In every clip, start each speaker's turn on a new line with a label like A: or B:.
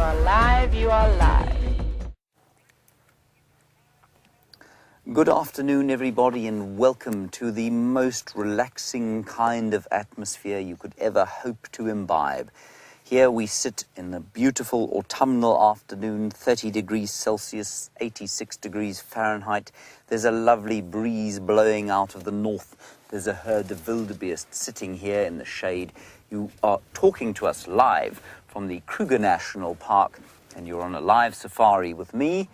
A: are live, you are live.
B: Good afternoon, everybody, and welcome to the most relaxing kind of atmosphere you could ever hope to imbibe. Here we sit in a beautiful autumnal afternoon, 30 degrees Celsius, 86 degrees Fahrenheit. There's a lovely breeze blowing out of the north. There's a herd of wildebeest sitting here in the shade. You are talking to us live from the Kruger National Park, and you're on a live safari with me,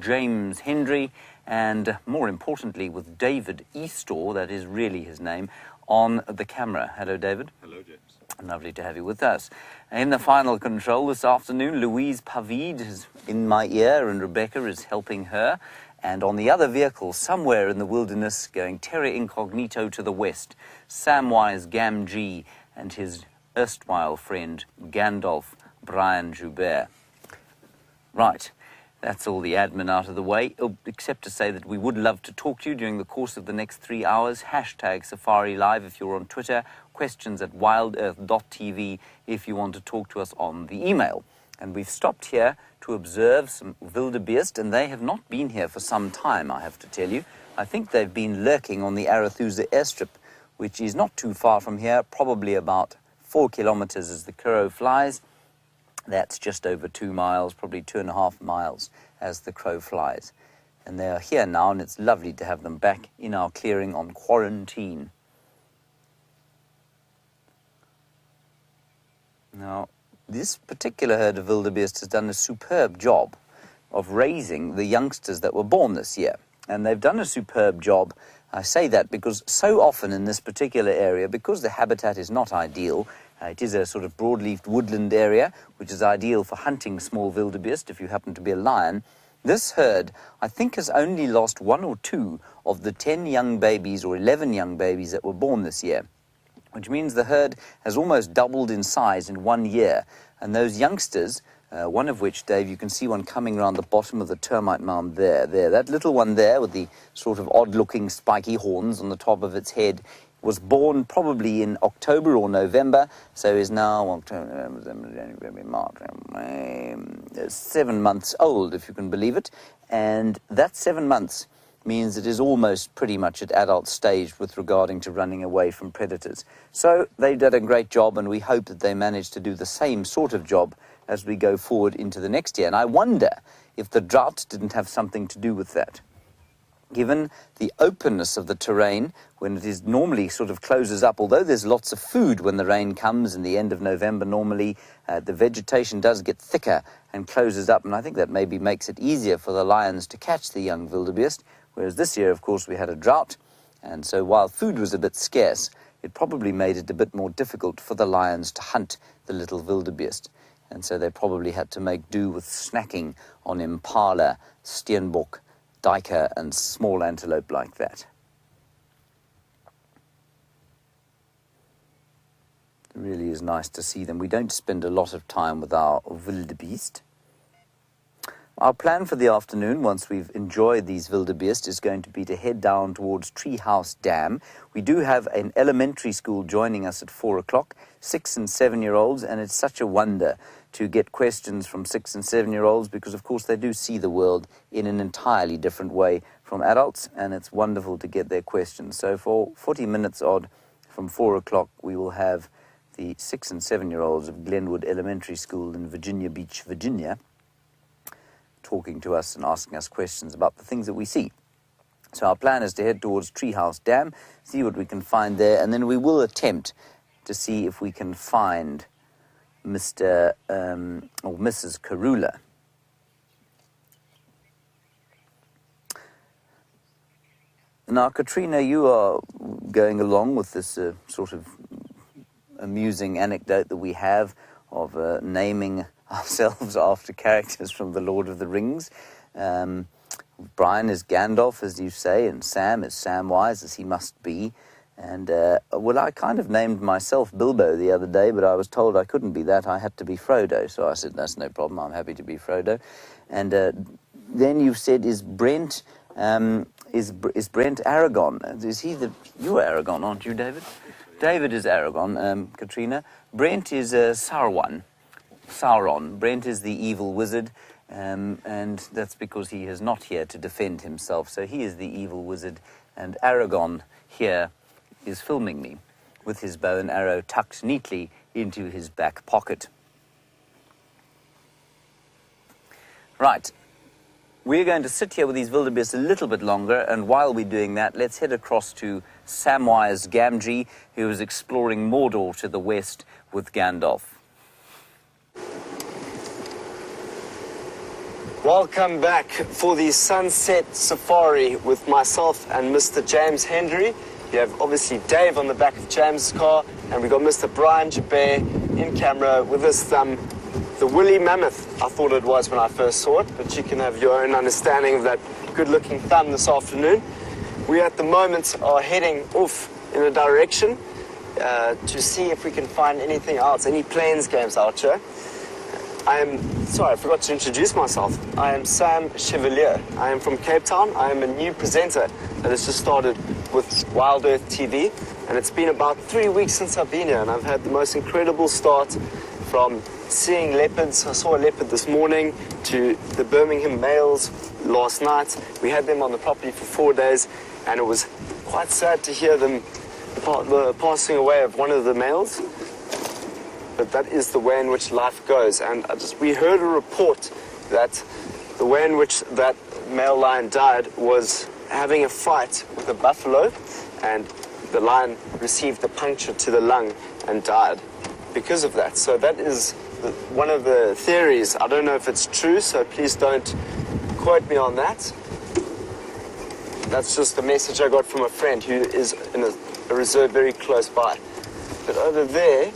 B: James Hendry, and more importantly with David Eastaugh, that is really his name, on the camera. Hello, David.
C: Hello, James.
B: Lovely to have you with us. In the final control this afternoon, Louise Pavid is in my ear and Rebecca is helping her. And on the other vehicle, somewhere in the wilderness, going terra incognito to the west, Samwise Gamgee and his erstwhile friend, Gandalf Bryan Joubert. Right. That's all the admin out of the way, except to say that we would love to talk to you during the course of the next 3 hours. Hashtag SafariLIVE if you're on Twitter. Questions at wildearth.tv if you want to talk to us on the email. And we've stopped here to observe some wildebeest, and they have not been here for some time, I have to tell you. I think they've been lurking on the Arathusa airstrip, which is not too far from here, probably about 4 kilometers as the crow flies. That's just over 2 miles, probably 2.5 miles as the crow flies. And they are here now, and it's lovely to have them back in our clearing on quarantine. Now, this particular herd of wildebeest has done a superb job of raising the youngsters that were born this year. And they've done a superb job. I say that because so often in this particular area, because the habitat is not ideal, it is a sort of broadleafed woodland area, which is ideal for hunting small wildebeest if you happen to be a lion. This herd, I think, has only lost 1 or 2 of the 10 young babies or 11 young babies that were born this year, which means the herd has almost doubled in size in 1 year. And those youngsters, one of which, Dave, you can see one coming around the bottom of the termite mound there. That little one there with the sort of odd-looking spiky horns on the top of its head was born probably in October or November, so is now October, November, January, March, 7 months old, if you can believe it. And that 7 months means it is almost pretty much at adult stage with regarding to running away from predators. So they did a great job, and we hope that they manage to do the same sort of job as we go forward into the next year. And I wonder if the drought didn't have something to do with that. Given the openness of the terrain, when it is normally sort of closes up, although there's lots of food when the rain comes in the end of November normally, the vegetation does get thicker and closes up, and I think that maybe makes it easier for the lions to catch the young wildebeest, whereas this year, of course, we had a drought, and so while food was a bit scarce, it probably made it a bit more difficult for the lions to hunt the little wildebeest, and so they probably had to make do with snacking on impala, steenbok, duiker and small antelope like that. It really is nice to see them. We don't spend a lot of time with our wildebeest. Our plan for the afternoon, once we've enjoyed these wildebeest, is going to be to head down towards Treehouse Dam. We do have an elementary school joining us at 4 o'clock, 6 and 7-year-olds, and it's such a wonder to get questions from 6 and 7-year-olds because, of course, they do see the world in an entirely different way from adults, and it's wonderful to get their questions. So for 40 minutes odd from 4 o'clock, we will have the 6 and 7-year-olds of Glenwood Elementary School in Virginia Beach, Virginia, talking to us and asking us questions about the things that we see. So our plan is to head towards Treehouse Dam, see what we can find there, and then we will attempt to see if we can find Mr. or Mrs. Karula. Now, Katrina, you are going along with this sort of amusing anecdote that we have of naming ourselves after characters from The Lord of the Rings. Bryan is Gandalf, as you say, and Sam is Samwise, as he must be. And, well, I kind of named myself Bilbo the other day, but I was told I couldn't be that. I had to be Frodo. So I said, that's no problem. I'm happy to be Frodo. And then you've said, is Brent Aragon? Is he you're Aragon, aren't you, David? David is Aragon, Katrina. Brent is Sarwan. Sauron. Brent is the evil wizard, and that's because he is not here to defend himself. So he is the evil wizard, and Aragon here is filming me with his bow and arrow tucked neatly into his back pocket. Right, we're going to sit here with these wildebeest a little bit longer, and while we're doing that, let's head across to Samwise Gamgee, who is exploring Mordor to the west with Gandalf.
C: Welcome back for the sunset safari with myself and Mr. James Hendry. You have obviously Dave on the back of James' car, and we've got Mr. Bryan in camera with us, the woolly mammoth, I thought it was when I first saw it, but you can have your own understanding of that good-looking thumb this afternoon. We at the moment are heading off in a direction to see if we can find anything else, any plains games out here. Sorry, I forgot to introduce myself. I am Sam Chevalier. I am from Cape Town. I am a new presenter that has just started with WildEarth TV, and it's been about 3 weeks since I've been here, and I've had the most incredible start from seeing leopards. I saw a leopard this morning to the Birmingham males last night. We had them on the property for 4 days, and it was quite sad to hear them the passing away of one of the males. But that is the way in which life goes. And we heard a report that the way in which that male lion died was having a fight with a buffalo, and the lion received a puncture to the lung and died because of that. So that is one of the theories. I don't know if it's true, so please don't quote me on that. That's just the message I got from a friend who is in a reserve very close by. But over there,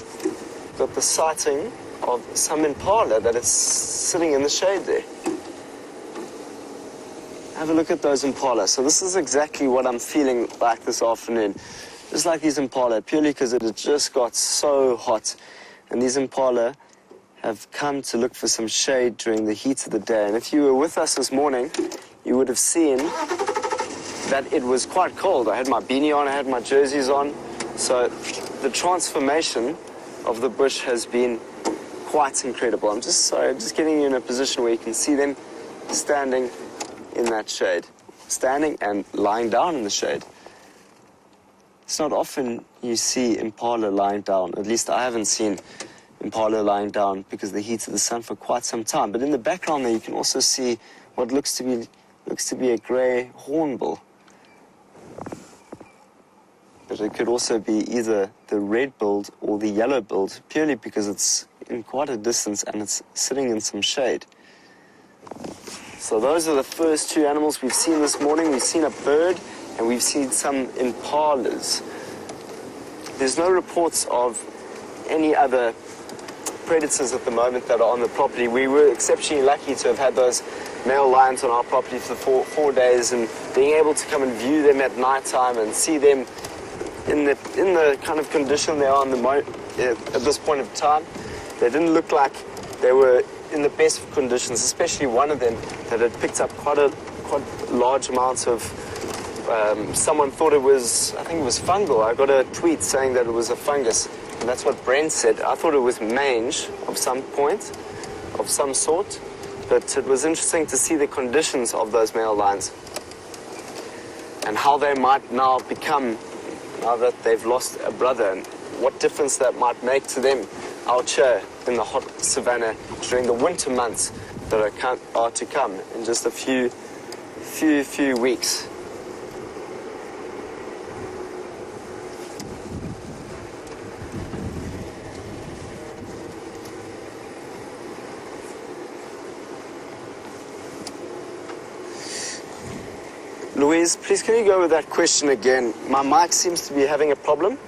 C: got the sighting of some impala that is sitting in the shade there. Have a look at those impala. So this is exactly what I'm feeling like this afternoon. Just like these impala, purely because it had just got so hot. And these impala have come to look for some shade during the heat of the day. And if you were with us this morning, you would have seen that it was quite cold. I had my beanie on, I had my jerseys on. So the transformation of the bush has been quite incredible. I'm just getting you in a position where you can see them standing in that shade, standing and lying down in the shade. It's not often you see impala lying down. At least I haven't seen impala lying down because of the heat of the sun for quite some time. But in the background there, you can also see what looks to be a grey hornbill. But it could also be either the red-billed or the yellow-billed, purely because it's in quite a distance and it's sitting in some shade. So those are the first two animals we've seen this morning. We've seen a bird and we've seen some impalas. There's no reports of any other predators at the moment that are on the property. We were exceptionally lucky to have had those male lions on our property for four days, and being able to come and view them at night time and see them in the kind of condition they are at this point of time. They didn't look like they were in the best of conditions, especially one of them that had picked up quite large amounts of, someone thought it was, I think it was fungal. I got a tweet saying that it was a fungus, and that's what Brent said. I thought it was mange of some point, of some sort, but it was interesting to see the conditions of those male lions and how they might now become, now that they've lost a brother, and what difference that might make to them out here in the hot savanna during the winter months that are to come in just a few weeks. Louise, please can you go with that question again? My mic seems to be having a problem.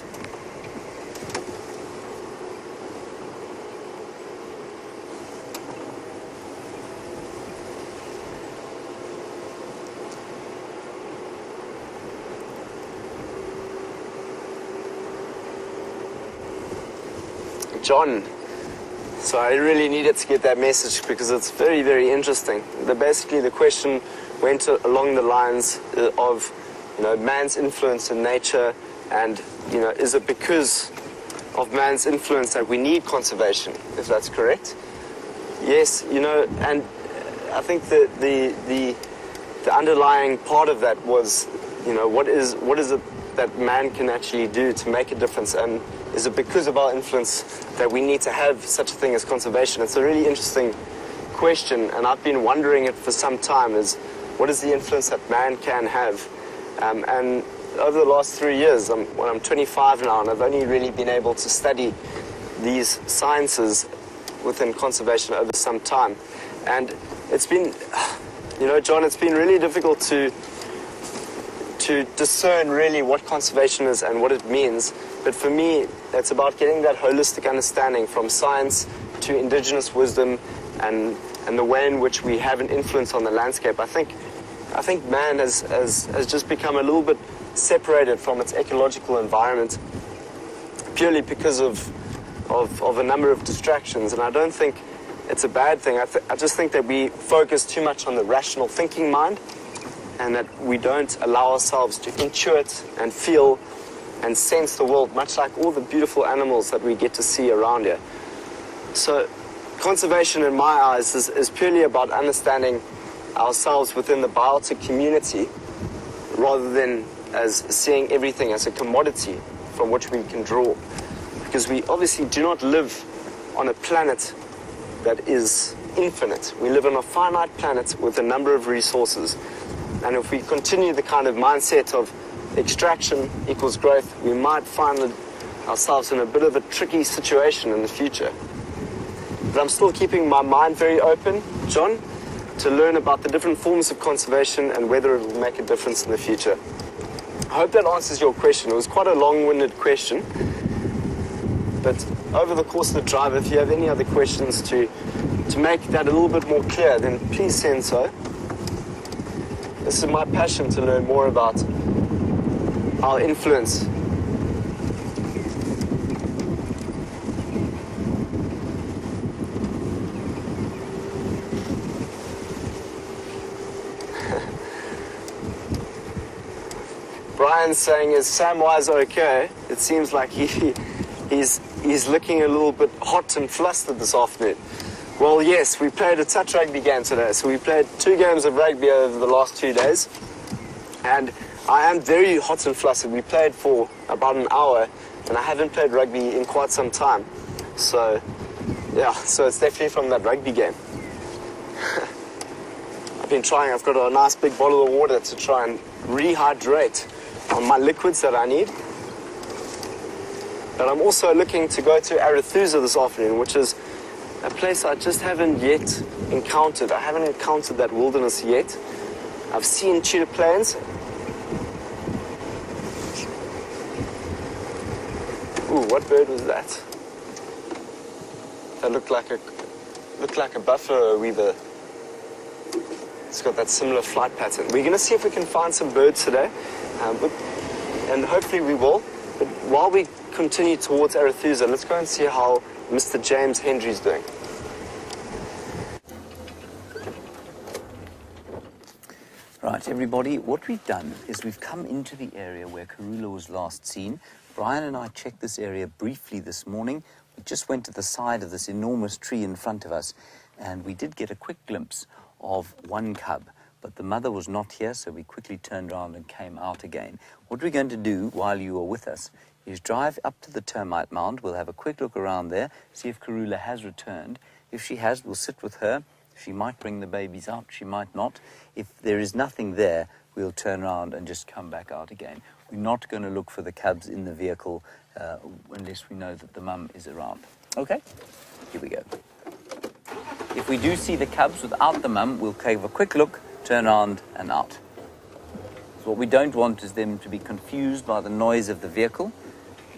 C: John, so I really needed to get that message because it's very, very interesting. Basically, the question went along the lines of, man's influence in nature, and, is it because of man's influence that we need conservation, if that's correct? Yes, you know, and I think that the underlying part of that was, you know, what is it that man can actually do to make a difference, and is it because of our influence that we need to have such a thing as conservation? It's a really interesting question, and I've been wondering it for some time, is what is the influence that man can have? And over the last 3 years, I'm 25 now, and I've only really been able to study these sciences within conservation over some time. And it's been, you know, John, it's been really difficult to discern really what conservation is and what it means. But for me, it's about getting that holistic understanding from science to indigenous wisdom and the way in which we have an influence on the landscape. I think man has just become a little bit separated from its ecological environment purely because of a number of distractions, and I don't think it's a bad thing. I just think that we focus too much on the rational thinking mind, and that we don't allow ourselves to intuit and feel and sense the world, much like all the beautiful animals that we get to see around here. So conservation, in my eyes, is purely about understanding ourselves within the biotic community, rather than as seeing everything as a commodity from which we can draw. Because we obviously do not live on a planet that is infinite. We live on a finite planet with a number of resources. And if we continue the kind of mindset of extraction equals growth, we might find ourselves in a bit of a tricky situation in the future. But I'm still keeping my mind very open, John, to learn about the different forms of conservation and whether it will make a difference in the future. I hope that answers your question. It was quite a long-winded question. But over the course of the drive, if you have any other questions to make that a little bit more clear, then please send so. This is my passion, to learn more about our influence. Bryan's saying, is Samwise okay? It seems like he's looking a little bit hot and flustered this afternoon. Well, yes, we played a touch rugby game today. So we played 2 games of rugby over the last 2 days. And I am very hot and flustered. We played for about an hour, and I haven't played rugby in quite some time. So, yeah, so it's definitely from that rugby game. I've got a nice big bottle of water to try and rehydrate on my liquids that I need. But I'm also looking to go to Arathusa this afternoon, which is a place I just haven't yet encountered. I haven't encountered that wilderness yet. I've seen cheetah plains. Ooh, what bird was that? That looked like a buffalo weaver. It's got that similar flight pattern. We're going to see if we can find some birds today, and hopefully we will. But while we continue towards Arathusa, let's go and see how Mr. James Hendry's doing.
B: Right, everybody, what we've done is we've come into the area where Karula was last seen. Bryan and I checked this area briefly this morning. We just went to the side of this enormous tree in front of us, and we did get a quick glimpse of one cub, but the mother was not here, so we quickly turned around and came out again. What we're going to do while you are with us is drive up to the termite mound. We'll have a quick look around there, see if Karula has returned. If she has, we'll sit with her. She might bring the babies out, she might not. If there is nothing there, we'll turn around and just come back out again. We're not going to look for the cubs in the vehicle unless we know that the mum is around. Okay, here we go. If we do see the cubs without the mum, we'll have a quick look, turn around and out. So what we don't want is them to be confused by the noise of the vehicle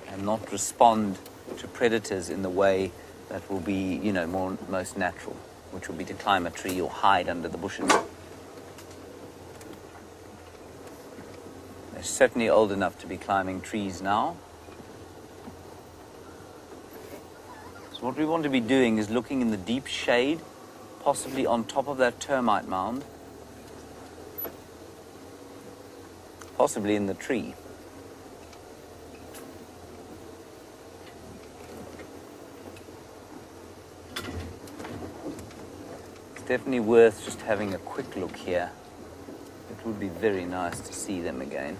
B: and not respond to predators in the way that will be, you know, most natural, which will be to climb a tree or hide under the bushes. They're certainly old enough to be climbing trees now. So what we want to be doing is looking in the deep shade, possibly on top of that termite mound, possibly in the tree. definitely worth just having a quick look here. It would be very nice to see them again.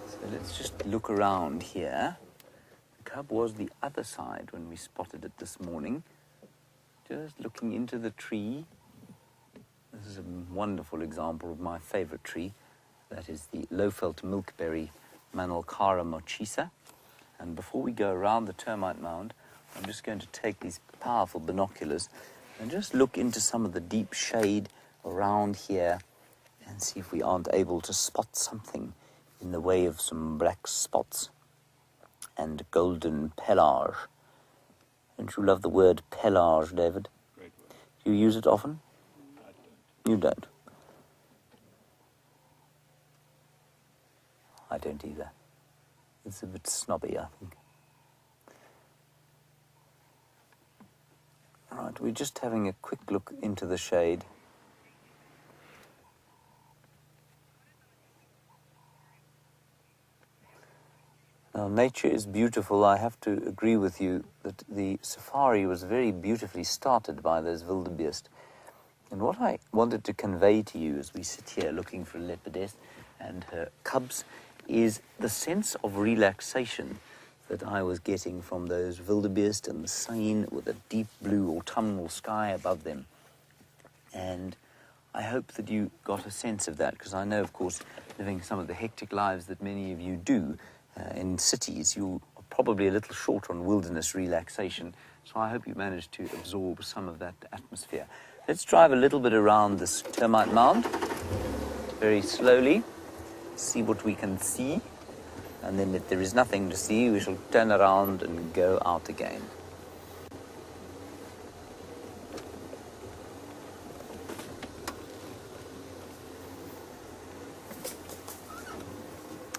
B: So let's just look around here. The cub was the other side when we spotted it this morning. Just looking into the tree. This is a wonderful example of my favorite tree. That is the low-felt milkberry Manilkara mochisa. And before we go around the termite mound, I'm just going to take these powerful binoculars and just look into some of the deep shade around here and see if we aren't able to spot something in the way of some black spots and golden pelage. Don't you love the word pelage, David?
D: Great word.
B: Do you use it often?
D: I don't.
B: You don't. I don't either. It's a bit snobby, I think. Right, we're just having a quick look into the shade. Now, nature is beautiful. I have to agree with you that the safari was very beautifully started by those wildebeest. And what I wanted to convey to you as we sit here looking for leopardess and her cubs is the sense of relaxation that I was getting from those wildebeest and the scene with a deep blue autumnal sky above them. And I hope that you got a sense of that, because I know, of course, living some of the hectic lives that many of you do in cities, you are probably a little short on wilderness relaxation. So I hope you managed to absorb some of that atmosphere. Let's drive a little bit around this termite mound, very slowly, see what we can see. And then if there is nothing to see, we shall turn around and go out again.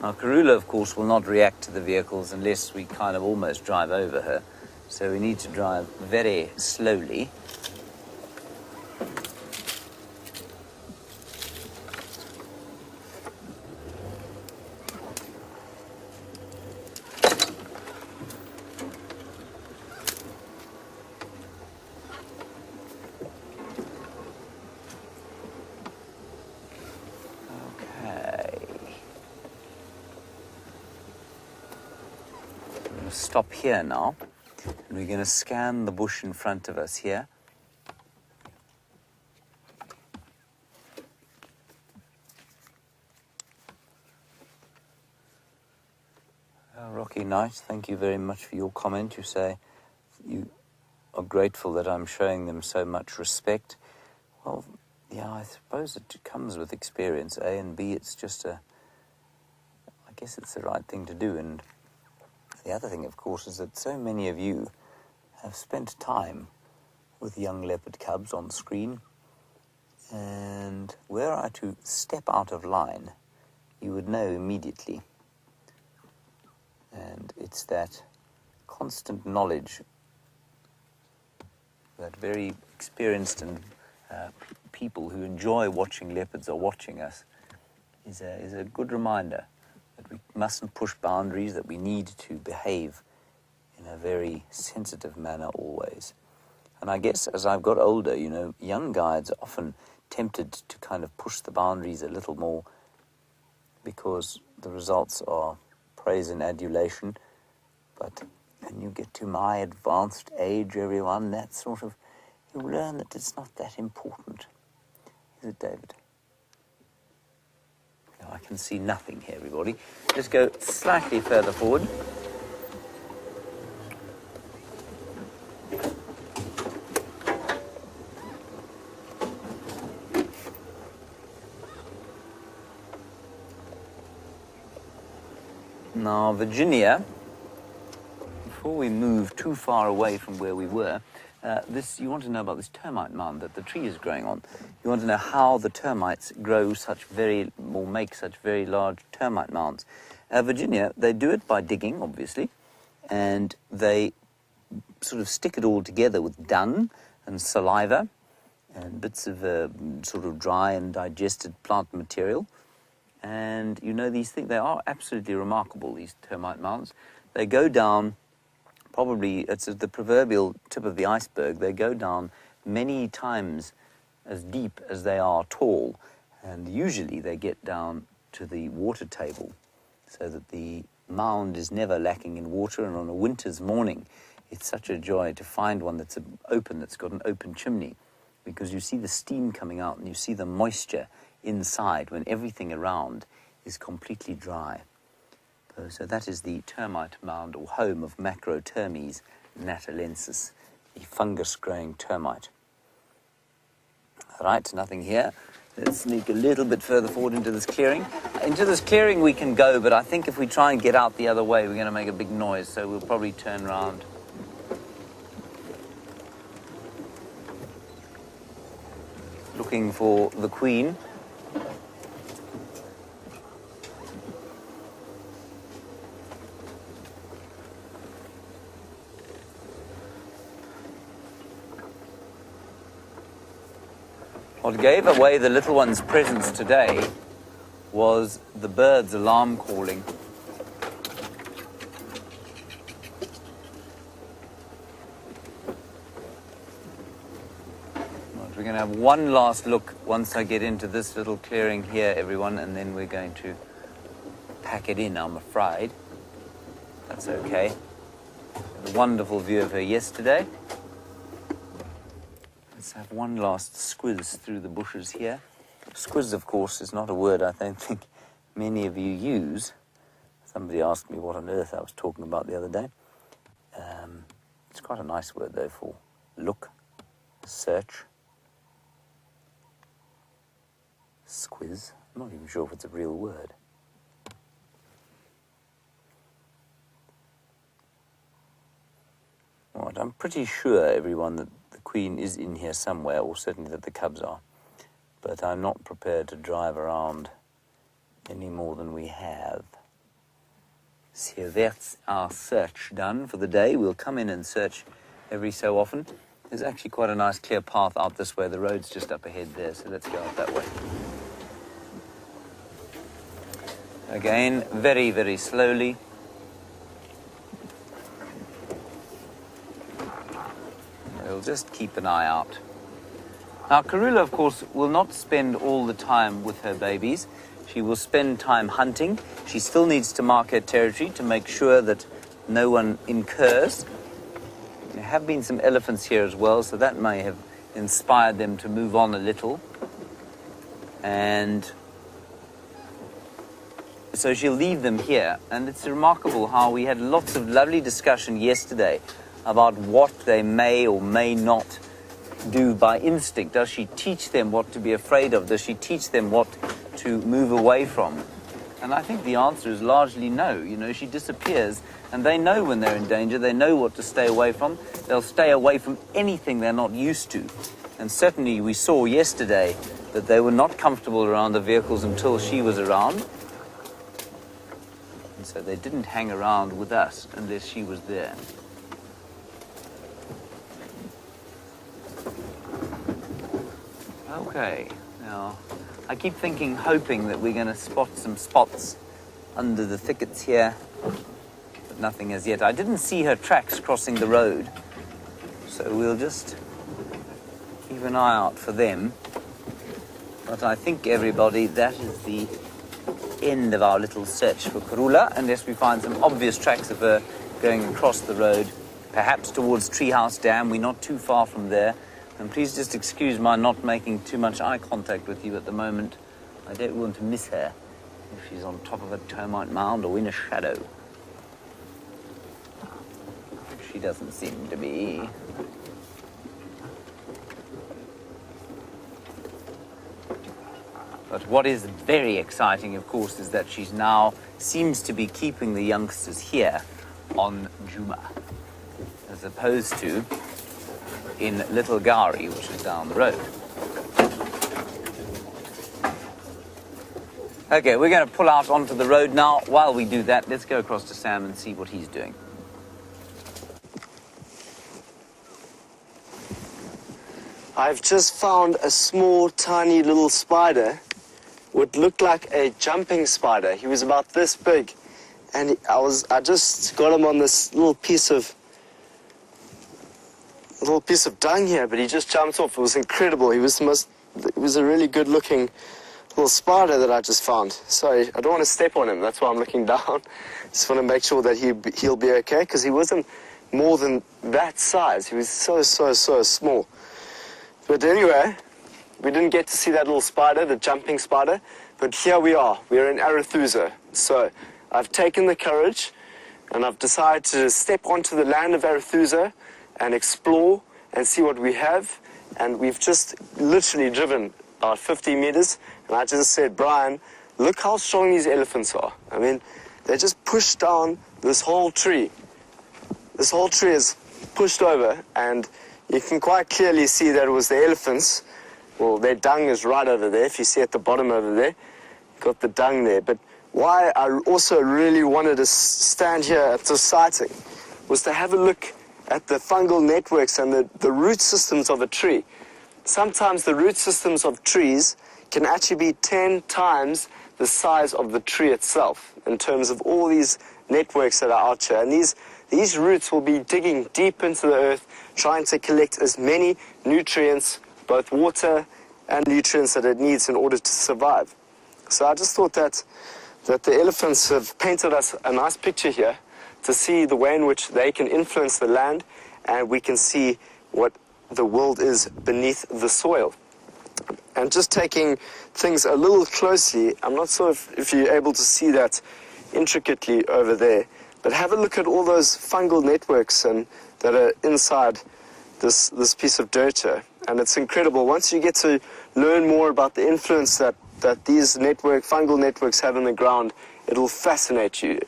B: Now, Karula, of course, will not react to the vehicles unless we kind of almost drive over her. So we need to drive very slowly. Stop here now, and we're going to scan the bush in front of us here. Rocky Knight, thank you very much for your comment. You say you are grateful that I'm showing them so much respect. Well, yeah, I suppose it comes with experience, A, and B, it's just I guess it's the right thing to do. And the other thing, of course, is that so many of you have spent time with young leopard cubs on screen, and were I to step out of line, you would know immediately. And it's that constant knowledge that very experienced and people who enjoy watching leopards are watching us is a good reminder that we mustn't push boundaries, that we need to behave in a very sensitive manner always. And I guess as I've got older, you know, young guides are often tempted to kind of push the boundaries a little more because the results are praise and adulation. But when you get to my advanced age, everyone, that sort of, you learn that it's not that important. Is it, David? I can see nothing here, everybody. Let's go slightly further forward. Now, Virginia, before we move too far away from where we were, you want to know about this termite mound that the tree is growing on. You want to know how the termites grow make such very large termite mounds. Virginia, they do it by digging, obviously, and they sort of stick it all together with dung and saliva and bits of sort of dry and digested plant material. And you know, these things, they are absolutely remarkable, these termite mounds. They go down, probably, it's the proverbial tip of the iceberg, they go down many times as deep as they are tall, and usually they get down to the water table, so that the mound is never lacking in water. And on a winter's morning, it's such a joy to find one that's open, that's got an open chimney, because you see the steam coming out and you see the moisture inside when everything around is completely dry. So that is the termite mound, or home of Macrotermes natalensis, the fungus-growing termite. All right, nothing here. Let's sneak a little bit further forward into this clearing. Into this clearing we can go, but I think if we try and get out the other way, we're going to make a big noise, so we'll probably turn around. Looking for the queen. What gave away the little one's presence today was the bird's alarm calling. Right, we're going to have one last look once I get into this little clearing here, everyone, and then we're going to pack it in, I'm afraid. That's okay. Had a wonderful view of her yesterday. Let's have one last squiz through the bushes here. Squiz, of course, is not a word I don't think many of you use. Somebody asked me what on earth I was talking about the other day. It's quite a nice word, though, for look, search. Squiz. I'm not even sure if it's a real word. Right, I'm pretty sure, everyone, that Queen is in here somewhere, or certainly that the cubs are, but I'm not prepared to drive around any more than we have. So that's our search done for the day. We'll come in and search every so often. There's actually quite a nice clear path out this way. The road's just up ahead there, so let's go out that way. Again, very, very slowly. We'll just keep an eye out. Now, Karula, of course, will not spend all the time with her babies. She will spend time hunting. She still needs to mark her territory to make sure that no one incurs. There have been some elephants here as well, so that may have inspired them to move on a little. And so she'll leave them here. And it's remarkable how we had lots of lovely discussion yesterday about what they may or may not do by instinct. Does she teach them what to be afraid of? Does she teach them what to move away from? And I think the answer is largely no. You know, she disappears, and they know when they're in danger. They know what to stay away from. They'll stay away from anything they're not used to. And certainly we saw yesterday that they were not comfortable around the vehicles until she was around. And so they didn't hang around with us unless she was there. Okay, now I keep hoping that we're going to spot some spots under the thickets here, but nothing as yet. I didn't see her tracks crossing the road, so we'll just keep an eye out for them. But I think, everybody, that is the end of our little search for Karula, unless we find some obvious tracks of her going across the road, perhaps towards Treehouse Dam. We're not too far from there. And please just excuse my not making too much eye contact with you at the moment. I don't want to miss her if she's on top of a termite mound or in a shadow. She doesn't seem to be. But what is very exciting, of course, is that she's now seems to be keeping the youngsters here on Juma, as opposed to in Little Gari, which is down the road. Okay, we're going to pull out onto the road now. While we do that, let's go across to Sam and see what he's doing.
C: I've just found a small, tiny little spider. What looked like a jumping spider. He was about this big, and I just got him on this little piece of little piece of dung here, but he just jumped off. It was incredible. It was a really good looking little spider that I just found. Sorry, I don't want to step on him. That's why I'm looking down. Just want to make sure that he'll be okay, because he wasn't more than that size. He was so small. But anyway, we didn't get to see that little spider, the jumping spider, but here we are. We're in Arathusa. So I've taken the courage and I've decided to step onto the land of Arathusa and explore and see what we have. And we've just literally driven about 50 meters, and I just said, Bryan, look how strong these elephants are. I mean, they just pushed down this whole tree. This whole tree is pushed over, and you can quite clearly see that it was the elephants. Well, their dung is right over there. If you see at the bottom over there, got the dung there. But why I also really wanted to stand here at this sighting was to have a look at the fungal networks and the root systems of a tree. Sometimes the root systems of trees can actually be 10 times the size of the tree itself in terms of all these networks that are out here. And these roots will be digging deep into the earth, trying to collect as many nutrients, both water and nutrients, that it needs in order to survive. So I just thought that the elephants have painted us a nice picture here to see the way in which they can influence the land, and we can see what the world is beneath the soil. And just taking things a little closely, I'm not sure if you're able to see that intricately over there, but have a look at all those fungal networks that are inside this piece of dirt here. And it's incredible. Once you get to learn more about the influence that these fungal networks have in the ground, it'll fascinate you.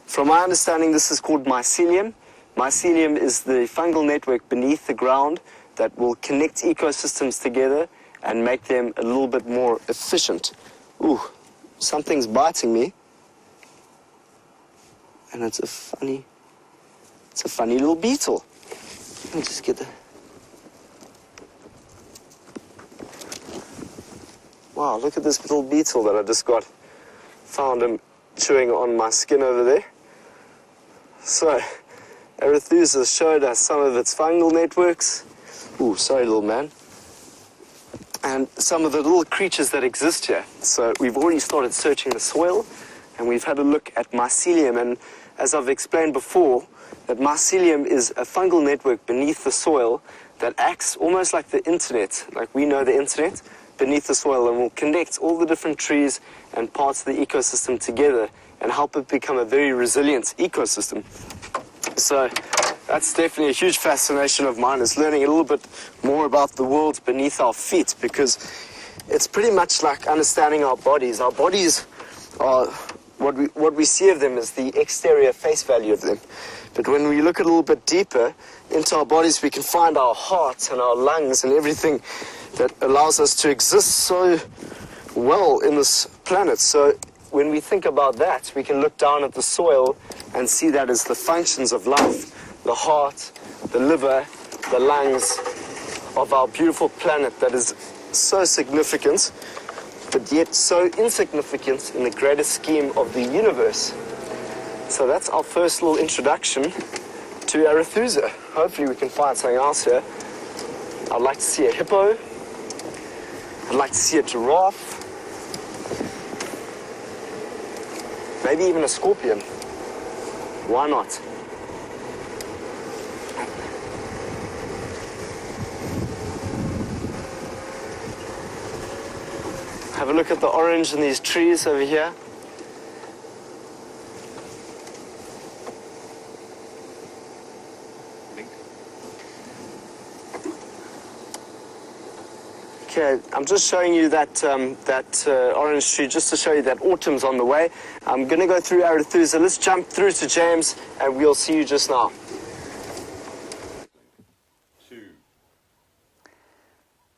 C: From my understanding, this is called mycelium. Mycelium is the fungal network beneath the ground that will connect ecosystems together and make them a little bit more efficient. Ooh, something's biting me. And it's a funny little beetle. Let me just get the... Wow, look at this little beetle that I just got. Found him chewing on my skin over there. So, Arathusa showed us some of its fungal networks. Ooh, sorry, little man. And some of the little creatures that exist here. So we've already started searching the soil, and we've had a look at mycelium. And as I've explained before, that mycelium is a fungal network beneath the soil that acts almost like the internet, like we know the internet, beneath the soil, and will connect all the different trees and parts of the ecosystem together and help it become a very resilient ecosystem. So that's definitely a huge fascination of mine, is learning a little bit more about the world beneath our feet, because it's pretty much like understanding our bodies. Our bodies are, what we see of them is the exterior face value of them. But when we look a little bit deeper into our bodies, we can find our heart and our lungs and everything that allows us to exist so well in this planet. So when we think about that, we can look down at the soil and see that as the functions of life. The heart, the liver, the lungs of our beautiful planet that is so significant, but yet so insignificant in the greater scheme of the universe. So that's our first little introduction to Arathusa. Hopefully we can find something else here. I'd like to see a hippo. I'd like to see a giraffe. Maybe even a scorpion. Why not? Have a look at the orange in these trees over here. Okay, I'm just showing you that orange tree just to show you that autumn's on the way. I'm going to go through Arathusa. Let's jump through to James and we'll see you just now.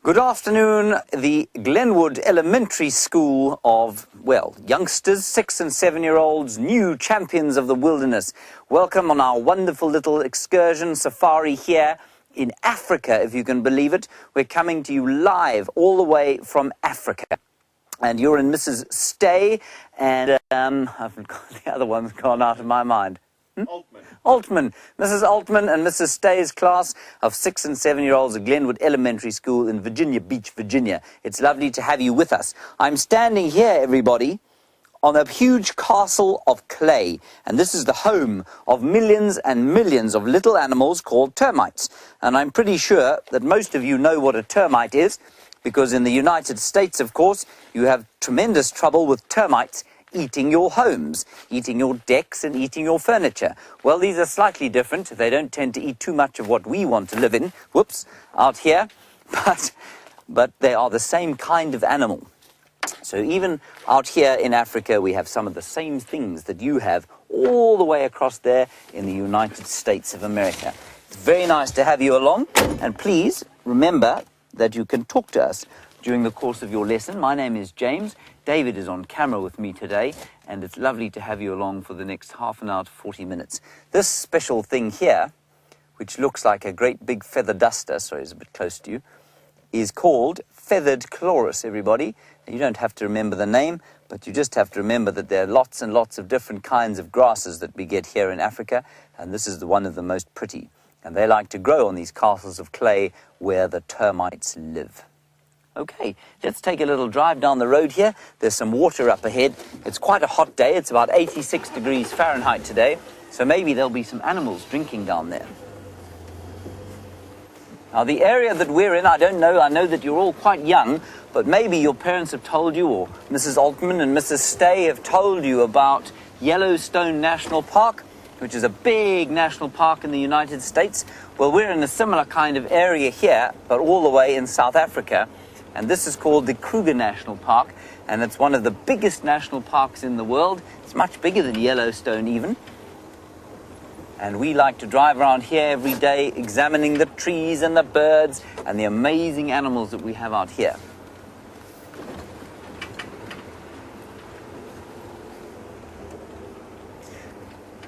B: Good afternoon. The Glenwood Elementary School of, well, youngsters, 6 and 7-year-olds, new champions of the wilderness. Welcome on our wonderful little excursion safari here in Africa, if you can believe it. We're coming to you live all the way from Africa. And you're in Mrs. Stay, and the other one's gone out of my mind. Altman. Mrs. Altman and Mrs. Stay's class of 6 and 7-year-olds at Glenwood Elementary School in Virginia Beach, Virginia. It's lovely to have you with us. I'm standing here, everybody, on a huge castle of clay. And this is the home of millions and millions of little animals called termites. And I'm pretty sure that most of you know what a termite is, because in the United States, of course, you have tremendous trouble with termites eating your homes, eating your decks and eating your furniture. Well, these are slightly different. They don't tend to eat too much of what we want to live in, out here, but they are the same kind of animal. So even out here in Africa, we have some of the same things that you have all the way across there in the United States of America. It's very nice to have you along, and please remember that you can talk to us during the course of your lesson. My name is James. David is on camera with me today, and it's lovely to have you along for the next half an hour to 40 minutes. This special thing here, which looks like a great big feather duster, sorry, it's a bit close to you, is called feathered chloris, everybody. You don't have to remember the name, but you just have to remember that there are lots and lots of different kinds of grasses that we get here in Africa, and this is one of the most pretty. And they like to grow on these castles of clay where the termites live. Okay, let's take a little drive down the road here. There's some water up ahead. It's quite a hot day. It's about 86 degrees Fahrenheit today, so maybe there'll be some animals drinking down there. Now, the area that we're in, I don't know. I know that you're all quite young, but maybe your parents have told you, or Mrs. Altman and Mrs. Stay have told you about Yellowstone National Park, which is a big national park in the United States. Well, we're in a similar kind of area here, but all the way in South Africa. And this is called the Kruger National Park, and it's one of the biggest national parks in the world. It's much bigger than Yellowstone even. And we like to drive around here every day, examining the trees and the birds and the amazing animals that we have out here.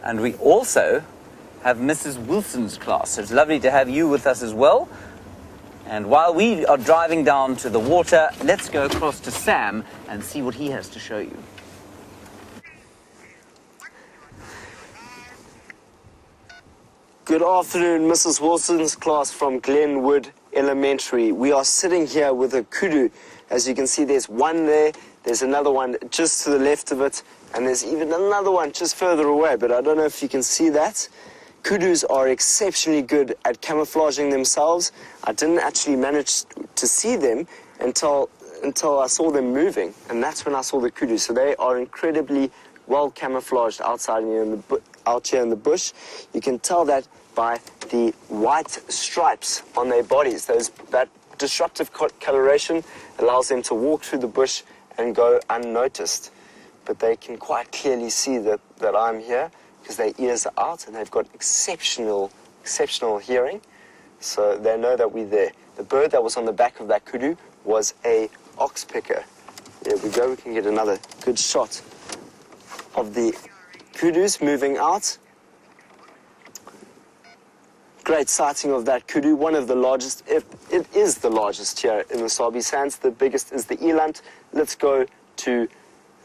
B: And we also have Mrs. Wilson's class, so it's lovely to have you with us as well. And while we are driving down to the water, let's go across to Sam and see what he has to show you.
C: Good afternoon, Mrs. Wilson's class from Glenwood Elementary. We are sitting here with a kudu. As you can see, there's one there, there's another one just to the left of it, and there's even another one just further away, but I don't know if you can see that. Kudus are exceptionally good at camouflaging themselves. I didn't actually manage to see them until I saw them moving, and that's when I saw the kudu. So they are incredibly well camouflaged out here in the bush. You can tell that by the white stripes on their bodies. That disruptive coloration allows them to walk through the bush and go unnoticed. But they can quite clearly see that I'm here, because their ears are out and they've got exceptional hearing, so they know that we're there. The bird that was on the back of that kudu was a oxpecker. There we go, we can get another good shot of the kudus moving out. Great sighting of that kudu, one of the largest, it is the largest here in the Sabi Sands. The biggest is the eland. Let's go to,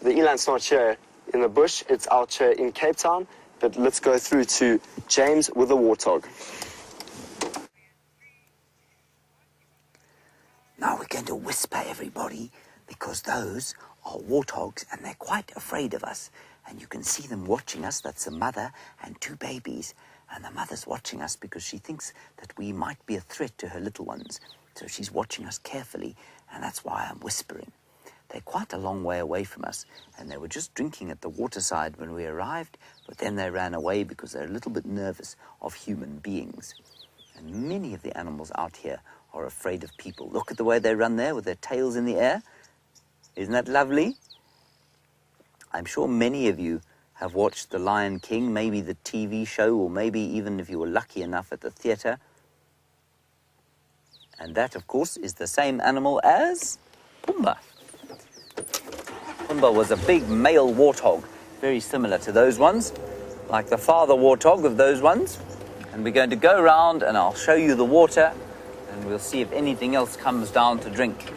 C: the eland's not here in the bush, it's out here in Cape Town. But let's go through to James with a warthog.
B: Now we're going to whisper, everybody, because those are warthogs and they're quite afraid of us. And you can see them watching us. That's a mother and 2 babies. And the mother's watching us because she thinks that we might be a threat to her little ones. So she's watching us carefully, and that's why I'm whispering. They're quite a long way away from us, and they were just drinking at the waterside when we arrived, but then they ran away because they're a little bit nervous of human beings. And many of the animals out here are afraid of people. Look at the way they run there with their tails in the air. Isn't that lovely? I'm sure many of you have watched The Lion King, maybe the TV show, or maybe even if you were lucky enough at the theatre. And that, of course, is the same animal as Pumbaa. Pumbaa was a big male warthog, very similar to those ones, like the father warthog of those ones. And we're going to go around and I'll show you the water, and we'll see if anything else comes down to drink.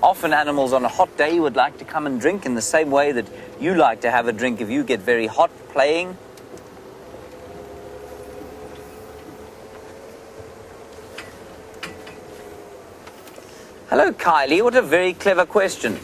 B: Often animals on a hot day would like to come and drink in the same way that you like to have a drink if you get very hot playing. Hello, Kylie. What a very clever question.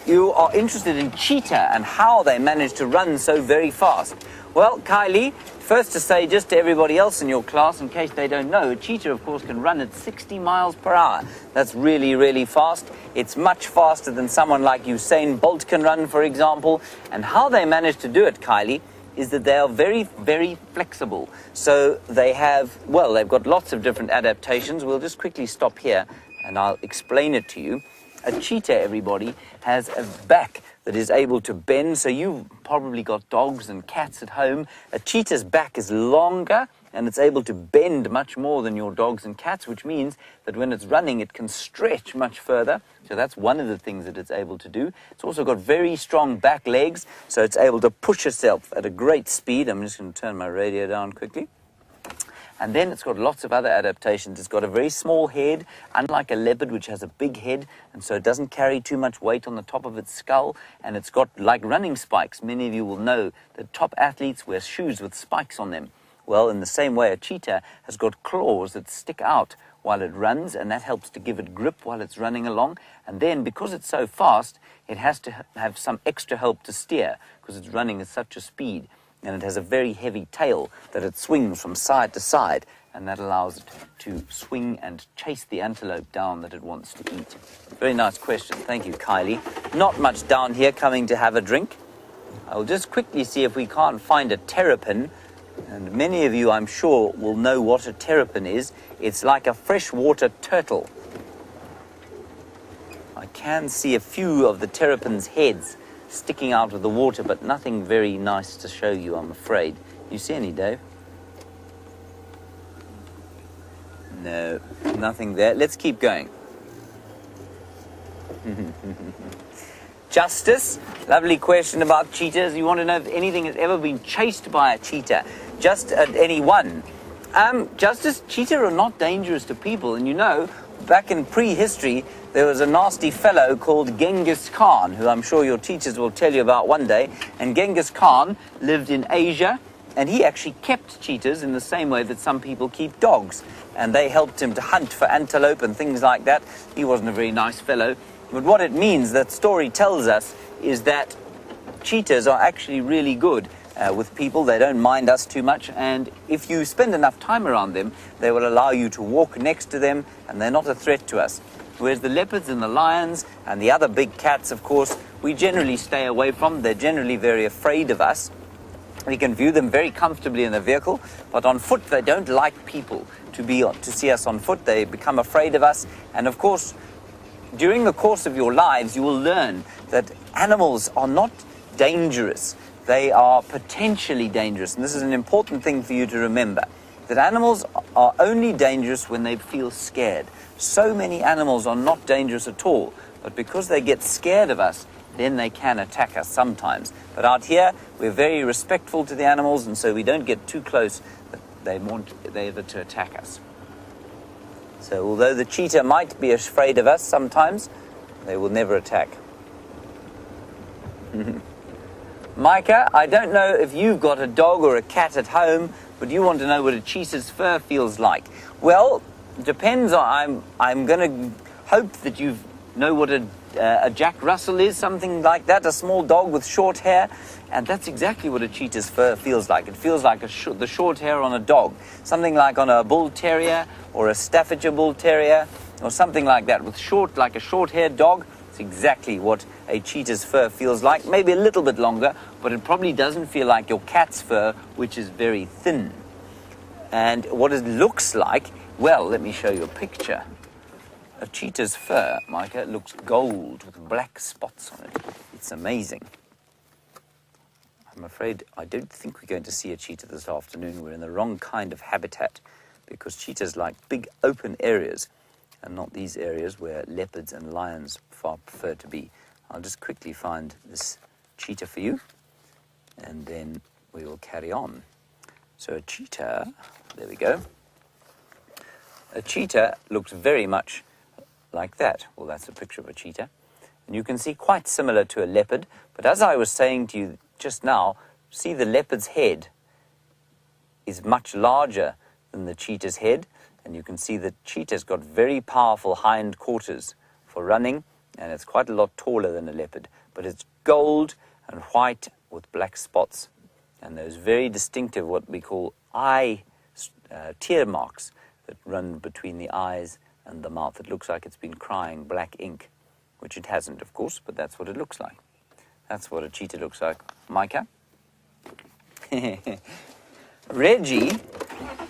B: You are interested in cheetah and how they manage to run so very fast. Well, Kylie, first to say just to everybody else in your class, in case they don't know, a cheetah, of course, can run at 60 miles per hour. That's really, really fast. It's much faster than someone like Usain Bolt can run, for example. And how they manage to do it, Kylie, is that they are very, very flexible. So they have, well, they've got lots of different adaptations. We'll just quickly stop here and I'll explain it to you. A cheetah, everybody, has a back that is able to bend. So you've probably got dogs and cats at home. A cheetah's back is longer and it's able to bend much more than your dogs and cats, which means that when it's running, it can stretch much further. So that's one of the things that it's able to do. It's also got very strong back legs, so it's able to push itself at a great speed. I'm just going to turn my radio down quickly. And then it's got lots of other adaptations. It's got a very small head, unlike a leopard, which has a big head, and so it doesn't carry too much weight on the top of its skull. And it's got, like running spikes, many of you will know that top athletes wear shoes with spikes on them. Well, in the same way, a cheetah has got claws that stick out while it runs, and that helps to give it grip while it's running along. And then, because it's so fast, it has to have some extra help to steer, because it's running at such a speed. And it has a very heavy tail that it swings from side to side, and that allows it to swing and chase the antelope down that it wants to eat. Very nice question. Thank you, Kylie. Not much down here coming to have a drink. I'll just quickly see if we can't find a terrapin. And many of you, I'm sure, will know what a terrapin is. It's like a freshwater turtle. I can see a few of the terrapins' heads sticking out of the water, but nothing very nice to show you, I'm afraid. You see any, Dave? No, nothing there. Let's keep going. Justice, lovely question about cheetahs. You want to know if anything has ever been chased by a cheetah? Just at any one. Justice, cheetah are not dangerous to people. And you know, back in prehistory, there was a nasty fellow called Genghis Khan, who I'm sure your teachers will tell you about one day. And Genghis Khan lived in Asia, and he actually kept cheetahs in the same way that some people keep dogs. And they helped him to hunt for antelope and things like that. He wasn't a very nice fellow. But what it means, that story tells us, is that cheetahs are actually really good with people. They don't mind us too much, and if you spend enough time around them, they will allow you to walk next to them, and they're not a threat to us. Whereas the leopards and the lions and the other big cats, of course, we generally stay away from. They're generally very afraid of us. We can view them very comfortably in the vehicle, but on foot they don't like people to see us on foot. They become afraid of us, and of course, during the course of your lives, you will learn that animals are not dangerous. They are potentially dangerous. And this is an important thing for you to remember, that animals are only dangerous when they feel scared. So many animals are not dangerous at all, but because they get scared of us, then they can attack us sometimes. But out here, we're very respectful to the animals, and so we don't get too close that they ever to attack us. So although the cheetah might be afraid of us sometimes, they will never attack. Micah, I don't know if you've got a dog or a cat at home, but you want to know what a cheetah's fur feels like. Well, it depends on, I'm going to hope that you know what a Jack Russell is, something like that, a small dog with short hair. And that's exactly what a cheetah's fur feels like. It feels like the short hair on a dog, something like on a bull terrier or a Staffordshire bull terrier or something like that, with like a short-haired dog. It's exactly what a cheetah's fur feels like, maybe a little bit longer, but it probably doesn't feel like your cat's fur, which is very thin. And what it looks like, well, let me show you a picture. A cheetah's fur, Micah, looks gold with black spots on it. It's amazing. I'm afraid I don't think we're going to see a cheetah this afternoon. We're in the wrong kind of habitat, because cheetahs like big open areas and not these areas where leopards and lions far prefer to be. I'll just quickly find this cheetah for you, and then we will carry on. So a cheetah, there we go. A cheetah looks very much like that. Well, that's a picture of a cheetah. And you can see quite similar to a leopard, but as I was saying to you just now, see the leopard's head is much larger than the cheetah's head, and you can see the cheetah's got very powerful hind quarters for running, and it's quite a lot taller than a leopard. But it's gold and white with black spots, and those very distinctive, what we call eye tear marks that run between the eyes and the mouth. It looks like it's been crying black ink, which it hasn't, of course, but that's what it looks like. That's what a cheetah looks like. Micah? Reggie,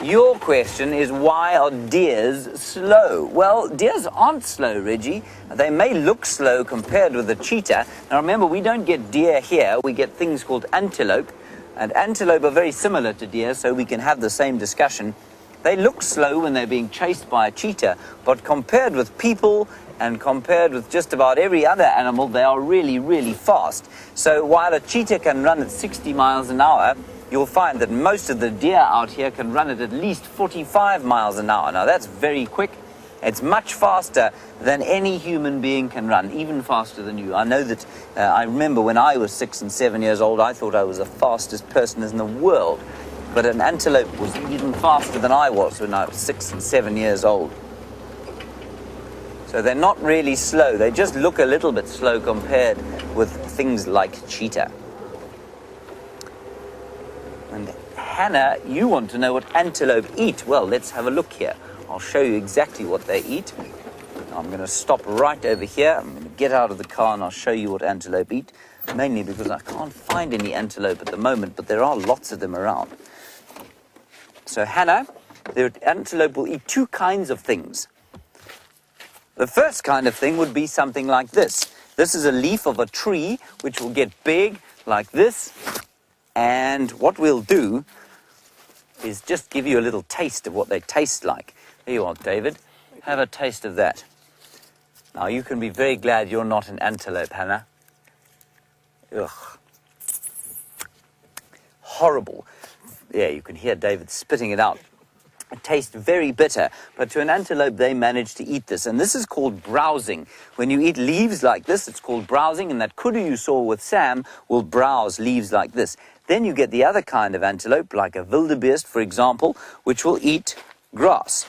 B: your question is, why are deers slow? Well, deers aren't slow, Reggie. They may look slow compared with a cheetah. Now remember, we don't get deer here. We get things called antelope. And antelope are very similar to deer, so we can have the same discussion. They look slow when they're being chased by a cheetah, but compared with people and compared with just about every other animal, they are really, really fast. So while a cheetah can run at 60 miles an hour, you'll find that most of the deer out here can run at least 45 miles an hour. Now that's very quick. It's much faster than any human being can run, even faster than you. I know that, I remember when I was 6 and 7 years old, I thought I was the fastest person in the world. But an antelope was even faster than I was when I was 6 and 7 years old. So they're not really slow. They just look a little bit slow compared with things like cheetah. And Hannah, you want to know what antelope eat. Well, let's have a look here. I'll show you exactly what they eat. I'm going to stop right over here. I'm going to get out of the car and I'll show you what antelope eat. Mainly because I can't find any antelope at the moment, but there are lots of them around. So Hannah, the antelope will eat two kinds of things. The first kind of thing would be something like this. This is a leaf of a tree which will get big like this. And what we'll do is just give you a little taste of what they taste like. Here you are, David. Have a taste of that. Now, you can be very glad you're not an antelope, Hannah. Ugh. Horrible. Yeah, you can hear David spitting it out. It tastes very bitter, but to an antelope, they manage to eat this. And this is called browsing. When you eat leaves like this, it's called browsing, and that kudu you saw with Sam will browse leaves like this. Then you get the other kind of antelope, like a wildebeest, for example, which will eat grass.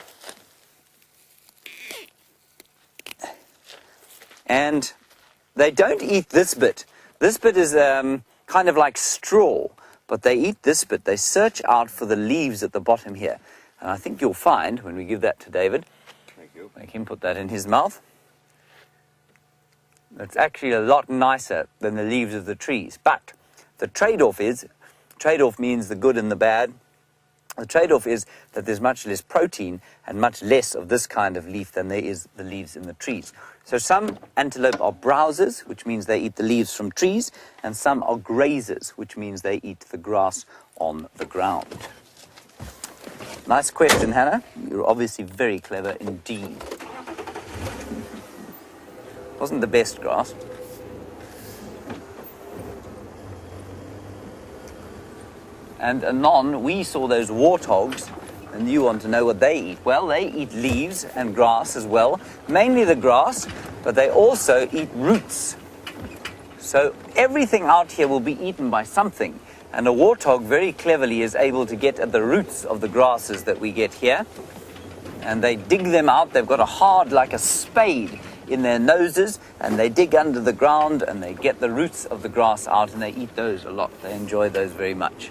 B: And they don't eat this bit. This bit is kind of like straw, but they eat this bit. They search out for the leaves at the bottom here. And I think you'll find, when we give that to David, thank you. Make him put that in his mouth, it's actually a lot nicer than the leaves of the trees. But the trade-off means the good and the bad. The trade-off is that there's much less protein and much less of this kind of leaf than there is the leaves in the trees. So some antelope are browsers, which means they eat the leaves from trees, and some are grazers, which means they eat the grass on the ground. Nice question, Hannah. You're obviously very clever indeed. Wasn't the best grass. And anon, we saw those warthogs, and you want to know what they eat. Well, they eat leaves and grass as well, mainly the grass, but they also eat roots. So everything out here will be eaten by something. And a warthog very cleverly is able to get at the roots of the grasses that we get here. And they dig them out. They've got a hard, like a spade, in their noses, and they dig under the ground and they get the roots of the grass out, and they eat those a lot. They enjoy those very much.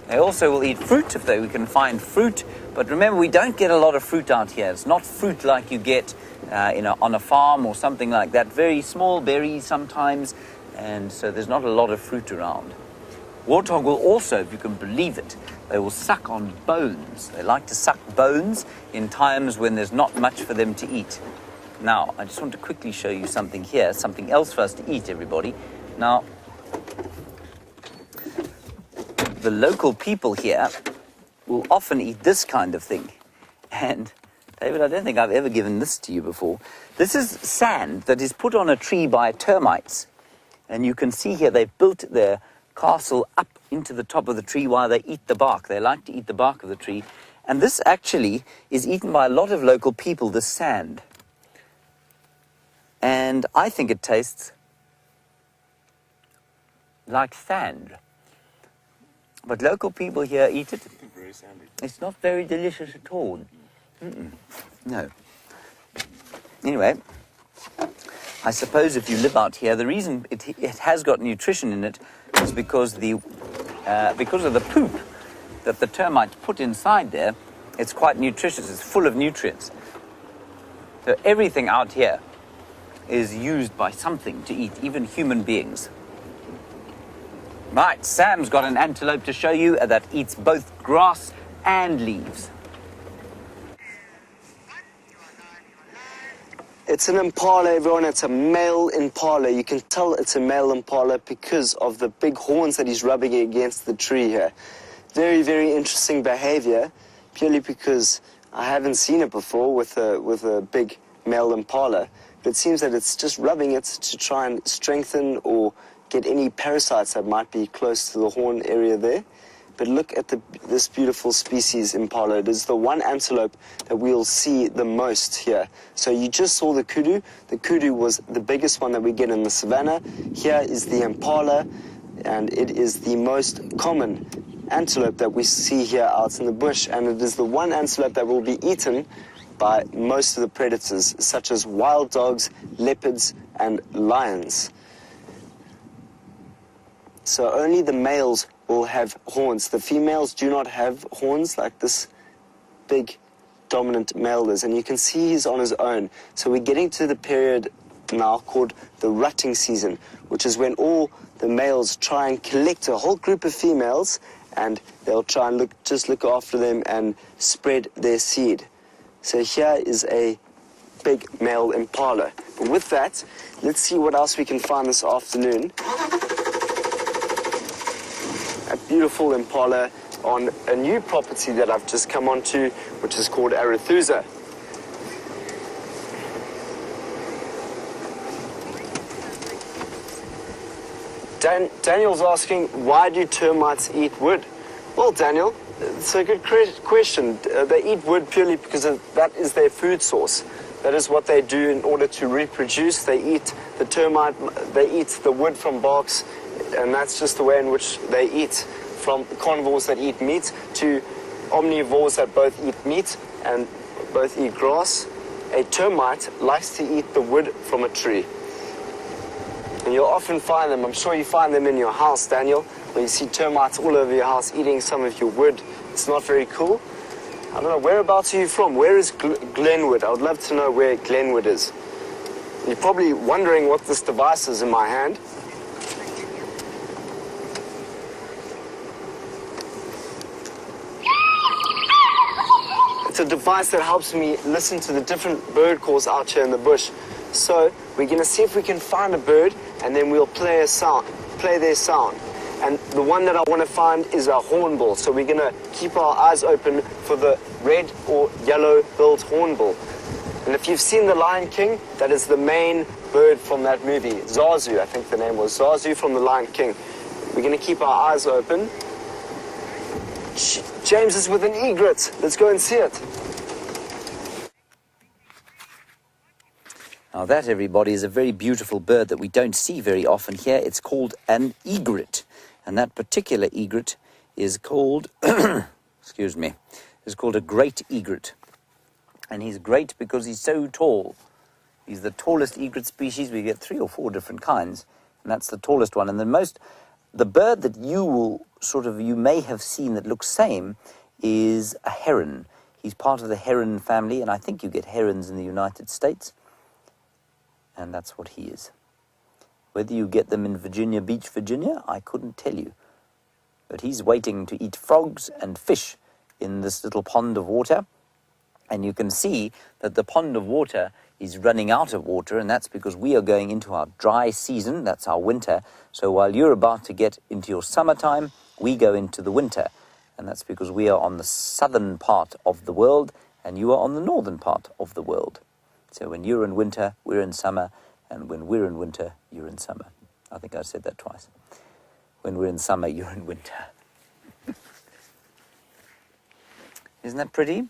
B: They also will eat fruit if we can find fruit. But remember, we don't get a lot of fruit out here. It's not fruit like you get on a farm or something like that. Very small berries sometimes, and so there's not a lot of fruit around. Warthog will also, if you can believe it, they will suck on bones. They like to suck bones in times when there's not much for them to eat. Now, I just want to quickly show you something here, something else for us to eat, everybody. Now, the local people here will often eat this kind of thing. And, David, I don't think I've ever given this to you before. This is sand that is put on a tree by termites. And you can see here they've built their castle up into the top of the tree while they eat the bark. They like to eat the bark of the tree. And this actually is eaten by a lot of local people, this sand. And I think it tastes like sand. But local people here eat it.
D: Very sandy.
B: It's not very delicious at all. No. Anyway, I suppose if you live out here, the reason it has got nutrition in it is because of the poop that the termites put inside there. It's quite nutritious. It's full of nutrients. So everything out here is used by something to eat, even human beings. Right, Sam's got an antelope to show you that eats both grass and leaves.
C: It's an impala, everyone. It's a male impala. You can tell it's a male impala because of the big horns that he's rubbing against the tree here. Very, very interesting behavior, purely because I haven't seen it before with a big male impala. But it seems that it's just rubbing it to try and strengthen or get any parasites that might be close to the horn area there. But look at this beautiful species impala. It is the one antelope that we'll see the most here. So you just saw the kudu. The kudu was the biggest one that we get in the savannah. Here is the impala, and it is the most common antelope that we see here out in the bush. And it is the one antelope that will be eaten by most of the predators, such as wild dogs, leopards, and lions. So only the males will have horns. The females do not have horns like this big dominant male does. And you can see he's on his own. So we're getting to the period now called the rutting season, which is when all the males try and collect a whole group of females, and they'll try and look after them and spread their seed. So here is a big male impala. But with that, let's see what else we can find this afternoon. A beautiful impala on a new property that I've just come onto, which is called Arathusa. Daniel's asking, why do termites eat wood? Well, Daniel, it's a good question. They eat wood purely because that is their food source. That is what they do in order to reproduce. They eat the termite, they eat the wood from barks, and that's just the way in which they eat, from carnivores that eat meat to omnivores that both eat meat and both eat grass. A termite likes to eat the wood from a tree. And you'll often find them, I'm sure you find them in your house, Daniel, where you see termites all over your house eating some of your wood. It's not very cool. I don't know, whereabouts are you from? Where is Glenwood? I would love to know where Glenwood is. You're probably wondering what this device is in my hand. It's a device that helps me listen to the different bird calls out here in the bush. So we're going to see if we can find a bird, and then we'll play their sound. And the one that I want to find is a hornbill. So we're going to keep our eyes open for the red or yellow-billed hornbill. And if you've seen The Lion King, that is the main bird from that movie. Zazu, I think the name was. Zazu from The Lion King. We're going to keep our eyes open. James is with an egret. Let's go and see it.
B: Now that, everybody, is a very beautiful bird that we don't see very often here. It's called an egret. And that particular egret is called, excuse me, is called a great egret. And he's great because he's so tall. He's the tallest egret species. We get 3 or 4 different kinds, and that's the tallest one. And the bird that you may have seen that looks same is a heron. He's part of the heron family, and I think you get herons in the United States. And that's what he is. Whether you get them in Virginia Beach, Virginia, I couldn't tell you. But he's waiting to eat frogs and fish in this little pond of water. And you can see that the pond of water is running out of water, and that's because we are going into our dry season. That's our winter. So while you're about to get into your summertime, we go into the winter. And that's because we are on the southern part of the world, and you are on the northern part of the world. So when you're in winter, we're in summer, and when we're in winter, you're in summer. I think I said that twice. When we're in summer, you're in winter. Isn't that pretty?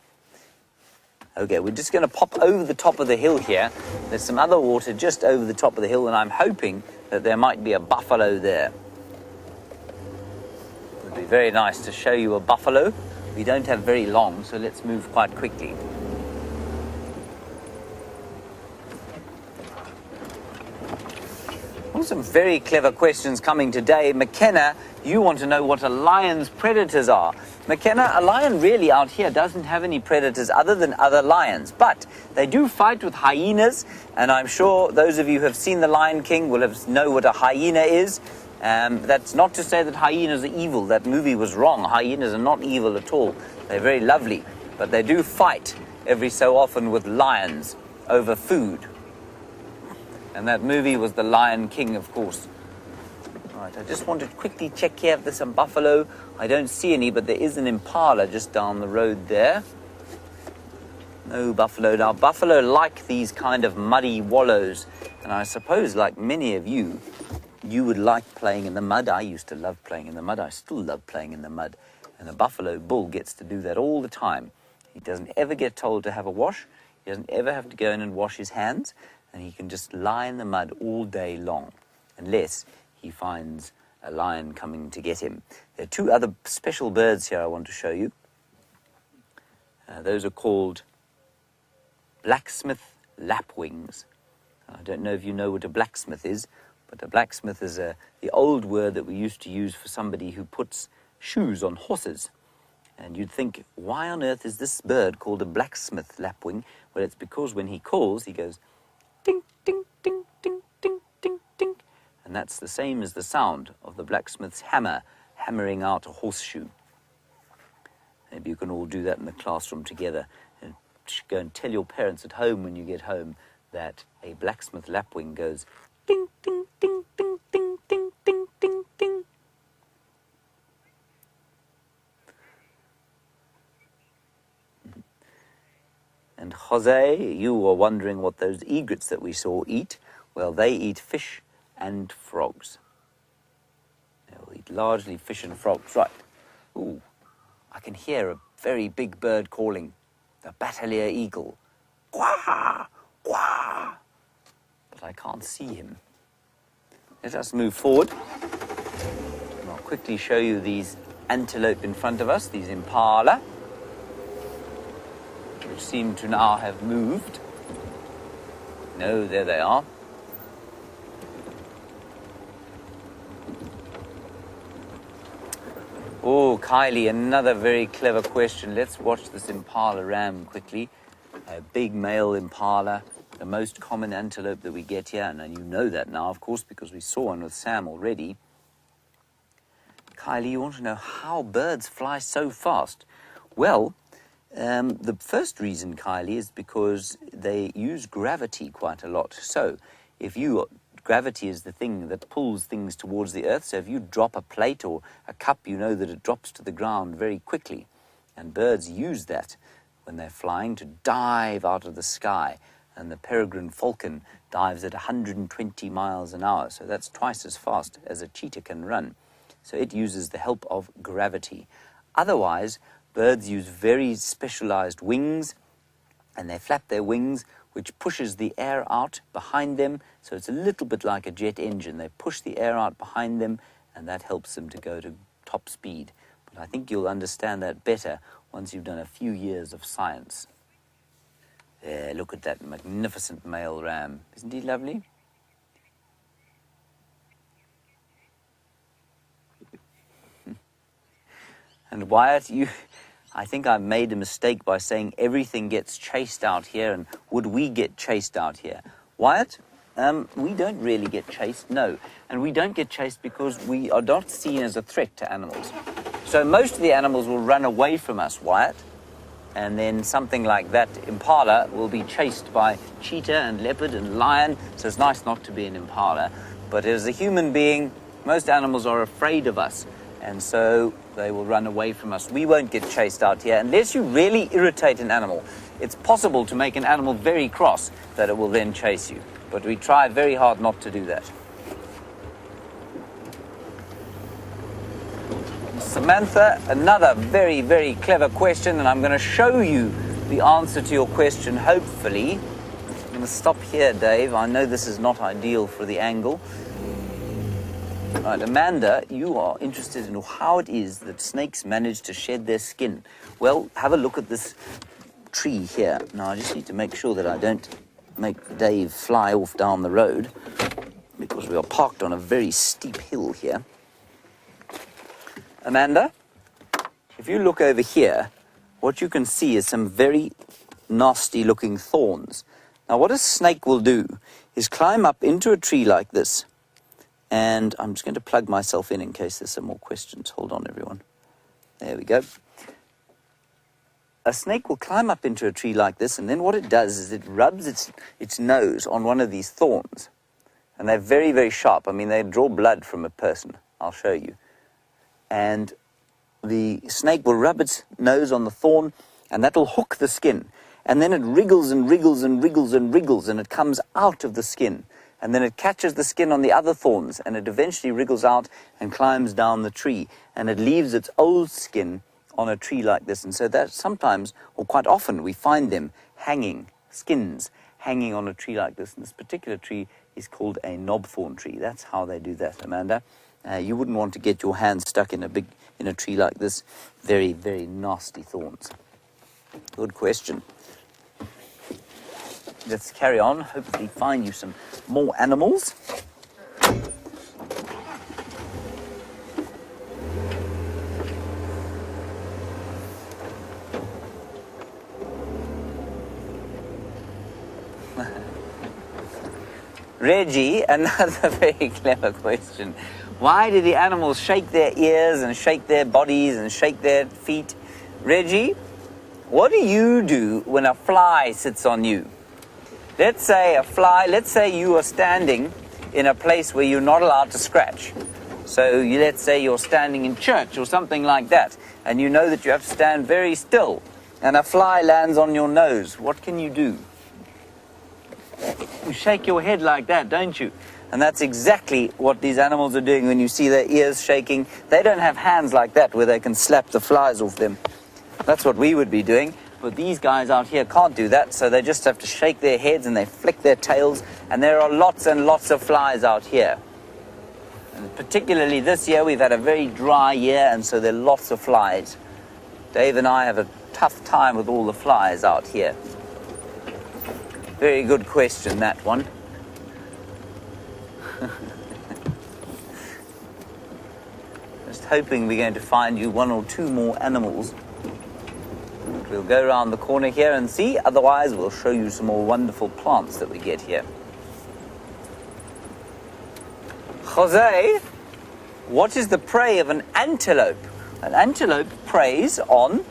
B: Okay, we're just going to pop over the top of the hill here. There's some other water just over the top of the hill, and I'm hoping that there might be a buffalo there. It would be very nice to show you a buffalo. We don't have very long, so let's move quite quickly. some very clever questions coming today. McKenna, you want to know what a lion's predators are. McKenna, a lion really out here doesn't have any predators other than other lions, but they do fight with hyenas, and I'm sure those of you who have seen The Lion King will know what a hyena is. That's not to say that hyenas are evil. That movie was wrong. Hyenas are not evil at all. They're very lovely, but they do fight every so often with lions over food. And that movie was The Lion King, of course. Right, I just want to quickly check here if there's some buffalo. I don't see any, but there is an impala just down the road there. No buffalo. Now, buffalo like these kind of muddy wallows. And I suppose, like many of you, you would like playing in the mud. I used to love playing in the mud. I still love playing in the mud. And a buffalo bull gets to do that all the time. He doesn't ever get told to have a wash. He doesn't ever have to go in and wash his hands. And he can just lie in the mud all day long, unless he finds a lion coming to get him. There are two other special birds here I want to show you. Those are called blacksmith lapwings. I don't know if you know what a blacksmith is, but a blacksmith is the old word that we used to use for somebody who puts shoes on horses. And you'd think, why on earth is this bird called a blacksmith lapwing? Well, it's because when he calls, he goes ding, ding, ding, ding, ding, ding, ding. And that's the same as the sound of the blacksmith's hammer hammering out a horseshoe. Maybe you can all do that in the classroom together and go and tell your parents at home when you get home that a blacksmith lapwing goes ding, ding, ding, ding, ding, ding, ding, ding, ding. And Jose, you were wondering what those egrets that we saw eat. Well, they eat fish and frogs. They'll eat largely fish and frogs. Right. Ooh, I can hear a very big bird calling. The Battalier eagle. Quah! Quah! But I can't see him. Let us move forward. And I'll quickly show you these antelope in front of us, these impala, which seem to now have moved. No, there they are. Oh, Kylie, another very clever question. Let's watch this impala ram quickly. A big male impala, the most common antelope that we get here, and you know that now, of course, because we saw one with Sam already. Kylie, you want to know how birds fly so fast? Well, the first reason, Kylie, is because they use gravity quite a lot. So, gravity is the thing that pulls things towards the earth. So if you drop a plate or a cup, you know that it drops to the ground very quickly. And birds use that when they're flying to dive out of the sky. And the peregrine falcon dives at 120 miles an hour. So that's twice as fast as a cheetah can run. So it uses the help of gravity. Otherwise, birds use very specialized wings, and they flap their wings, which pushes the air out behind them. So it's a little bit like a jet engine. They push the air out behind them, and that helps them to go to top speed. But I think you'll understand that better once you've done a few years of science. There, look at that magnificent male ram. Isn't he lovely? And Wyatt, I think I made a mistake by saying everything gets chased out here, and would we get chased out here? Wyatt, we don't really get chased, no. And we don't get chased because we are not seen as a threat to animals. So most of the animals will run away from us, Wyatt. And then something like that impala will be chased by cheetah and leopard and lion. So it's nice not to be an impala. But as a human being, most animals are afraid of us. And so they will run away from us. We won't get chased out here unless you really irritate an animal. It's possible to make an animal very cross that it will then chase you. But we try very hard not to do that. Samantha, another very, very clever question, and I'm going to show you the answer to your question, hopefully. I'm going to stop here, Dave. I know this is not ideal for the angle. Right, Amanda, you are interested in how it is that snakes manage to shed their skin. Well, have a look at this tree here. Now, I just need to make sure that I don't make Dave fly off down the road, because because we are parked on a very steep hill here. Amanda, if you look over here, what you can see is some very nasty looking thorns. Now what a snake will do is climb up into a tree like this, and I'm just going to plug myself in case there's some more questions. Hold on, everyone. There we go. A snake will climb up into a tree like this, and then what it does is it rubs its nose on one of these thorns. And they're very, very sharp. I mean, they draw blood from a person. I'll show you. And the snake will rub its nose on the thorn, and that will hook the skin. And then it wriggles and wriggles and wriggles and wriggles, and it comes out of the skin. And then it catches the skin on the other thorns, and it eventually wriggles out and climbs down the tree. And it leaves its old skin on a tree like this. And so that sometimes, or quite often, we find them hanging, skins hanging on a tree like this. And this particular tree is called a knobthorn tree. That's how they do that, Amanda. You wouldn't want to get your hands stuck in a tree like this. Very, very nasty thorns. Good question. Let's carry on. Hopefully find you some more animals. Reggie, another very clever question. Why do the animals shake their ears and shake their bodies and shake their feet? Reggie, what do you do when a fly sits on you? Let's say you are standing in a place where you're not allowed to scratch. So let's say you're standing in church or something like that, and you know that you have to stand very still, and a fly lands on your nose. What can you do? You shake your head like that, don't you? And that's exactly what these animals are doing when you see their ears shaking. They don't have hands like that where they can slap the flies off them. That's what we would be doing. But these guys out here can't do that, so they just have to shake their heads and they flick their tails. And there are lots and lots of flies out here. And particularly this year, we've had a very dry year, and so there are lots of flies. Dave and I have a tough time with all the flies out here. Very good question, that one. Just hoping we're going to find you one or two more animals. We'll go around the corner here and see. Otherwise, we'll show you some more wonderful plants that we get here. Jose, what is the prey of an antelope? An antelope preys on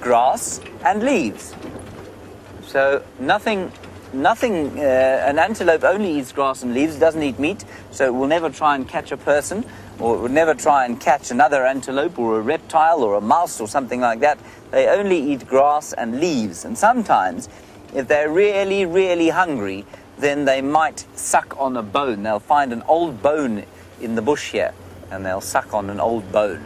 B: grass and leaves. So an antelope only eats grass and leaves, doesn't eat meat, so it will never try and catch a person, or it would never try and catch another antelope or a reptile or a mouse or something like that. They only eat grass and leaves, and sometimes, if they're really, really hungry, then they might suck on a bone. They'll find an old bone in the bush here, and they'll suck on an old bone.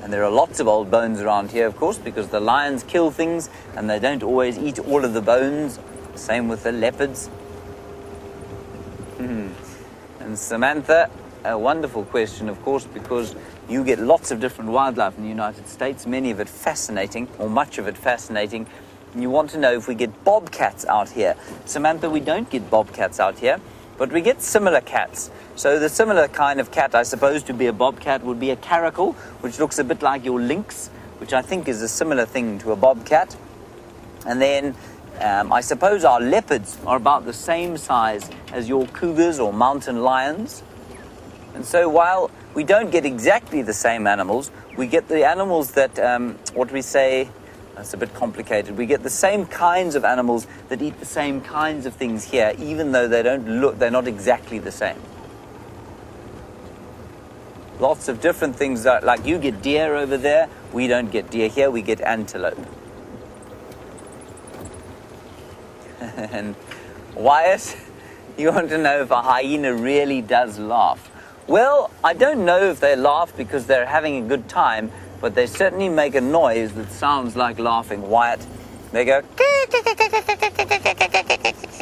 B: And there are lots of old bones around here, of course, because the lions kill things, and they don't always eat all of the bones. Same with the leopards. And Samantha, a wonderful question, of course, because you get lots of different wildlife in the United States, many of it fascinating, or much of it fascinating. And you want to know if we get bobcats out here. Samantha, we don't get bobcats out here, but we get similar cats. So the similar kind of cat, I suppose, to be a bobcat would be a caracal, which looks a bit like your lynx, which I think is a similar thing to a bobcat. And then I suppose our leopards are about the same size as your cougars or mountain lions. And so while we don't get exactly the same animals, we get the animals that, what we say, that's a bit complicated. We get the same kinds of animals that eat the same kinds of things here, even though they're not exactly the same. Lots of different things, like you get deer over there, we don't get deer here, we get antelope. And Wyatt, you want to know if a hyena really does laugh. Well, I don't know if they laugh because they're having a good time, but they certainly make a noise that sounds like laughing. Wyatt, they go,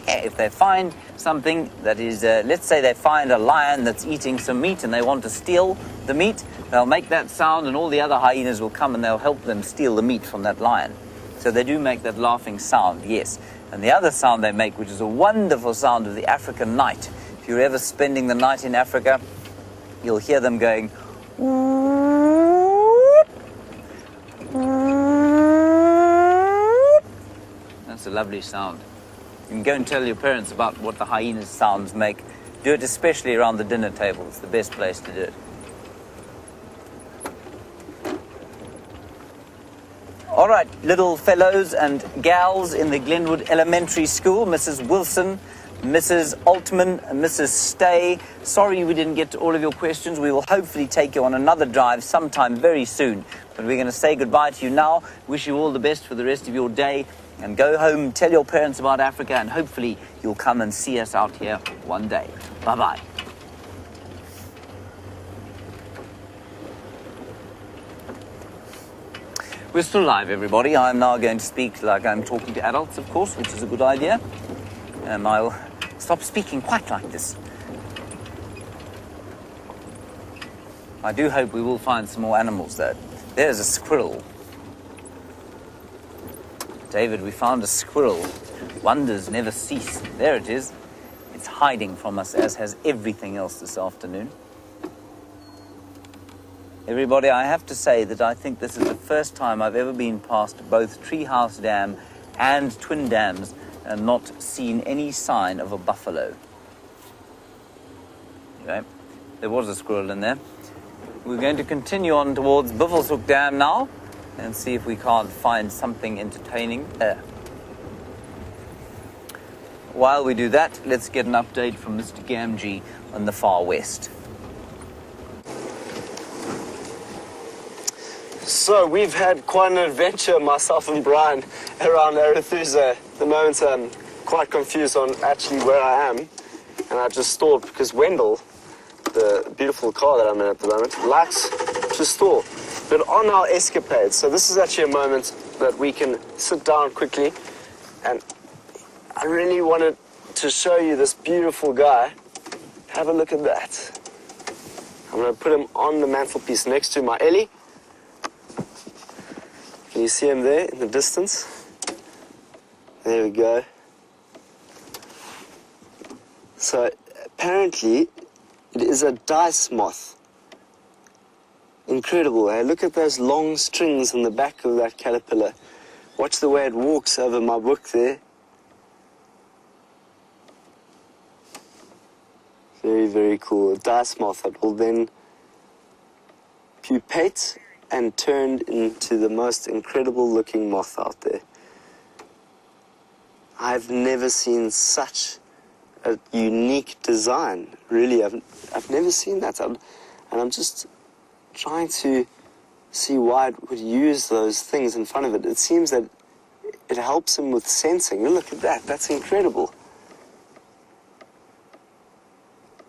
B: if they find something that is, let's say they find a lion that's eating some meat and they want to steal the meat, they'll make that sound and all the other hyenas will come and they'll help them steal the meat from that lion. So they do make that laughing sound, yes. And the other sound they make, which is a wonderful sound of the African night. If you're ever spending the night in Africa, you'll hear them going. That's a lovely sound. You can go and tell your parents about what the hyena's sounds make. Do it especially around the dinner table. It's the best place to do it. All right, little fellows and gals in the Glenwood Elementary School, Mrs. Wilson, Mrs. Altman, and Mrs. Stay. Sorry we didn't get to all of your questions. We will hopefully take you on another drive sometime very soon. But we're going to say goodbye to you now. Wish you all the best for the rest of your day. And go home, tell your parents about Africa, and hopefully you'll come and see us out here one day. Bye-bye. We're still live, everybody. I'm now going to speak like I'm talking to adults, of course, which is a good idea. I'll stop speaking quite like this. I do hope we will find some more animals, though. There's a squirrel. David, we found a squirrel. Wonders never cease. There it is. It's hiding from us, as has everything else this afternoon. Everybody, I have to say that I think this is the first time I've ever been past both Treehouse Dam and Twin Dams and not seen any sign of a buffalo. Okay, there was a squirrel in there. We're going to continue on towards Buffelshoek Dam now and see if we can't find something entertaining there. While we do that, let's get an update from Mr. Gamgee on the far west.
C: So we've had quite an adventure, myself and Bryan, around Arathusa. At the moment I'm quite confused on actually where I am. And I just stalled because Wendell, the beautiful car that I'm in at the moment, likes to stall. But on our escapade, so this is actually a moment that we can sit down quickly, and I really wanted to show you this beautiful guy. Have a look at that. I'm going to put him on the mantelpiece next to my Ellie. Can you see him there in the distance? There we go. So apparently it is a dice moth. Incredible, eh? Look at those long strings on the back of that caterpillar. Watch the way it walks over my book there. Very, very cool. A dice moth that will then pupate and turn into the most incredible looking moth out there. I've never seen such a unique design. Really, I've never seen that. And I'm just trying to see why it would use those things in front of it. It seems that it helps him with sensing. Look at that. That's incredible.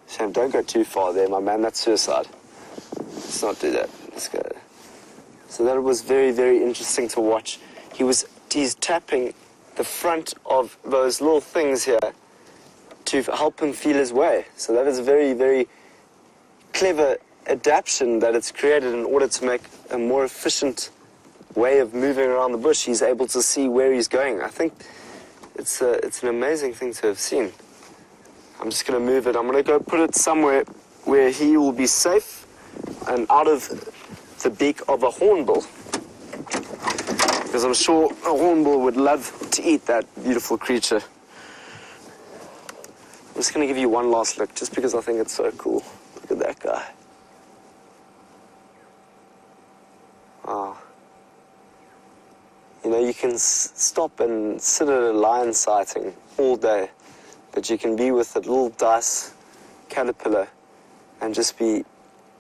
C: Shame, don't go too far there, my man. That's suicide. Let's not do that. Let's go. So that was very, very interesting to watch. He's tapping the front of those little things here to help him feel his way. So that is a very, very clever adaptation that it's created in order to make a more efficient way of moving around the bush. He's able to see where he's going. I think it's an amazing thing to have seen. I'm just going to move it. I'm going to go put it somewhere where he will be safe and out of the beak of a hornbill, because I'm sure a hornbill would love to eat that beautiful creature. I'm just going to give you one last look, just because I think it's so cool. Look at that guy. Wow. You know, you can stop and sit at a lion sighting all day, but you can be with a little dice caterpillar and just be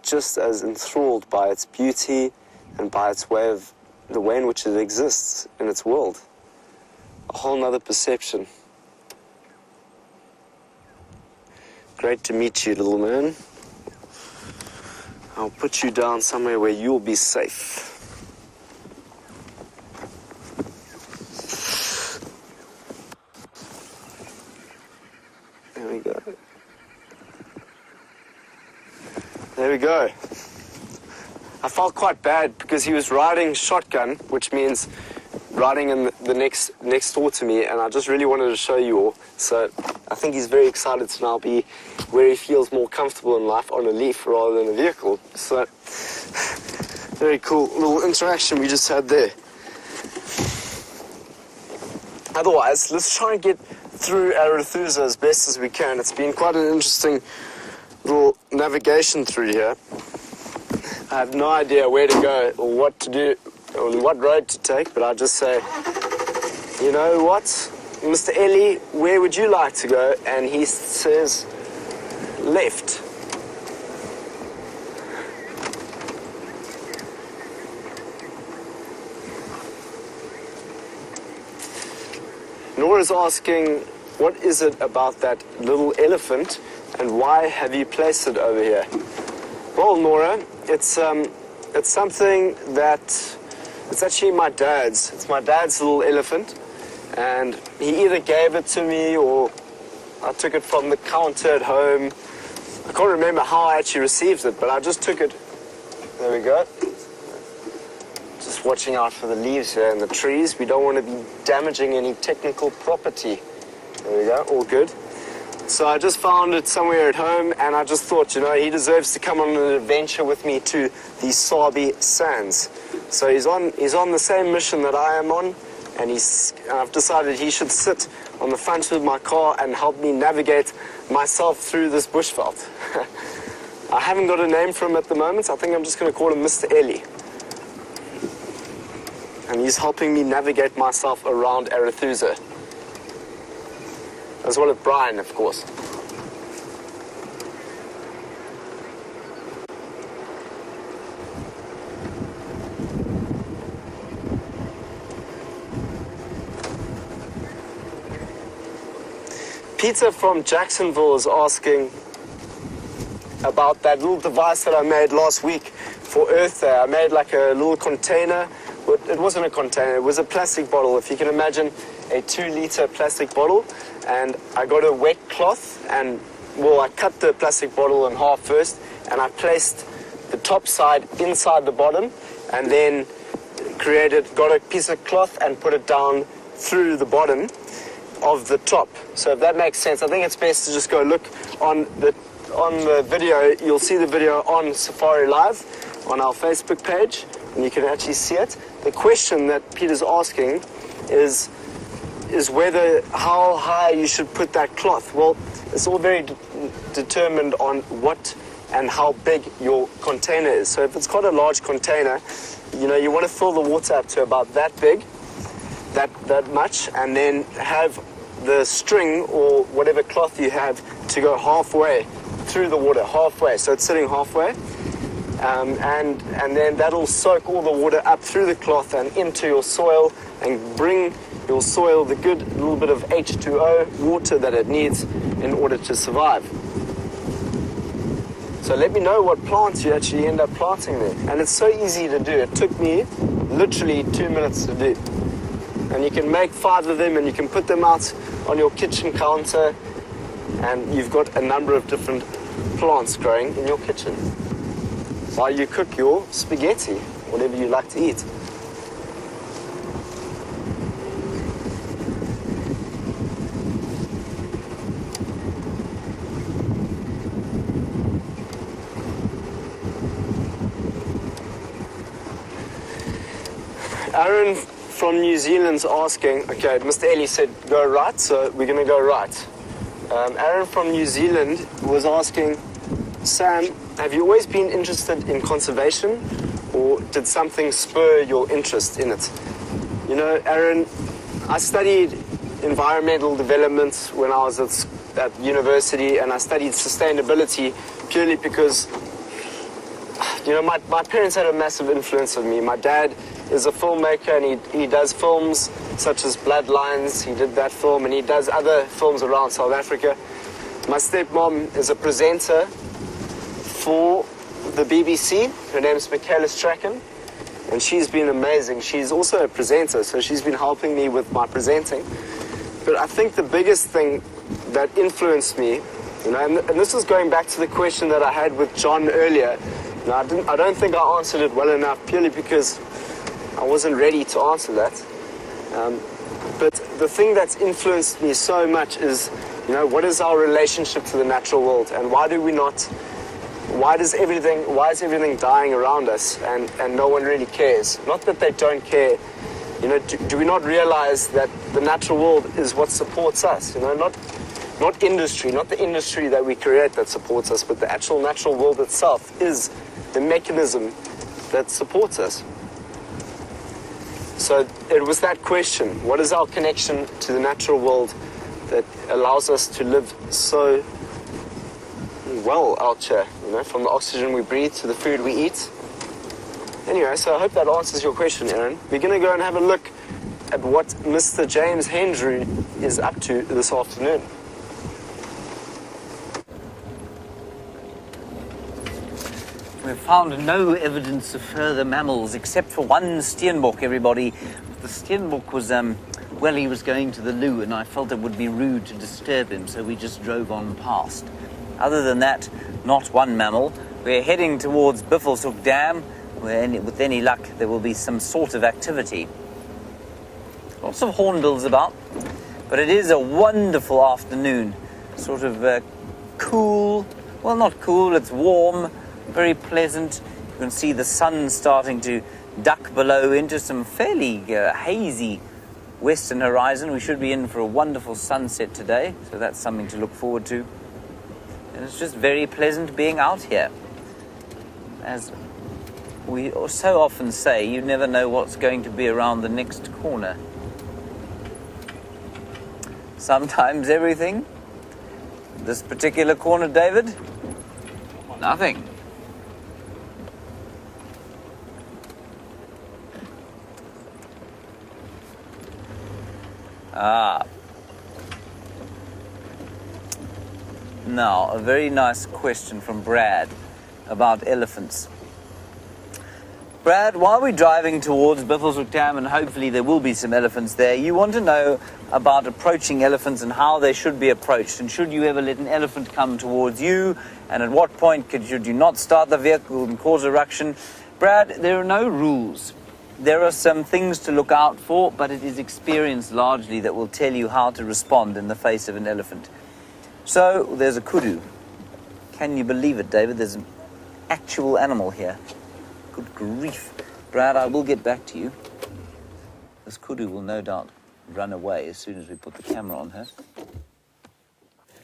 C: just as enthralled by its beauty and by its way of the way in which it exists in its world. A whole nother perception. Great to meet you, little man. I'll put you down somewhere where you'll be safe. There we go. There we go. I felt quite bad because he was riding shotgun, which means riding in the next door to me, and I just really wanted to show you all. So I think he's very excited to now be where he feels more comfortable in life, on a leaf rather than a vehicle. So, very cool little interaction we just had there. Otherwise, let's try and get through Arathusa as best as we can. It's been quite an interesting little navigation through here. I have no idea where to go or what to do or what road to take, but I just say, you know what, Mr. Ellie, where would you like to go? And he says, left. Nora's asking, what is it about that little elephant and why have you placed it over here? Well, Nora, it's something that, it's actually my dad's. It's my dad's little elephant, and he either gave it to me or I took it from the counter at home. I can't remember how I actually received it, but I just took it. There we go. Just watching out for the leaves here and the trees. We don't want to be damaging any technical property. There we go, all good. So I just found it somewhere at home, and I just thought, you know, he deserves to come on an adventure with me to the Sabi Sands. So he's on the same mission that I am on, and I've decided he should sit on the front of my car and help me navigate myself through this bushveld. I haven't got a name for him at the moment. I think I'm just going to call him Mr. Ellie. And he's helping me navigate myself around Arathusa. As well as Bryan, of course. Peter from Jacksonville is asking about that little device that I made last week for Earth Day. I made like a little container. It wasn't a container, it was a plastic bottle. If you can imagine a 2-liter plastic bottle, and I got a wet cloth, and well, I cut the plastic bottle in half first, and I placed the top side inside the bottom, and then got a piece of cloth and put it down through the bottom of the top. So if that makes sense, I think it's best to just go look on the video. You'll see the video on SafariLIVE on our Facebook page, and you can actually see it. The question that Peter's asking is how high you should put that cloth. Well, it's all very determined on what and how big your container is. So if it's got a large container, you know, you want to fill the water up to about that big, that much, and then have the string or whatever cloth you have to go halfway through the water, halfway. So it's sitting halfway. And then that'll soak all the water up through the cloth and into your soil and bring your soil the good little bit of H2O, water that it needs in order to survive. So let me know what plants you actually end up planting there. And it's so easy to do. It took me literally 2 minutes to do. And you can make 5 of them and you can put them out on your kitchen counter, and you've got a number of different plants growing in your kitchen while you cook your spaghetti, whatever you like to eat. Aaron from New Zealand's asking, okay, Mr. Ellie said go right, so we're going to go right. Aaron from New Zealand was asking, Sam, have you always been interested in conservation, or did something spur your interest in it? You know, Aaron, I studied environmental development when I was at university, and I studied sustainability purely because, you know, my parents had a massive influence on me. My dad is a filmmaker, and he does films such as Bloodlines. He did that film, and he does other films around South Africa. My stepmom is a presenter for the BBC. Her name is Michaela Strachan, and she's been amazing. She's also a presenter, so she's been helping me with my presenting. But I think the biggest thing that influenced me, you know, and this is going back to the question that I had with John earlier. You know, I don't think I answered it well enough, purely because I wasn't ready to answer that. But the thing that's influenced me so much is You know, what is our relationship to the natural world, and why is everything dying around us and no one really cares? Not that they don't care. You know, do we not realize that the natural world is what supports us? You know, not industry, not the industry that we create that supports us, but the actual natural world itself is the mechanism that supports us. So it was that question: what is our connection to the natural world that allows us to live so well out here? You know, from the oxygen we breathe to the food we eat. Anyway, so I hope that answers your question, Aaron. We're going to go and have a look at what Mr. James Hendry is up to this afternoon.
B: We've found no evidence of further mammals except for one steenbok, everybody. The steenbok was, well, he was going to the loo and I felt it would be rude to disturb him, so we just drove on past. Other than that, not one mammal. We're heading towards Buffelshoek Dam, where with any luck there will be some sort of activity. Lots of hornbills about, but it is a wonderful afternoon. Sort of cool, well, not cool, it's warm, very pleasant. You can see the sun starting to duck below into some fairly hazy western horizon. We should be in for a wonderful sunset today, so that's something to look forward to. And it's just very pleasant being out here. As we so often say, you never know what's going to be around the next corner. Sometimes everything. This particular corner, David? Nothing. Ah. Now, a very nice question from Brad about elephants. Brad, while we're driving towards Buffelshoek Dam, and hopefully there will be some elephants there, you want to know about approaching elephants and how they should be approached. And should you ever let an elephant come towards you? And at what point should you not start the vehicle and cause a ruction? Brad, there are no rules. There are some things to look out for, but it is experience largely that will tell you how to respond in the face of an elephant. So, there's a kudu. Can you believe it, David? There's an actual animal here. Good grief. Brad, I will get back to you. This kudu will no doubt run away as soon as we put the camera on her.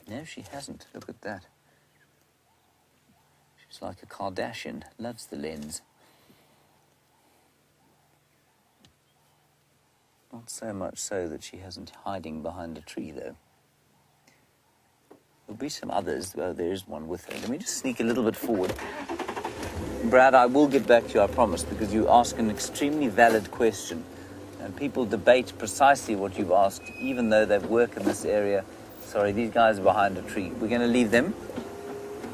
B: No, she hasn't. Look at that. She's like a Kardashian. Loves the lens. Not so much so that she hasn't hiding behind a tree, though. There'll be some others. Well, there is one with her. Let me just sneak a little bit forward. Brad, I will get back to you, I promise, because you ask an extremely valid question. And people debate precisely what you've asked, even though they work in this area. Sorry, these guys are behind a tree. We're going to leave them.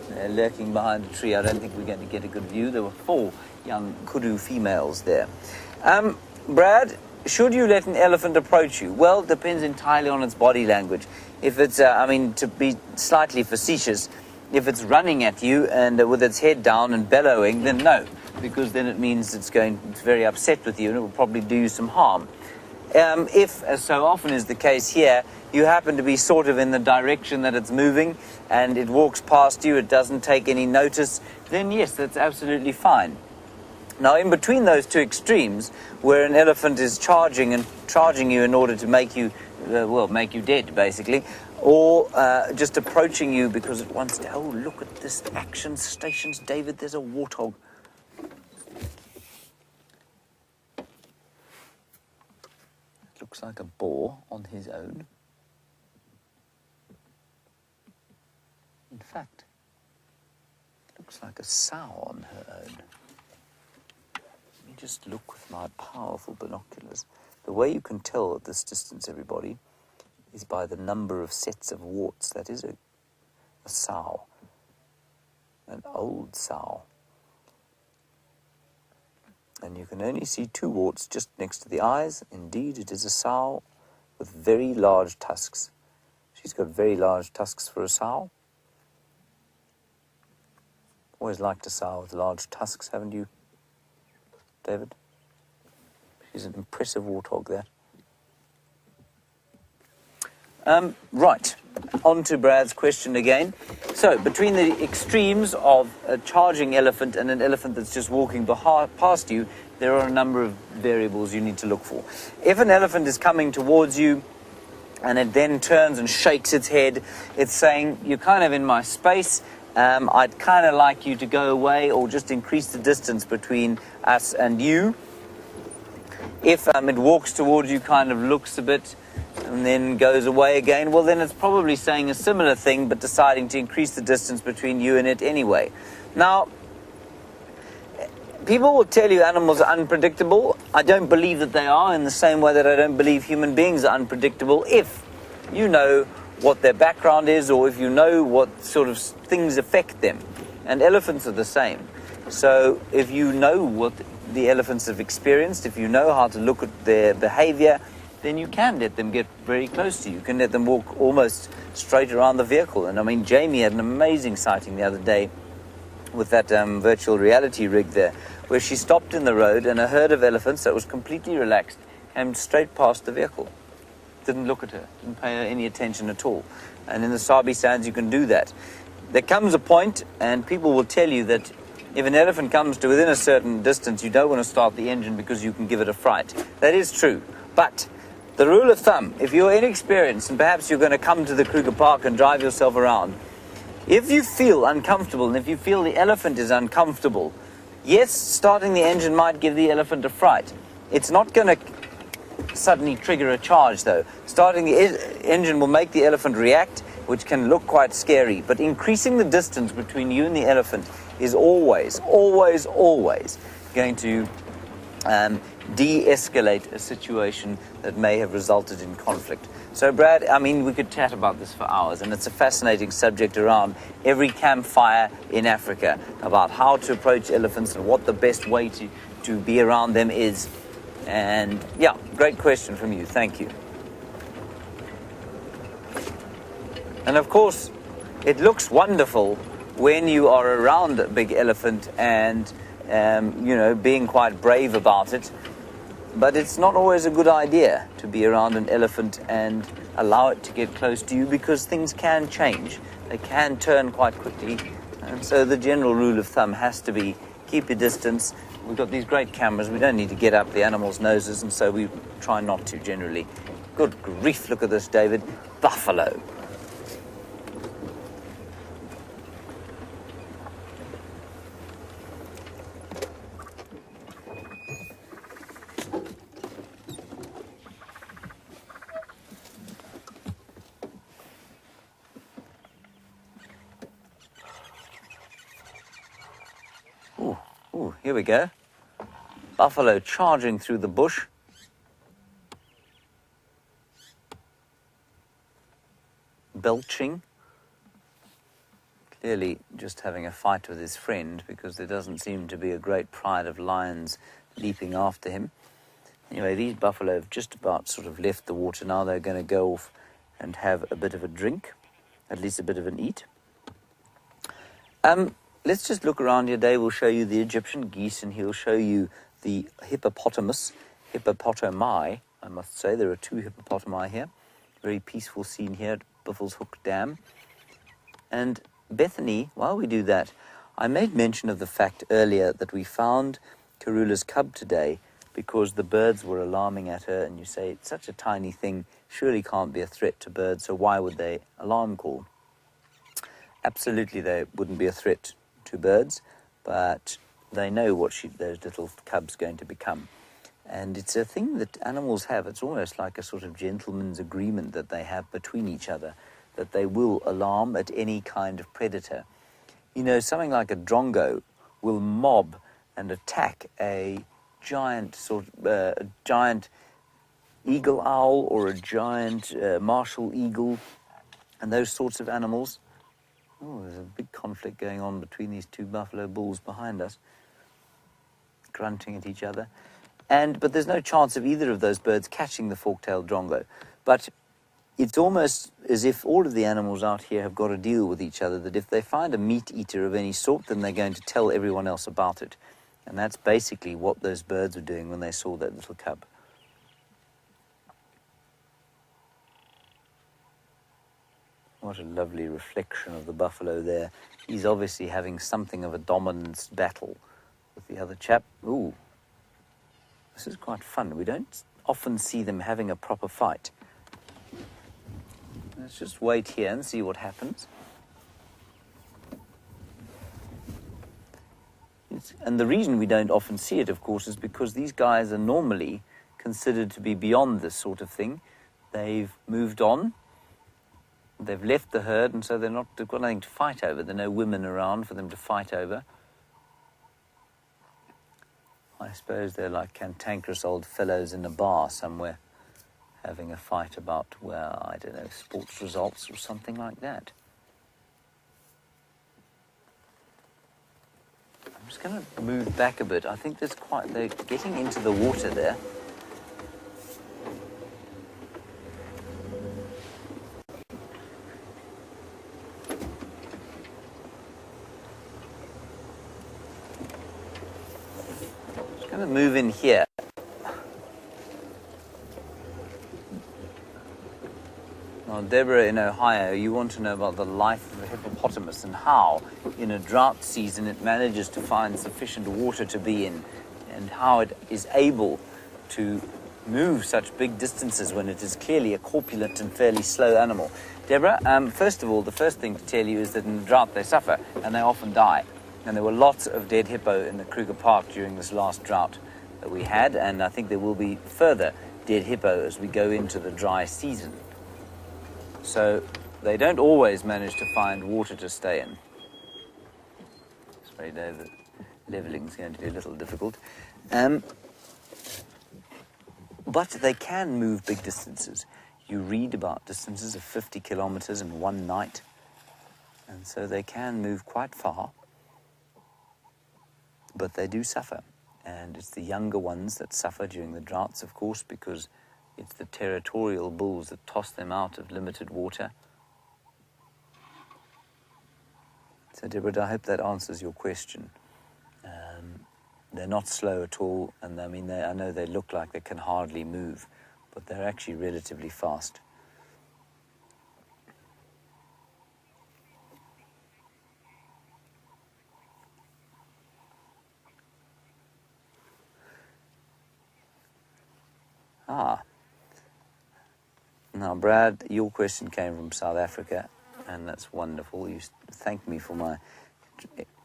B: They're lurking behind a tree. I don't think we're going to get a good view. There were 4 young kudu females there. Brad, should you let an elephant approach you? Well, it depends entirely on its body language. If it's, to be slightly facetious, if it's running at you and with its head down and bellowing, then no, because then it means it's very upset with you and it will probably do you some harm. If, as so often is the case here, you happen to be sort of in the direction that it's moving and it walks past you, it doesn't take any notice, then yes, that's absolutely fine. Now, in between those two extremes, where an elephant is charging you in order to make you, make you dead, basically, or just approaching you because it wants to, oh, look at this action stations, David, there's a warthog. Looks like a boar on his own. In fact, looks like a sow on her own. Let me just look with my powerful binoculars. The way you can tell at this distance, everybody, is by the number of sets of warts. That is a sow, an old sow. And you can only see 2 warts just next to the eyes. Indeed, it is a sow with very large tusks. She's got very large tusks for a sow. Always liked a sow with large tusks, haven't you, David? She's an impressive warthog, that. Right. on to Brad's question again. So, between the extremes of a charging elephant and an elephant that's just walking past you, there are a number of variables you need to look for. If an elephant is coming towards you and it then turns and shakes its head, it's saying, you're kind of in my space, I'd kind of like you to go away or just increase the distance between us and you. If it walks towards you, kind of looks a bit, and then goes away again, well, then it's probably saying a similar thing, but deciding to increase the distance between you and it anyway. Now, people will tell you animals are unpredictable. I don't believe that they are, in the same way that I don't believe human beings are unpredictable, if you know what their background is, or if you know what sort of things affect them. And elephants are the same. So if you know what the elephants have experienced, if you know how to look at their behavior, then you can let them get very close to you. You can let them walk almost straight around the vehicle. And I mean, Jamie had an amazing sighting the other day with that virtual reality rig there, where she stopped in the road and a herd of elephants that was completely relaxed came straight past the vehicle. Didn't look at her, didn't pay her any attention at all. And in the Sabi Sands, you can do that. There comes a point, and people will tell you that if an elephant comes to within a certain distance, you don't want to start the engine because you can give it a fright. That is true. But the rule of thumb, if you're inexperienced and perhaps you're going to come to the Kruger Park and drive yourself around, if you feel uncomfortable and if you feel the elephant is uncomfortable, yes, starting the engine might give the elephant a fright. It's not going to suddenly trigger a charge, though. Starting the engine will make the elephant react, which can look quite scary. But increasing the distance between you and the elephant is always, always, always going to de-escalate a situation that may have resulted in conflict. So, Brad, I mean, we could chat about this for hours, and it's a fascinating subject around every campfire in Africa, about how to approach elephants and what the best way to be around them is. And, yeah, great question from you. Thank you. And, of course, it looks wonderful when you are around a big elephant and, you know, being quite brave about it. But it's not always a good idea to be around an elephant and allow it to get close to you, because things can change. They can turn quite quickly. And so the general rule of thumb has to be keep your distance. We've got these great cameras. We don't need to get up the animals' noses, and so we try not to generally. Good grief, look at this, David. Buffalo. Ooh, here we go. Buffalo charging through the bush. Belching. Clearly just having a fight with his friend, because there doesn't seem to be a great pride of lions leaping after him. Anyway, these buffalo have just about sort of left the water now. They're going to go off and have a bit of a drink, at least a bit of an eat. Let's just look around here. Dave will show you the Egyptian geese, and he'll show you the hippopotami, I must say. There are 2 hippopotami here. Very peaceful scene here at Buffels Hook Dam. And Bethany, while we do that, I made mention of the fact earlier that we found Karula's cub today because the birds were alarming at her, and you say, it's such a tiny thing, surely can't be a threat to birds, so why would they alarm call? Absolutely, they wouldn't be a threat to birds, but they know what those little cubs going to become. And it's a thing that animals have. It's almost like a sort of gentleman's agreement that they have between each other, that they will alarm at any kind of predator. You know, something like a drongo will mob and attack a giant giant eagle owl or a giant martial eagle, and those sorts of animals. Oh, there's a big conflict going on between these 2 buffalo bulls behind us, grunting at each other. But there's no chance of either of those birds catching the fork-tailed drongo. But it's almost as if all of the animals out here have got to deal with each other, that if they find a meat eater of any sort, then they're going to tell everyone else about it. And that's basically what those birds were doing when they saw that little cub. What a lovely reflection of the buffalo there. He's obviously having something of a dominance battle with the other chap. Ooh, this is quite fun. We don't often see them having a proper fight. Let's just wait here and see what happens. And the reason we don't often see it, of course, is because these guys are normally considered to be beyond this sort of thing. They've moved on. They've left the herd, and so they've got nothing to fight over. There are no women around for them to fight over. I suppose they're like cantankerous old fellows in a bar somewhere, having a fight about, well, I don't know, sports results or something like that. I'm just going to move back a bit. I think they're getting into the water there. Just going to move in here. Now, Deborah in Ohio, you want to know about the life of a hippopotamus and how, in a drought season, it manages to find sufficient water to be in, and how it is able to move such big distances when it is clearly a corpulent and fairly slow animal. Deborah, first of all, the first thing to tell you is that in the drought they suffer, and they often die. And there were lots of dead hippo in the Kruger Park during this last drought that we had, and I think there will be further dead hippo as we go into the dry season. So they don't always manage to find water to stay in. Sorry, David, leveling is going to be a little difficult. But they can move big distances. You read about distances of 50 kilometers in one night, and so they can move quite far, but they do suffer. And it's the younger ones that suffer during the droughts, of course, because it's the territorial bulls that toss them out of limited water. So, Deborah, I hope that answers your question. They're not slow at all, and I mean, I know they look like they can hardly move, but they're actually relatively fast. Now, Brad, your question came from South Africa, and that's wonderful. You thanked me for my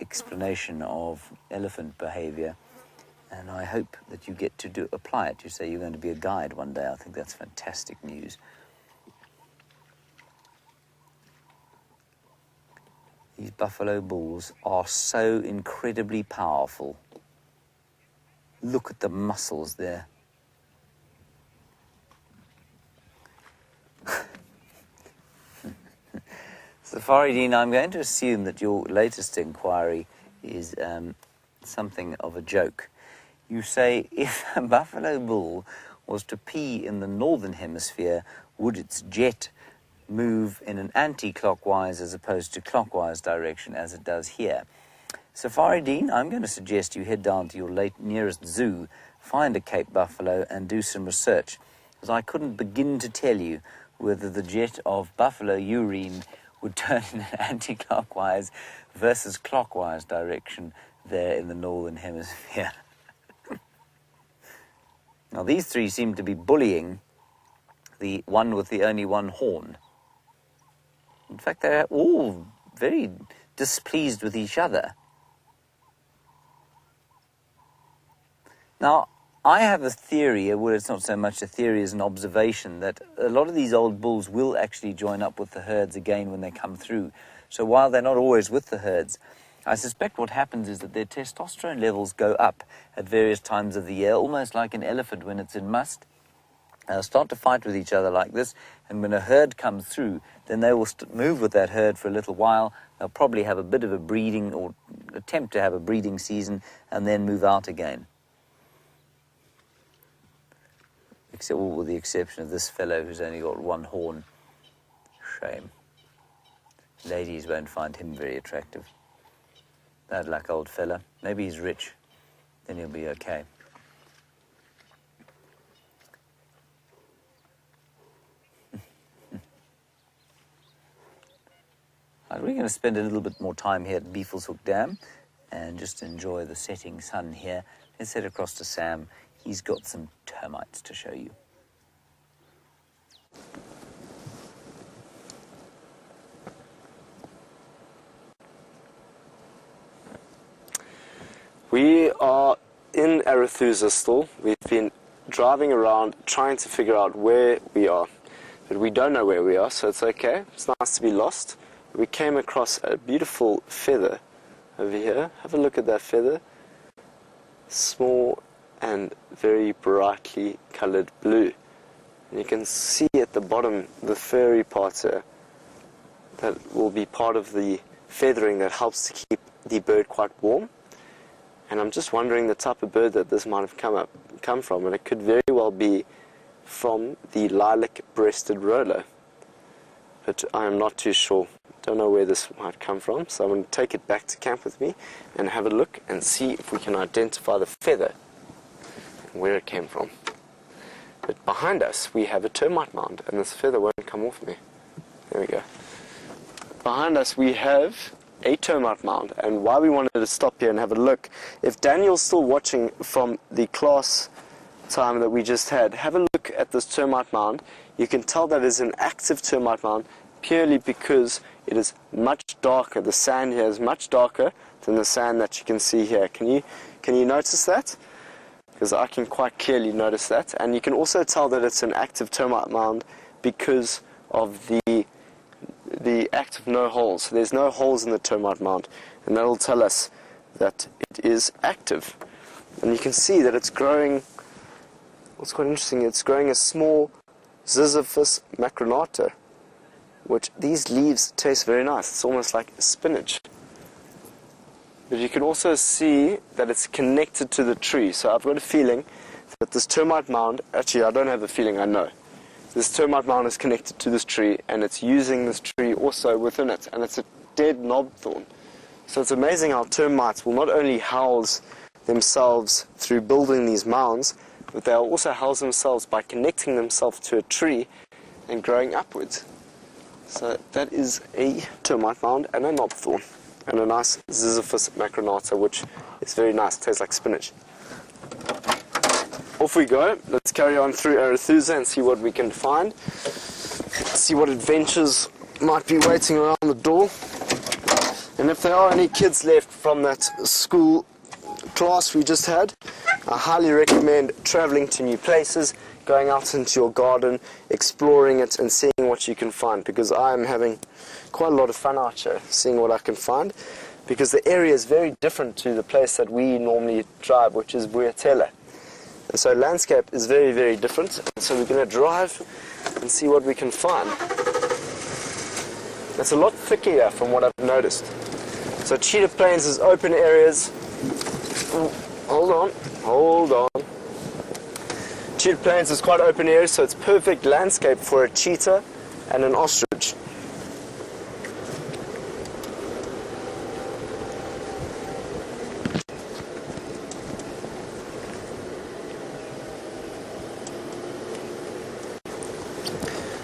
B: explanation of elephant behavior, and I hope that you get to apply it. You say you're going to be a guide one day. I think that's fantastic news. These buffalo bulls are so incredibly powerful. Look at the muscles there. Safari Dean, I'm going to assume that your latest inquiry is something of a joke. You say, if a buffalo bull was to pee in the northern hemisphere, would its jet move in an anti-clockwise as opposed to clockwise direction as it does here? Safari Dean, I'm going to suggest you head down to your nearest zoo, find a Cape buffalo and do some research, because I couldn't begin to tell you whether the jet of buffalo urine would turn in an anti-clockwise versus clockwise direction there in the northern hemisphere. Now, these three seem to be bullying the one with the only one horn. In fact, they're all very displeased with each other. Now, I have a theory, well, it's not so much a theory as an observation, that a lot of these old bulls will actually join up with the herds again when they come through. So while they're not always with the herds, I suspect what happens is that their testosterone levels go up at various times of the year, almost like an elephant when it's in must. They'll start to fight with each other like this, and when a herd comes through, then they will move with that herd for a little while. They'll probably have a bit of a breeding, or attempt to have a breeding season, and then move out again. Except, all with the exception of this fellow who's only got one horn. Shame. Ladies won't find him very attractive. Bad luck, old fella. Maybe he's rich. Then he'll be okay. We're going to spend a little bit more time here at Beefleshoek Dam and just enjoy the setting sun here. Let's head across to Sam. He's got some termites to show you.
C: We are in Arathusa still. We've been driving around trying to figure out where we are. But we don't know where we are, so it's okay. It's nice to be lost. We came across a beautiful feather over here. Have a look at that feather. Small and very brightly colored blue. And you can see at the bottom the furry part here that will be part of the feathering that helps to keep the bird quite warm. And I'm just wondering the type of bird that this might have come from, and it could very well be from the lilac-breasted roller. But I am not too sure. Don't know where this might come from, so I'm going to take it back to camp with me and have a look and see if we can identify the feather and where it came from. But behind us we have a termite mound, and this feather won't come off me. There we go. Behind us we have a termite mound, and why we wanted to stop here and have a look, if Daniel's still watching from the class time that we just had, have a look at this termite mound. You can tell that it's an active termite mound purely because it is much darker. The sand here is much darker than the sand that you can see here. Can you notice that? Because I can quite clearly notice that. And you can also tell that it's an active termite mound because of the act of no holes. There's no holes in the termite mound, and that will tell us that it is active. And you can see that it's growing. What's quite interesting, it's growing a small Ziziphus macronata, which these leaves taste very nice. It's almost like spinach. But you can also see that it's connected to the tree. So I've got a feeling that this termite mound, actually I don't have a feeling, I know. This termite mound is connected to this tree, and it's using this tree also within it, and it's a dead knob thorn. So it's amazing how termites will not only house themselves through building these mounds, but they'll also house themselves by connecting themselves to a tree and growing upwards. So that is a termite mound and a knob thorn, and a nice Ziziphus macronata, which is very nice, tastes like spinach. Off we go. Let's carry on through Arathusa and see what we can find. See what adventures might be waiting around the door. And if there are any kids left from that school class we just had, I highly recommend traveling to new places, going out into your garden, exploring it and seeing what you can find, because I am having quite a lot of fun out here, seeing what I can find, because the area is very different to the place that we normally drive, which is Buyatela. And so landscape is very, very different. And so we're going to drive and see what we can find. It's a lot thicker here from what I've noticed. So cheetah plains is open areas. Ooh, hold on. Cheetah plains is quite open areas, so it's perfect landscape for a cheetah and an ostrich.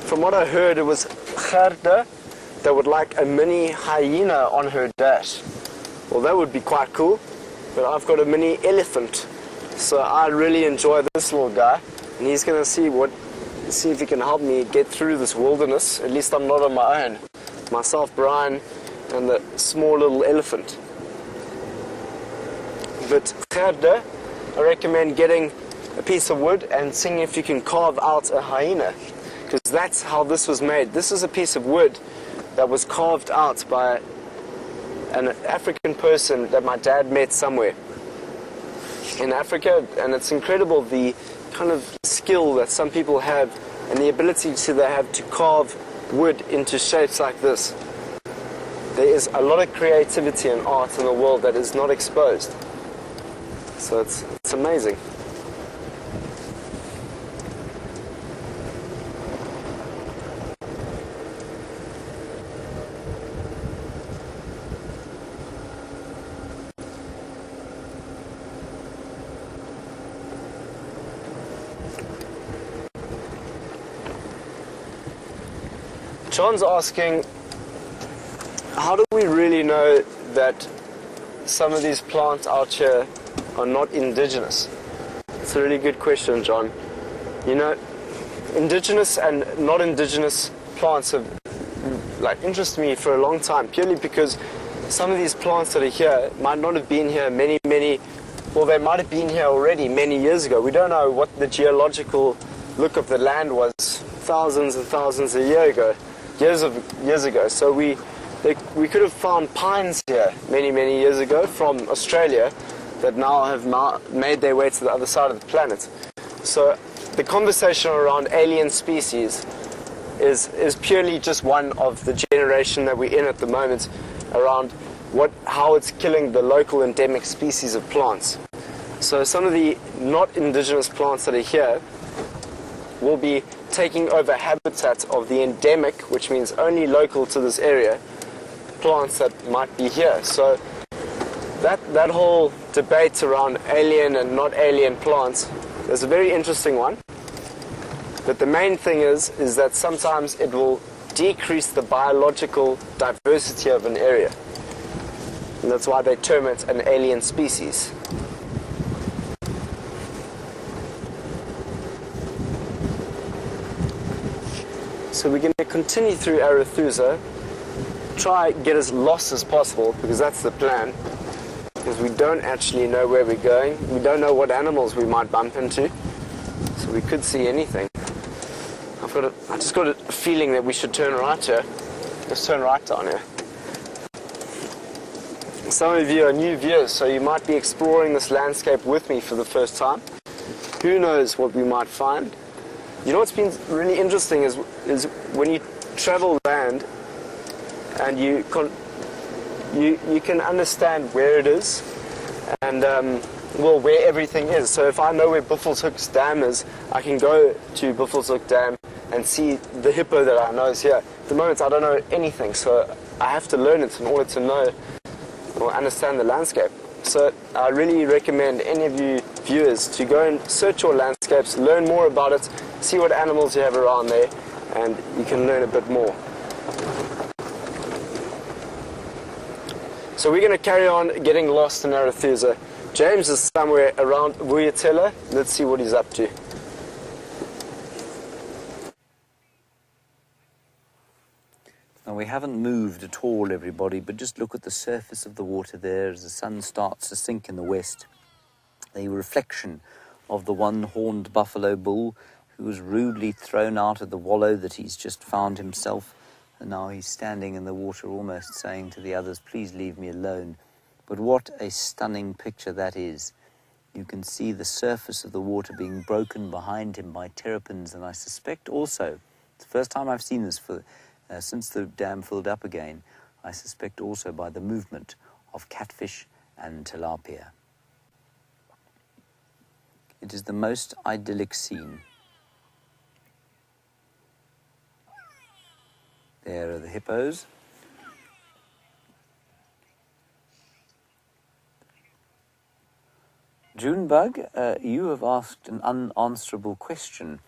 C: From what I heard, it was Gerda that would like a mini hyena on her dash. Well, that would be quite cool, but I've got a mini elephant, so I really enjoy this little guy, and he's going to see if he can help me get through this wilderness. At least I'm not on my own. Myself, Bryan, and the small little elephant. But Gerda, I recommend getting a piece of wood and seeing if you can carve out a hyena, because that's how this was made. This is a piece of wood that was carved out by an African person that my dad met somewhere in Africa, and it's incredible the kind of skill that some people have and the ability they have to carve wood into shapes like this. There is a lot of creativity and art in the world that is not exposed. So it's amazing. John's asking, how do we really know that some of these plants out here are not indigenous? It's a really good question, John. You know, indigenous and not indigenous plants have interested me for a long time, purely because some of these plants that are here might not have been here well, they might have been here already many years ago. We don't know what the geological look of the land was thousands and thousands of years ago. So we could have found pines here many years ago from Australia that now have made their way to the other side of the planet. So the conversation around alien species is purely just one of the generation that we're in at the moment around how it's killing the local endemic species of plants. So some of the not indigenous plants that are here will be taking over habitat of the endemic, which means only local to this area, plants that might be here. So that whole debate around alien and not alien plants is a very interesting one. But the main thing is that sometimes it will decrease the biological diversity of an area. And that's why they term it an alien species. So we're going to continue through Arathusa, try get as lost as possible, because that's the plan. Because we don't actually know where we're going. We don't know what animals we might bump into. So we could see anything. I just got a feeling that we should turn right here. Let's turn right down here. Some of you are new viewers, so you might be exploring this landscape with me for the first time. Who knows what we might find? You know what's been really interesting is when you travel land and you can understand where it is and where everything is. So if I know where Buffelshoek's Dam is, I can go to Buffelshoek Dam and see the hippo that I know is here. At the moment I don't know anything, so I have to learn it in order to know or understand the landscape. So I really recommend any of you viewers to go and search your landscapes, learn more about it, see what animals you have around there, and you can learn a bit more. So we're going to carry on getting lost in Arathusa. James is somewhere around Vuyatela. Let's see what he's up to.
B: Now, we haven't moved at all, everybody, but just look at the surface of the water there as the sun starts to sink in the west. The reflection of the one-horned buffalo bull who was rudely thrown out of the wallow that he's just found himself, and now he's standing in the water almost saying to the others, please leave me alone. But what a stunning picture that is. You can see the surface of the water being broken behind him by terrapins, and I suspect also, it's the first time I've seen this since the dam filled up again, I suspect also by the movement of catfish and tilapia. It is the most idyllic scene. There are the hippos. Junebug, you have asked an unanswerable question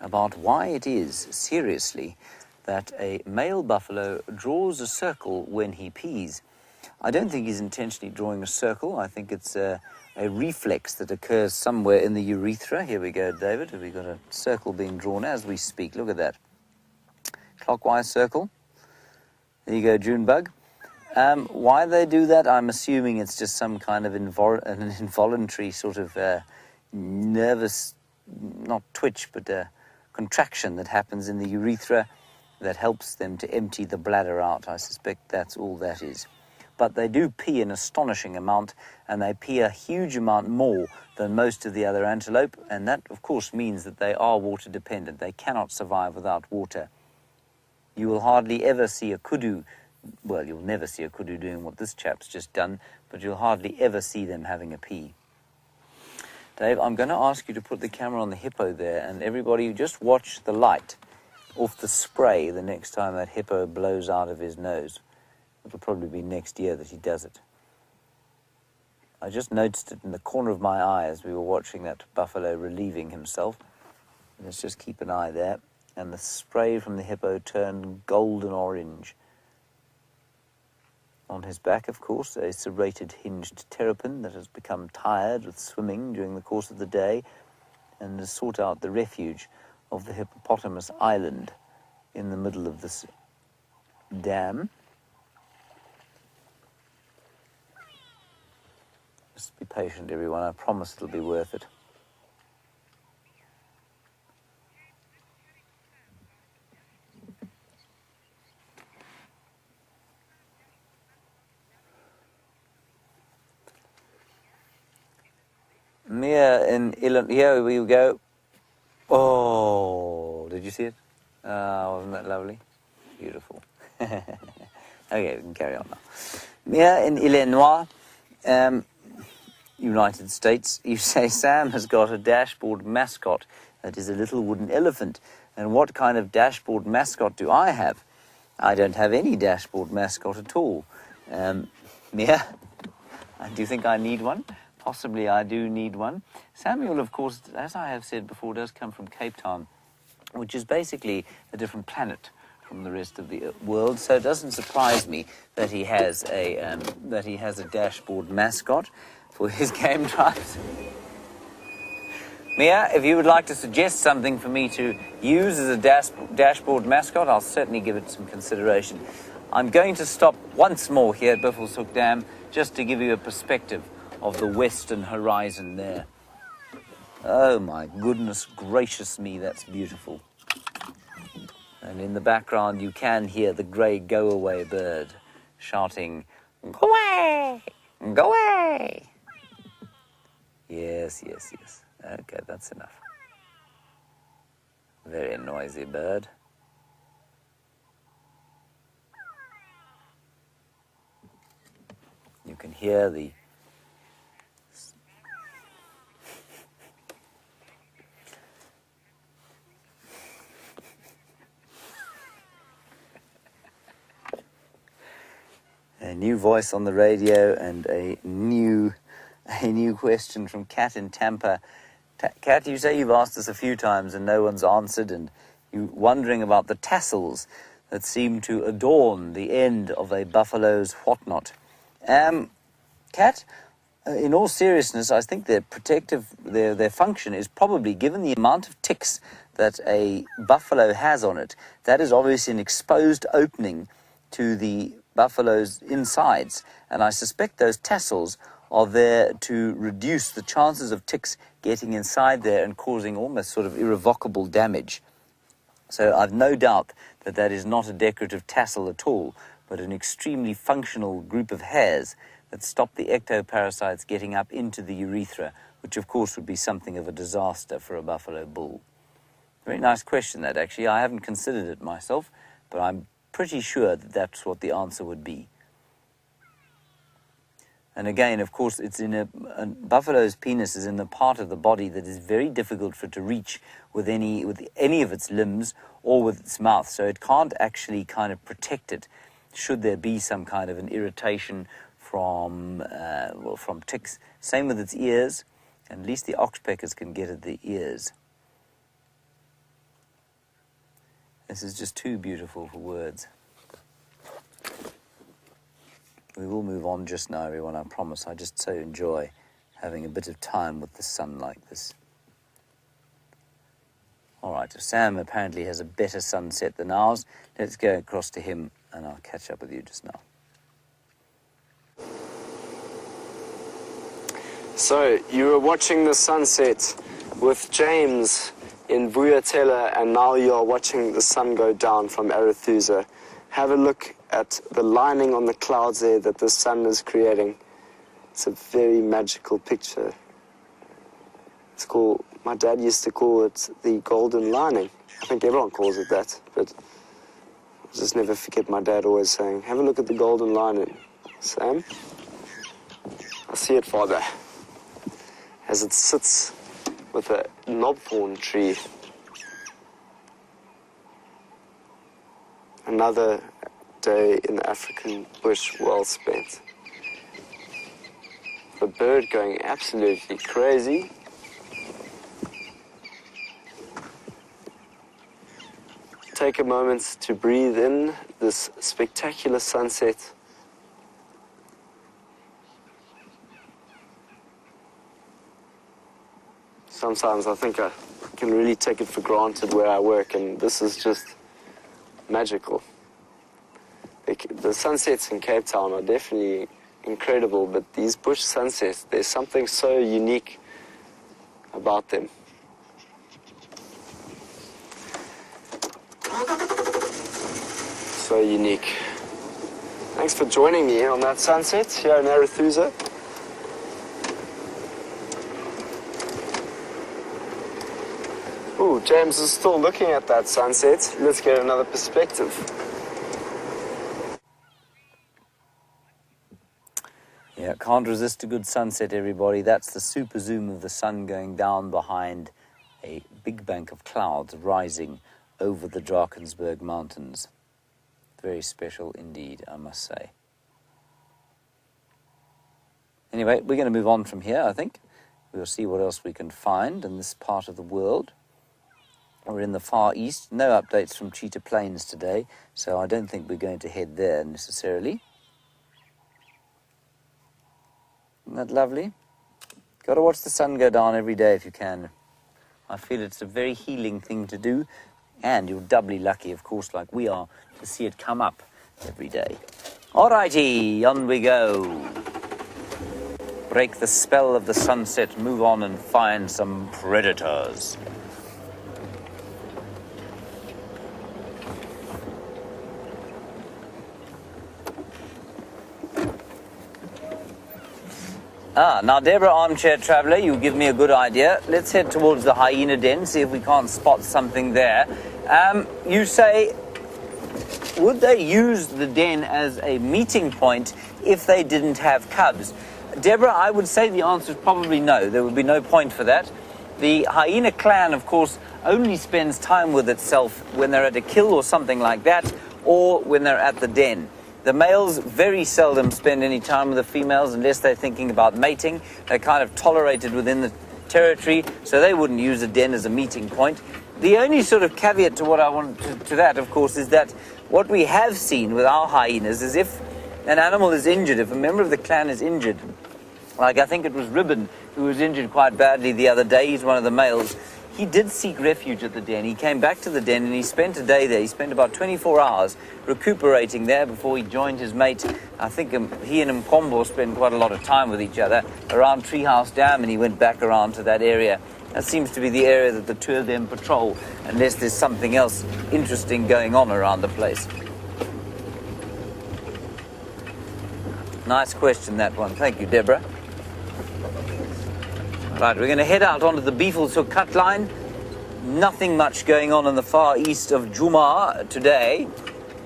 B: about why it is, seriously, that a male buffalo draws a circle when he pees. I don't think he's intentionally drawing a circle. I think it's a reflex that occurs somewhere in the urethra. Here we go, David. We've got a circle being drawn as we speak. Look at that. Clockwise circle. There you go, Junebug. Why they do that, I'm assuming it's just some kind of an involuntary sort of nervous, not twitch, but contraction that happens in the urethra that helps them to empty the bladder out. I suspect that's all that is. But they do pee an astonishing amount, and they pee a huge amount more than most of the other antelope, and that, of course, means that they are water dependent. They cannot survive without water. You will hardly ever see a kudu, well, you'll never see a kudu doing what this chap's just done, but you'll hardly ever see them having a pee. Dave, I'm going to ask you to put the camera on the hippo there, and everybody just watch the light off the spray the next time that hippo blows out of his nose. It'll probably be next year that he does it. I just noticed it in the corner of my eye as we were watching that buffalo relieving himself. Let's just keep an eye there. And the spray from the hippo turned golden orange. On his back, of course, a serrated hinged terrapin that has become tired with swimming during the course of the day and has sought out the refuge of the hippopotamus island in the middle of this dam. Just be patient, everyone. I promise it'll be worth it. Mia in Illinois. Here we go. Oh, did you see it? Wasn't that lovely? Beautiful. Okay, we can carry on now. Mia in Illinois, United States. You say Sam has got a dashboard mascot that is a little wooden elephant. And what kind of dashboard mascot do I have? I don't have any dashboard mascot at all. Mia, do you think I need one? Possibly I do need one. Samuel, of course, as I have said before, does come from Cape Town, which is basically a different planet from the rest of the world. So it doesn't surprise me that he has a dashboard mascot for his game drives. Mia, if you would like to suggest something for me to use as a dashboard mascot, I'll certainly give it some consideration. I'm going to stop once more here at Buffelshoek Dam just to give you a perspective of the western horizon there. Oh my goodness gracious me, that's beautiful. And in the background you can hear the grey go-away bird shouting, "Go away! Go away!" Yes, yes, yes. Okay, that's enough. Very noisy bird. You can hear the a new voice on the radio and a new question from Kat in Tampa. Kat, you say you've asked us a few times and no one's answered, and you're wondering about the tassels that seem to adorn the end of a buffalo's whatnot. Kat, in all seriousness, I think their function is probably, given the amount of ticks that a buffalo has on it, that is obviously an exposed opening to the buffalo's insides, and I suspect those tassels are there to reduce the chances of ticks getting inside there and causing almost sort of irrevocable damage. So I've no doubt that that is not a decorative tassel at all, but an extremely functional group of hairs that stop the ectoparasites getting up into the urethra, which of course would be something of a disaster for a buffalo bull. Very nice question that, actually. I haven't considered it myself, but I'm pretty sure that that's what the answer would be. And again, of course, it's in a buffalo's penis is in the part of the body that is very difficult for it to reach with any of its limbs or with its mouth. So it can't actually kind of protect it should there be some kind of an irritation from ticks. Same with its ears. At least the oxpeckers can get at the ears. This is just too beautiful for words. We will move on just now, everyone, I promise. I just so enjoy having a bit of time with the sun like this. All right, so Sam apparently has a better sunset than ours. Let's go across to him and I'll catch up with you just now.
C: So, you were watching the sunset with James in Vuyatela, and now you are watching the sun go down from Arathusa. Have a look at the lining on the clouds there that the sun is creating. It's a very magical picture. It's called, my dad used to call it the golden lining. I think everyone calls it that, but I'll just never forget my dad always saying, have a look at the golden lining. Sam? I see it, Father, as it sits with a knobthorn tree. Another day in the African bush well spent. The bird going absolutely crazy. Take a moment to breathe in this spectacular sunset Sometimes I think I can really take it for granted where I work, and this is just magical. The sunsets in Cape Town are definitely incredible, but these bush sunsets, there's something so unique about them. So unique. Thanks for joining me on that sunset here in Arathusa. Ooh, James is still looking at that sunset. Let's get another perspective.
B: Yeah, can't resist a good sunset, everybody. That's the super zoom of the sun going down behind a big bank of clouds rising over the Drakensberg Mountains. Very special indeed, I must say. Anyway, we're going to move on from here, I think. We'll see what else we can find in this part of the world. We're in the Far East. No updates from Cheetah Plains today, so I don't think we're going to head there necessarily. Isn't that lovely? Got to watch the sun go down every day if you can. I feel it's a very healing thing to do, and you're doubly lucky, of course, like we are, to see it come up every day. Alrighty, on we go. Break the spell of the sunset, move on and find some predators. Now, Deborah, armchair traveller, you give me a good idea. Let's head towards the hyena den, see if we can't spot something there. You say, would they use the den as a meeting point if they didn't have cubs? Deborah, I would say the answer is probably no. There would be no point for that. The hyena clan, of course, only spends time with itself when they're at a kill or something like that, or when they're at the den. The males very seldom spend any time with the females unless they're thinking about mating. They're kind of tolerated within the territory, so they wouldn't use a den as a meeting point. The only sort of caveat to what I want to that, of course, is that what we have seen with our hyenas is if an animal is injured, if a member of the clan is injured, like I think it was Ribbon who was injured quite badly the other day, he's one of the males, he did seek refuge at the den. He came back to the den and he spent a day there. He spent about 24 hours recuperating there before he joined his mate. I think he and Mkombo spent quite a lot of time with each other around Treehouse Dam, and he went back around to that area. That seems to be the area that the two of them patrol, unless there's something else interesting going on around the place. Nice question, that one. Thank you, Deborah. Right, we're going to head out onto the Beefles Hook cut line. Nothing much going on in the far east of Juma today,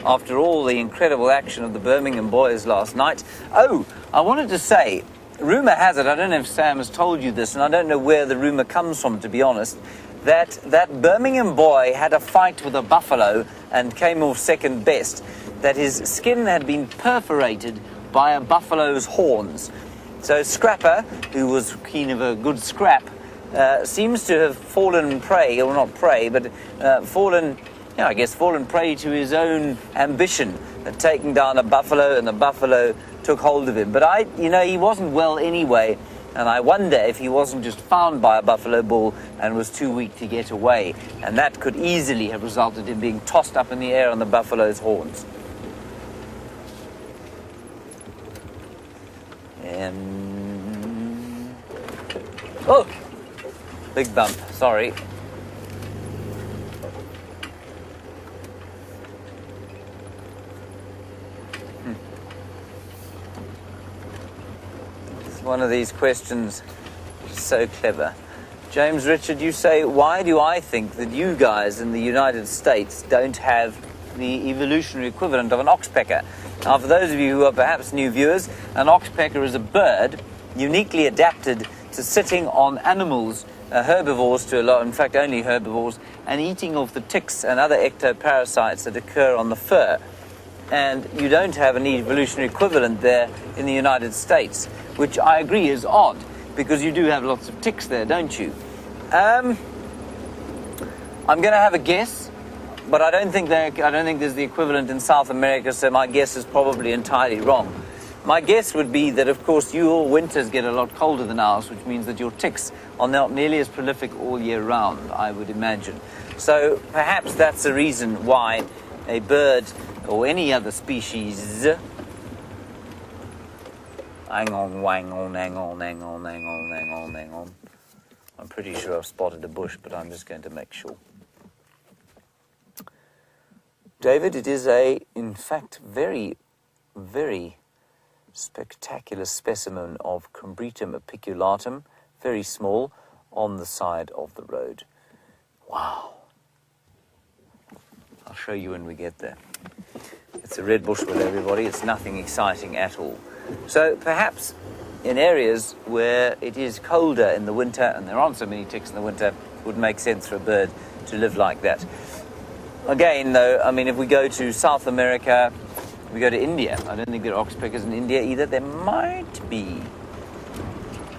B: after all the incredible action of the Birmingham boys last night. Oh, I wanted to say, rumour has it, I don't know if Sam has told you this, and I don't know where the rumour comes from, to be honest, that Birmingham boy had a fight with a buffalo and came off second best, that his skin had been perforated by a buffalo's horns. So Scrapper, who was keen of a good scrap, seems to have fallen prey, or not prey, but fallen prey to his own ambition of taking down a buffalo, and the buffalo took hold of him. But he wasn't well anyway, and I wonder if he wasn't just found by a buffalo bull and was too weak to get away. And that could easily have resulted in being tossed up in the air on the buffalo's horns. Oh! Big bump, sorry. It's one of these questions, so clever. James Richard, you say, why do I think that you guys in the United States don't have the evolutionary equivalent of an oxpecker? Now, for those of you who are perhaps new viewers, an oxpecker is a bird uniquely adapted to sitting on animals, herbivores to a lot, in fact only herbivores, and eating off the ticks and other ectoparasites that occur on the fur. And you don't have an evolutionary equivalent there in the United States, which I agree is odd, because you do have lots of ticks there, don't you? I'm going to have a guess, but I don't think there's the equivalent in South America, so my guess is probably entirely wrong. My guess would be that, of course, your winters get a lot colder than ours, which means that your ticks are not nearly as prolific all year round, I would imagine. So perhaps that's the reason why a bird or any other species... Hang on, hang on, hang on, hang on, hang on, hang on, hang on. I'm pretty sure I've spotted a bush, but I'm just going to make sure. David, it is in fact, very, very spectacular specimen of Combretum apiculatum, very small, on the side of the road. Wow. I'll show you when we get there. It's a red bushwood, everybody. It's nothing exciting at all. So perhaps in areas where it is colder in the winter, and there aren't so many ticks in the winter, it would make sense for a bird to live like that. Again, though, I mean, if we go to South America, we go to India. I don't think there are oxpeckers in India either. There might be.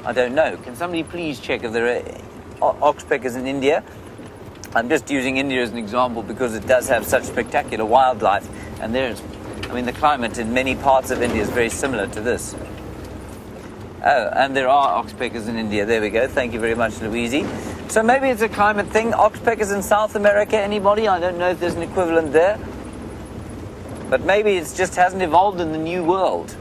B: I don't know. Can somebody please check if there are oxpeckers in India? I'm just using India as an example because it does have such spectacular wildlife. And the climate in many parts of India is very similar to this. Oh, and there are oxpeckers in India. There we go. Thank you very much, Louise. So maybe it's a climate thing. Oxpeckers in South America, anybody? I don't know if there's an equivalent there. But maybe it just hasn't evolved in the New World.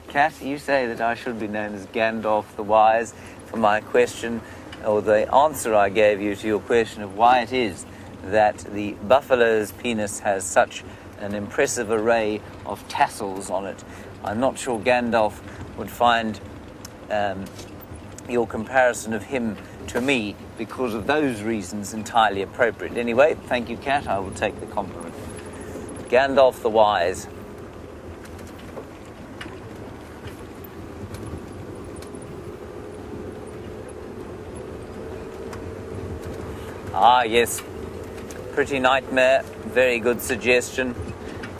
B: Kat, you say that I should be known as Gandalf the Wise for my question, or the answer I gave you to your question of why it is that the buffalo's penis has such an impressive array of tassels on it. I'm not sure Gandalf would find your comparison of him to me because of those reasons entirely appropriate. Anyway, thank you, Kat. I will take the compliment. Gandalf the Wise. Ah, yes. Pretty nightmare. Very good suggestion.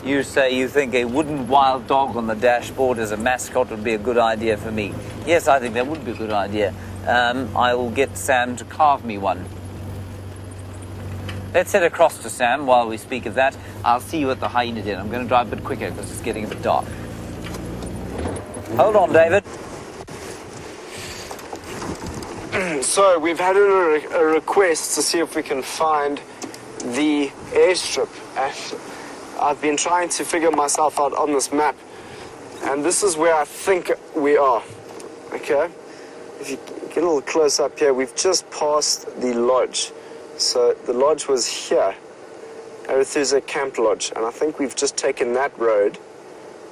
B: You say you think a wooden wild dog on the dashboard as a mascot would be a good idea for me. Yes, I think that would be a good idea. I will get Sam to carve me one. Let's head across to Sam while we speak of that. I'll see you at the hyena den. I'm going to drive a bit quicker because it's getting a bit dark. Hold on, David.
C: So we've had a request to see if we can find the airstrip, and I've been trying to figure myself out on this map, and this is where I think we are. Okay, if you get a little close up here, we've just passed the lodge. So the lodge was here, Arathusa Camp Lodge, and I think we've just taken that road.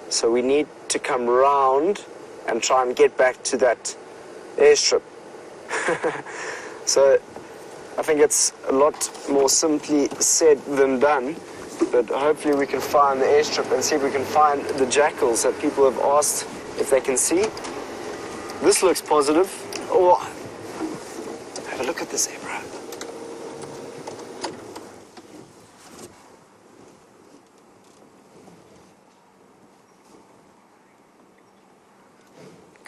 C: So we need to come round and try and get back to that airstrip. So I think it's a lot more simply said than done, but hopefully we can find the airstrip and see if we can find the jackals that people have asked if they can see. This looks positive. Oh, have a look at the zebra.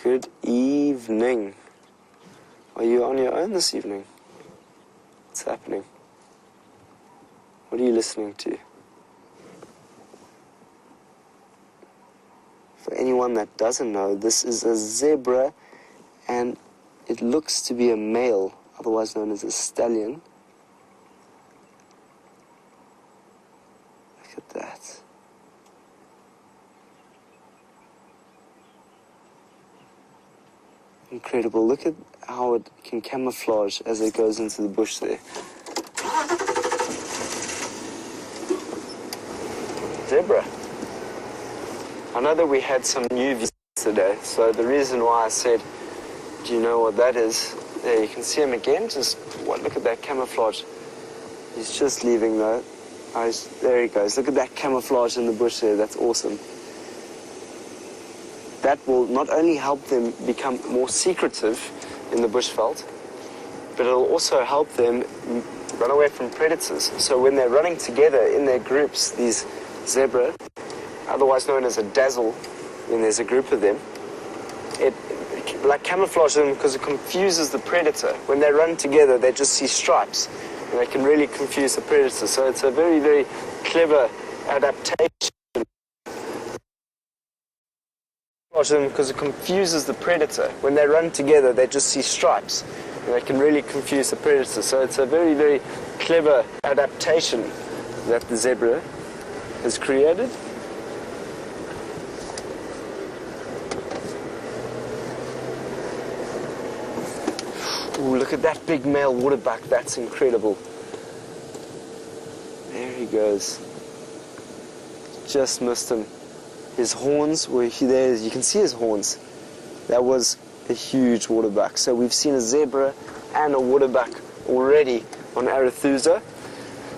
C: Good evening. Are you on your own this evening? What's happening? What are you listening to? For anyone that doesn't know, this is a zebra, and it looks to be a male, otherwise known as a stallion. Look at that. Incredible. Look at how it can camouflage as it goes into the bush there. Zebra. I know that we had some UVs today, so the reason why I said, do you know what that is? There, you can see him again. Just look at that camouflage. He's just leaving though. Oh, there he goes. Look at that camouflage in the bush there. That's awesome. That will not only help them become more secretive in the bushveld, but it'll also help them run away from predators. So when they're running together in their groups, these zebra, otherwise known as a dazzle, when there's a group of them. It like camouflages them because it confuses the predator. When they run together, they just see stripes, and they can really confuse the predator. So it's a very, very clever adaptation. Because it confuses the predator. When they run together, they just see stripes, and they can really confuse the predator. So it's a very, very clever adaptation that the zebra has created. Ooh, look at that big male waterbuck. That's incredible. There he goes. Just missed him. His horns were there. You can see his horns. That was a huge waterbuck. So we've seen a zebra and a waterbuck already on Arathusa.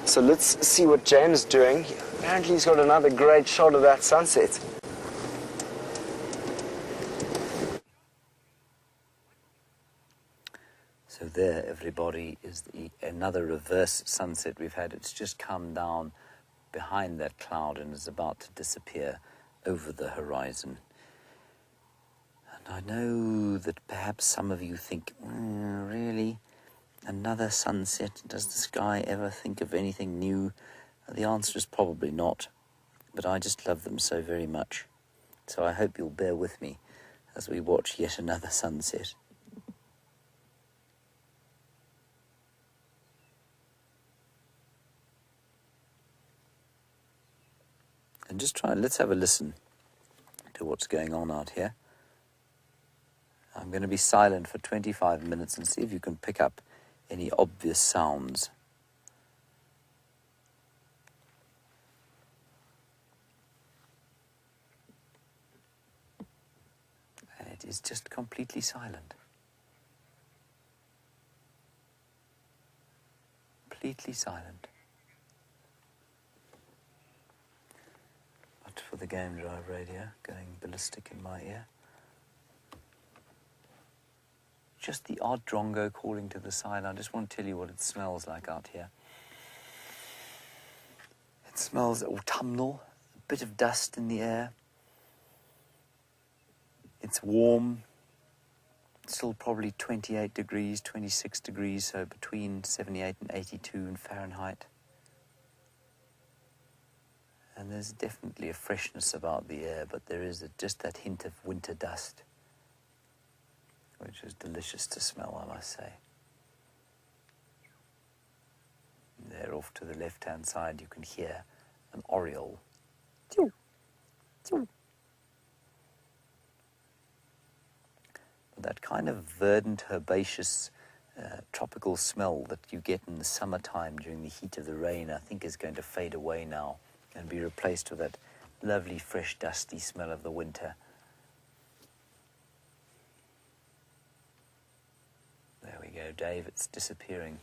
C: So let's see what James is doing. Apparently he's got another great shot of that sunset.
B: So there, everybody, is another reverse sunset we've had. It's just come down behind that cloud and is about to disappear over the horizon. And I know that perhaps some of you think, really? Another sunset? Does the sky ever think of anything new? The answer is probably not, but I just love them so very much. So I hope you'll bear with me as we watch yet another sunset. And let's have a listen to what's going on out here. I'm going to be silent for 25 minutes and see if you can pick up any obvious sounds. And it is just completely silent. Completely silent. But for the game drive radio going ballistic in my ear. Just the odd drongo calling to the side. I just want to tell you what it smells like out here. It smells autumnal, a bit of dust in the air. It's warm, still probably 28 degrees, 26 degrees, so between 78 and 82 in Fahrenheit. And there's definitely a freshness about the air, but there is just that hint of winter dust, which is delicious to smell, I must say. There off to the left-hand side, you can hear an oriole. That kind of verdant, herbaceous, tropical smell that you get in the summertime during the heat of the rain, I think is going to fade away now and be replaced with that lovely, fresh, dusty smell of the winter. There we go, Dave, it's disappearing.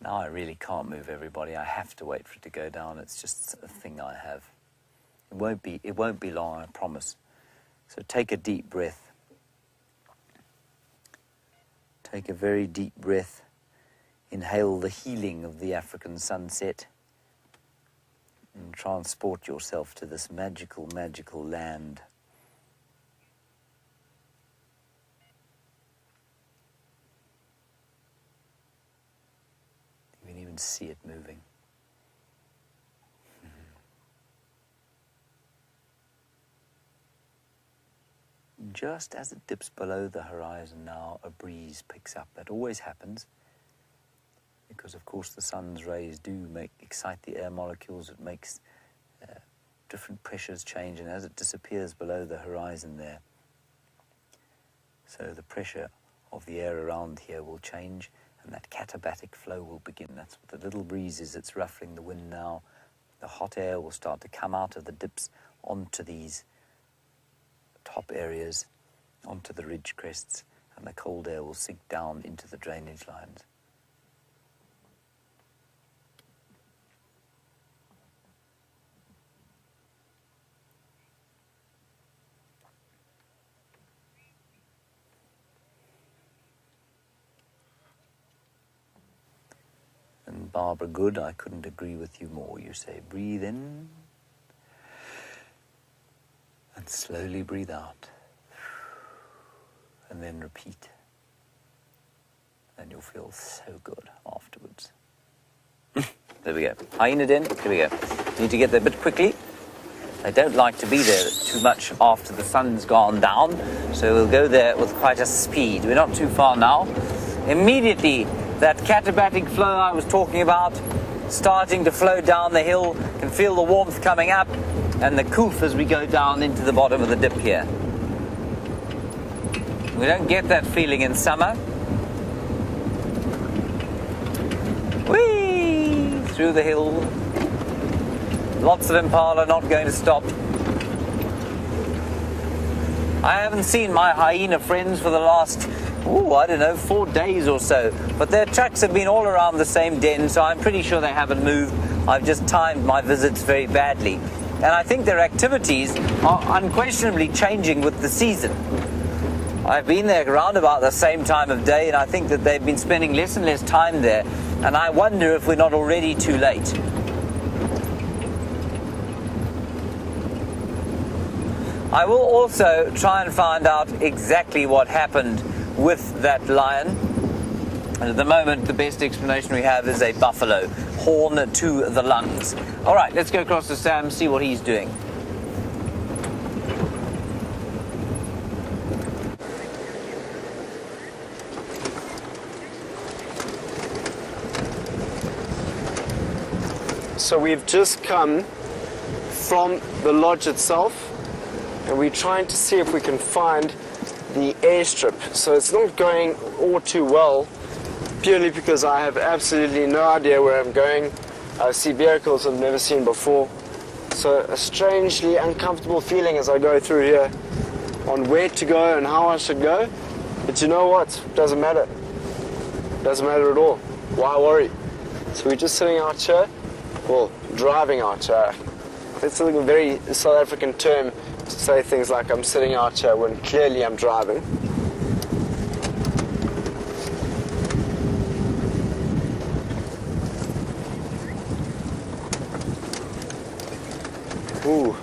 B: Now I really can't move everybody. I have to wait for it to go down. It's just a thing I have. It won't be long, I promise. So take a deep breath. Take a very deep breath. Inhale the healing of the African sunset. And transport yourself to this magical, magical land. You can even see it moving. Just as it dips below the horizon now, a breeze picks up. That always happens because, of course, the sun's rays do excite the air molecules. It makes different pressures change, and as it disappears below the horizon there, so the pressure of the air around here will change, and that katabatic flow will begin. That's what the little breeze is. It's ruffling the wind now. The hot air will start to come out of the dips onto these top areas, onto the ridge crests, and the cold air will sink down into the drainage lines. And Barbara Good, I couldn't agree with you more. You say breathe in slowly breathe out. And then repeat. And you'll feel so good afterwards. There we go. Hyena den, here we go. Need to get there a bit quickly. They don't like to be there too much after the sun's gone down, so we'll go there with quite a speed. We're not too far now. Immediately, that katabatic flow I was talking about, starting to flow down the hill, can feel the warmth coming up, and the coof as we go down into the bottom of the dip here. We don't get that feeling in summer. Whee! Through the hill. Lots of impala not going to stop. I haven't seen my hyena friends for the last, I don't know, 4 days or so. But their tracks have been all around the same den, so I'm pretty sure they haven't moved. I've just timed my visits very badly. And I think their activities are unquestionably changing with the season. I've been there around about the same time of day, and I think that they've been spending less and less time there. And I wonder if we're not already too late. I will also try and find out exactly what happened with that lion. And at the moment, the best explanation we have is a buffalo, horn to the lungs. All right, let's go across to Sam, see what he's doing.
C: So we've just come from the lodge itself, and we're trying to see if we can find the airstrip. So it's not going all too well, purely because I have absolutely no idea where I'm going. I see vehicles I've never seen before. So a strangely uncomfortable feeling as I go through here on where to go and how I should go. But you know what? Doesn't matter. Doesn't matter at all. Why worry? So we're just sitting out here. Well, driving out here. It's a very South African term to say things like I'm sitting out here when clearly I'm driving. Ooh.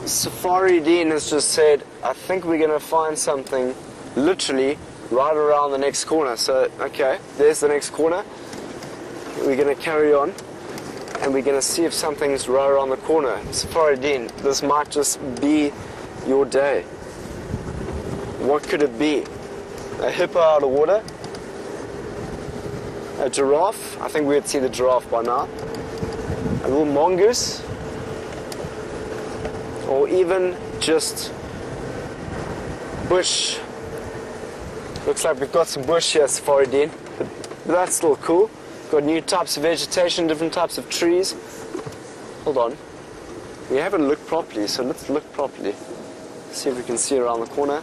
C: Safari Dean has just said, I think we're going to find something literally right around the next corner. So, okay, there's the next corner. We're going to carry on, and we're going to see if something's right around the corner. Safari Dean, this might just be your day. What could it be? A hippo out of water? A giraffe? I think we'd see the giraffe by now. A little mongoose? Or even just bush. Looks like we've got some bush here, Safari Dean. But that's still cool. Got new types of vegetation, different types of trees. Hold on. We haven't looked properly, so let's look properly. See if we can see around the corner.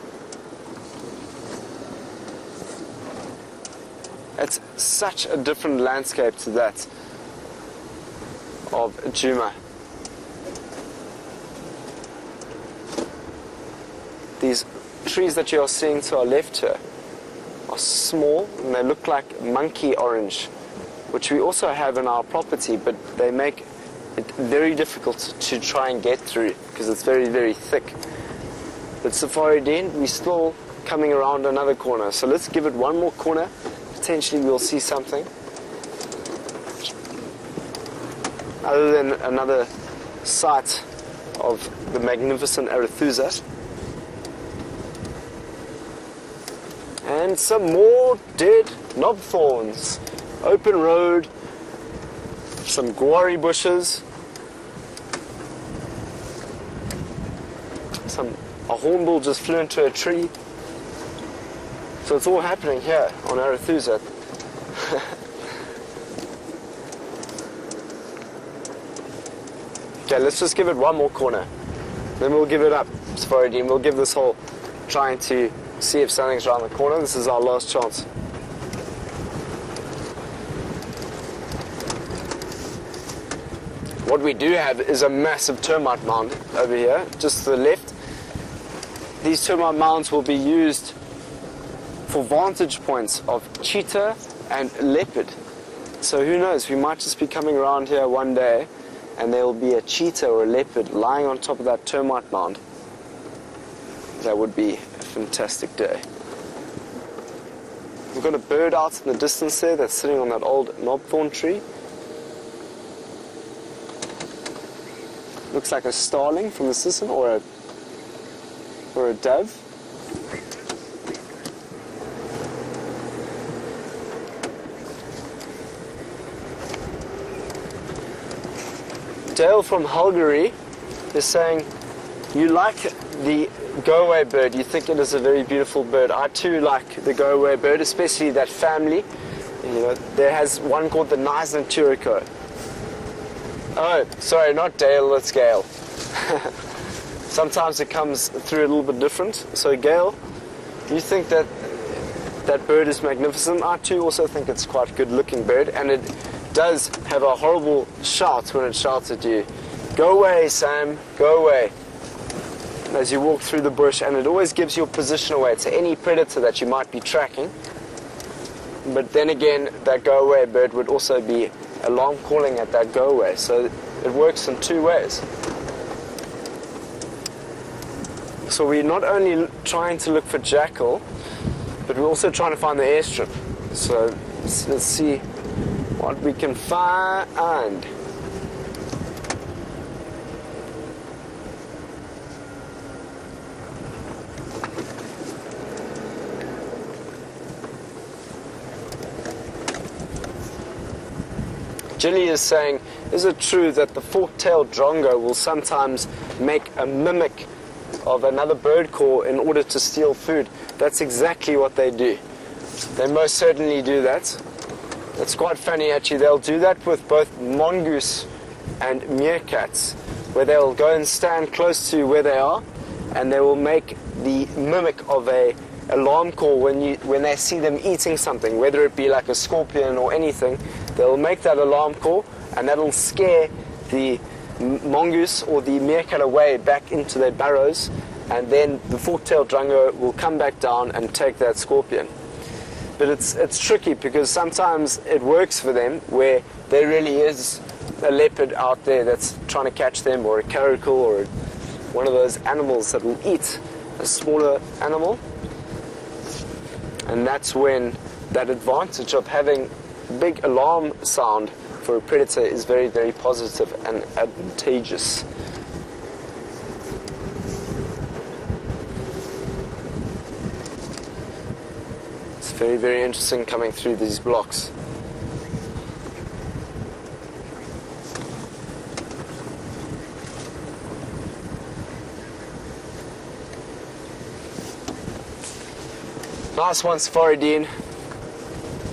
C: It's such a different landscape to that of Djuma. These trees that you are seeing to our left here are small, and they look like monkey orange, which we also have in our property, but they make it very difficult to try and get through because it's very, very thick. But Safari Dean, we're still coming around another corner, so let's give it one more corner. Potentially we'll see something other than another sight of the magnificent Arathusa. And some more dead knob thorns. Open road, some guari bushes, a hornbill just flew into a tree. So it's all happening here on Arathusa. Okay, let's just give it one more corner. Then we'll give it up, Safari Dean. We'll give this whole trying to see if something's around the corner. This is our last chance. What we do have is a massive termite mound over here, just to the left. These termite mounds will be used for vantage points of cheetah and leopard. So who knows, we might just be coming around here one day and there will be a cheetah or a leopard lying on top of that termite mound, that would be a fantastic day. We've got a bird out in the distance there that's sitting on that old knobthorn tree. Looks like a starling from the system, or a dove. Dale from Hungary is saying, you like the go-away bird, you think it is a very beautiful bird. I too like the go-away bird, especially that family. You know, there has one called the Nice Turco. Oh, sorry, not Dale, it's Gail. Sometimes it comes through a little bit different. So Gail, you think that that bird is magnificent. I too also think it's quite a good looking bird, and it does have a horrible shout when it shouts at you. Go away, Sam, go away. As you walk through the bush, and it always gives your position away to any predator that you might be tracking. But then again, that go away bird would also be alarm calling at that go away, so it works in two ways. So we're not only trying to look for jackal, but we're also trying to find the airstrip. So let's see what we can find. Jilly is saying, is it true that the fork-tailed drongo will sometimes make a mimic of another bird call in order to steal food? That's exactly what they do. They most certainly do that. It's quite funny actually. They'll do that with both mongoose and meerkats, where they'll go and stand close to where they are, and they will make the mimic of a alarm call when they see them eating something, whether it be like a scorpion or anything. They'll make that alarm call, and that'll scare the mongoose or the meerkat away back into their burrows, and then the fork-tailed drongo will come back down and take that scorpion. But it's tricky, because sometimes it works for them where there really is a leopard out there that's trying to catch them, or a caracal, or one of those animals that will eat a smaller animal. And that's when that advantage of having big alarm sound for a predator is very, very positive and advantageous. It's very, very interesting coming through these blocks. Nice one, Safari Dean.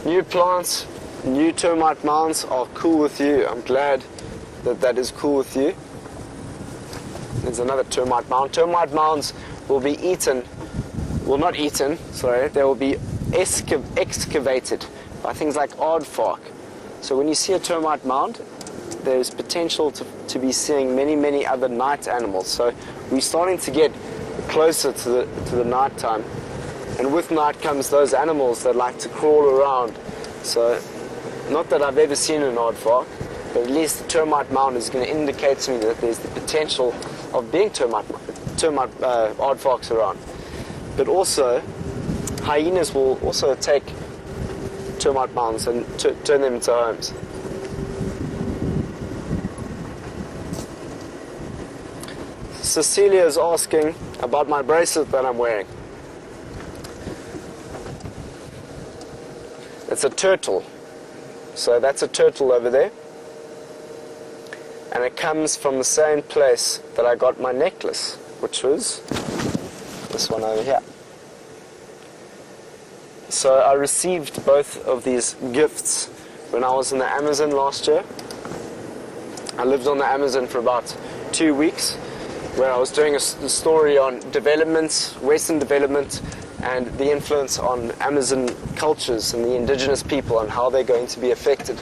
C: New plants, new termite mounds are cool with you. I'm glad that that is cool with you. There's another termite mound. Termite mounds will be eaten, well, not eaten, sorry, they will be excavated by things like aardvark. So when you see a termite mound, there's potential to be seeing many, many other night animals. So we're starting to get closer to the night time. And with night comes those animals that like to crawl around. So, not that I've ever seen an aardvark, but at least the termite mound is going to indicate to me that there's the potential of being termite aardvarks around. But also, hyenas will also take termite mounds and turn them into homes. Cecilia is asking about my bracelet that I'm wearing. It's a turtle. So that's a turtle over there. And it comes from the same place that I got my necklace, which was this one over here. So I received both of these gifts when I was in the Amazon last year. I lived on the Amazon for about 2 weeks, where I was doing a story on development, Western development, and the influence on Amazon cultures and the indigenous people and how they're going to be affected.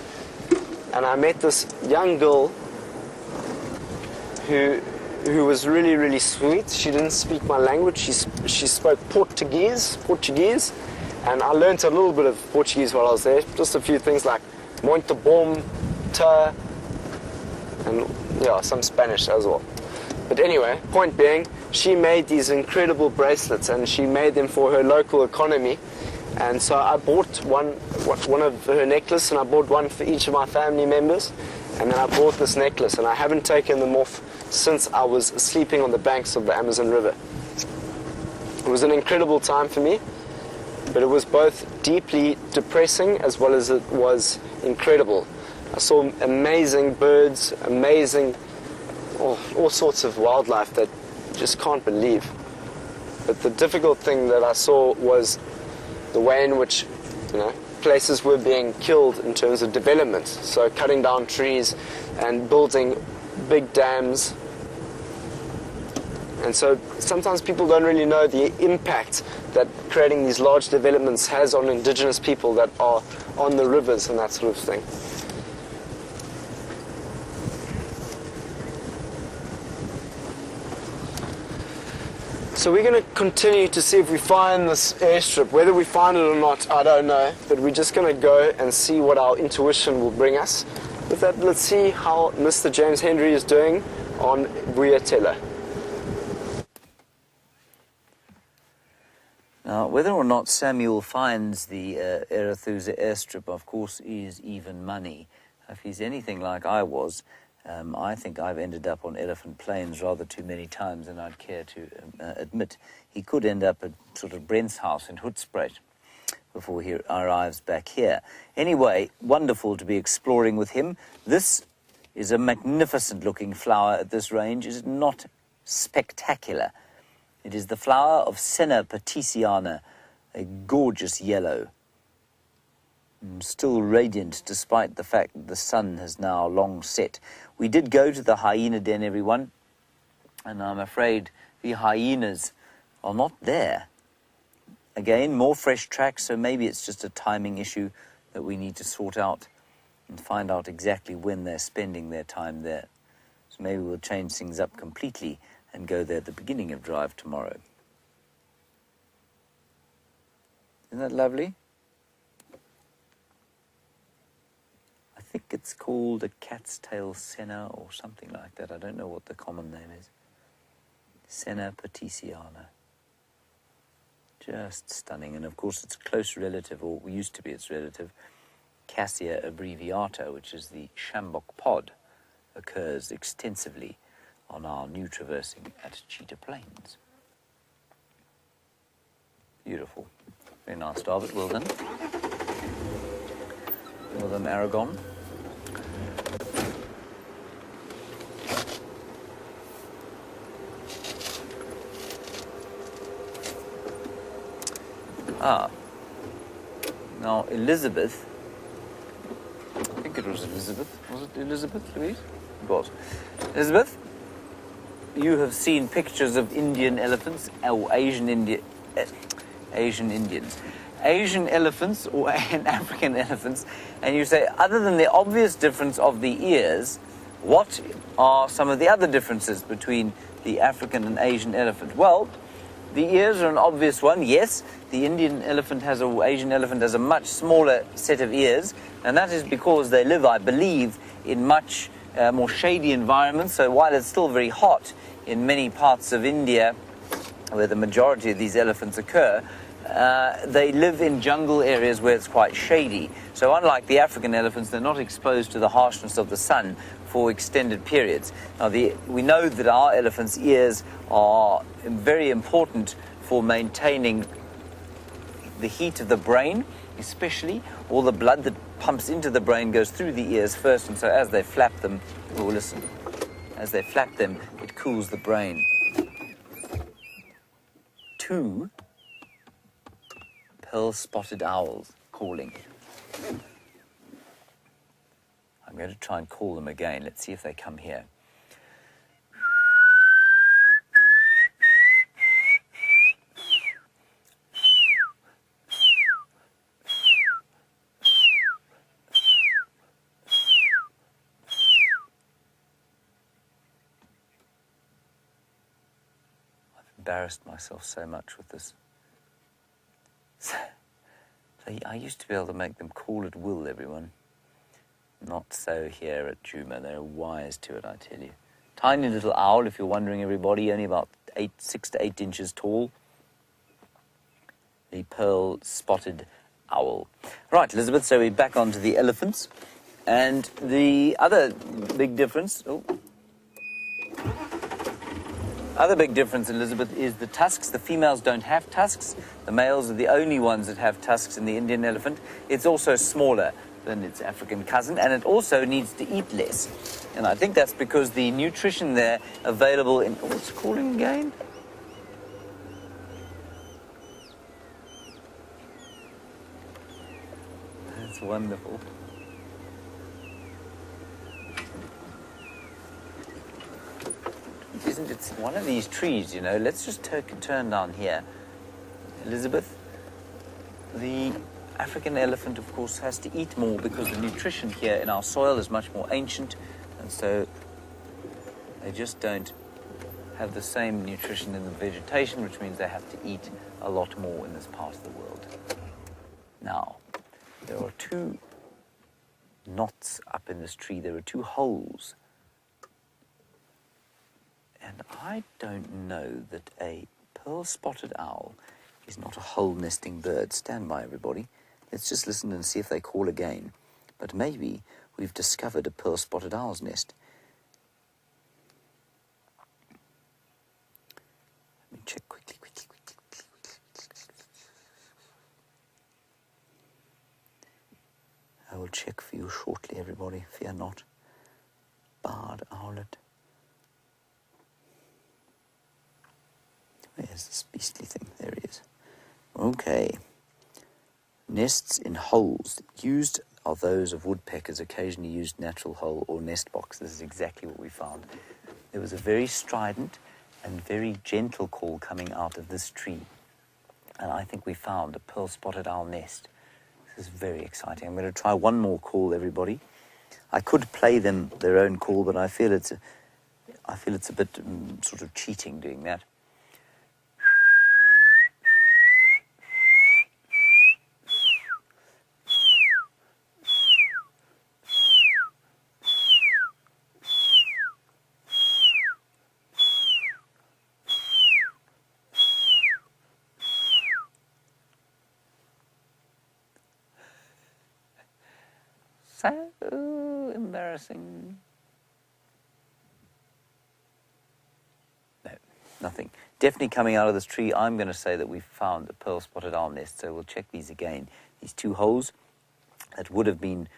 C: And I met this young girl who was really, really sweet. She didn't speak my language. She spoke Portuguese, and I learned a little bit of Portuguese while I was there. Just a few things like muito bom, ta, and yeah, some Spanish as well. But anyway, point being, she made these incredible bracelets, and she made them for her local economy. And so I bought one of her necklace, and I bought one for each of my family members. And then I bought this necklace, and I haven't taken them off since I was sleeping on the banks of the Amazon River. It was an incredible time for me, but it was both deeply depressing as well as it was incredible. I saw amazing birds, amazing, all sorts of wildlife that you just can't believe. But the difficult thing that I saw was the way in which, places were being killed in terms of development. So cutting down trees and building big dams. And so sometimes people don't really know the impact that creating these large developments has on indigenous people that are on the rivers and that sort of thing. So we're going to continue to see if we find this airstrip. Whether we find it or not, I don't know. But we're just going to go and see what our intuition will bring us. With that, let's see how Mr. James Henry is doing on Vuyatela.
B: Now, whether or not Samuel finds the Arathusa airstrip, of course, is even money. If he's anything like I was, I think I've ended up on elephant plains rather too many times than I'd care to admit. He could end up at sort of Brent's house in Hoedspruit before he arrives back here. Anyway, wonderful to be exploring with him. This is a magnificent-looking flower at this range. Is it not spectacular? It is the flower of Senna petitiana, a gorgeous yellow. Still radiant despite the fact that the sun has now long set. We did go to the hyena den, everyone, and I'm afraid the hyenas are not there. Again, more fresh tracks, so maybe it's just a timing issue that we need to sort out and find out exactly when they're spending their time there. So maybe we'll change things up completely and go there at the beginning of drive tomorrow. Isn't that lovely? I think it's called a cat's tail senna or something like that. I don't know what the common name is. Senna petitiana. Just stunning. And of course its close relative, or used to be its relative, Cassia abbreviata, which is the sjambok pod, occurs extensively on our new traversing at Cheetah Plains. Beautiful. Very nice, David. Well done. Well done, Aragon. Now Elizabeth, I think it was Elizabeth. Was it Elizabeth, Louise? It was. Elizabeth, you have seen pictures of Indian elephants, or Asian Indians. Asian elephants or African elephants, and you say, other than the obvious difference of the ears, what are some of the other differences between the African and Asian elephant? Well, the ears are an obvious one, yes. The Indian elephant has, or Asian elephant has a much smaller set of ears, and that is because they live, I believe, in much more shady environments. So while it's still very hot in many parts of India, where the majority of these elephants occur, they live in jungle areas where it's quite shady. So unlike the African elephants, they're not exposed to the harshness of the sun for extended periods. Now, we know that our elephants' ears are very important for maintaining the heat of the brain, especially. All the blood that pumps into the brain goes through the ears first, and so as they flap them, as they flap them, it cools the brain. 2 pearl-spotted owls calling. I'm going to try and call them again. Let's see if they come here. I've embarrassed myself so much with this. I used to be able to make them call at will, everyone. Not so here at Juma. They're wise to it, I tell you. Tiny little owl, if you're wondering, everybody, only about 6 to 8 inches tall. The pearl-spotted owl. Right, Elizabeth, so we're back onto the elephants. And the other big difference... Other big difference, Elizabeth, is the tusks. The females don't have tusks. The males are the only ones that have tusks in the Indian elephant. It's also smaller than its African cousin, and it also needs to eat less. And I think that's because the nutrition there available in... what's it calling again? That's wonderful. Isn't it one of these trees, you know? Let's just turn down here. Elizabeth, the African elephant, of course, has to eat more because the nutrition here in our soil is much more ancient, and so they just don't have the same nutrition in the vegetation, which means they have to eat a lot more in this part of the world. Now, there are 2 knots up in this tree. There are 2 holes. And I don't know that a pearl-spotted owl is not a hole-nesting bird. Stand by, everybody. Let's just listen and see if they call again. But maybe we've discovered a pearl-spotted owl's nest. Let me check quickly. I will check for you shortly, everybody. Fear not. Barred owlet. Where's this beastly thing? There he is. Okay. Nests in holes. Used are those of woodpeckers, occasionally used natural hole or nest box. This is exactly what we found. There was a very strident and very gentle call coming out of this tree. And I think we found a pearl-spotted owl nest. This is very exciting. I'm going to try one more call, everybody. I could play them their own call, but I feel it's a bit sort of cheating doing that. So embarrassing. No, nothing. Definitely coming out of this tree, I'm going to say that we've found a pearl-spotted owl nest. So we'll check these again. These 2 holes that would have been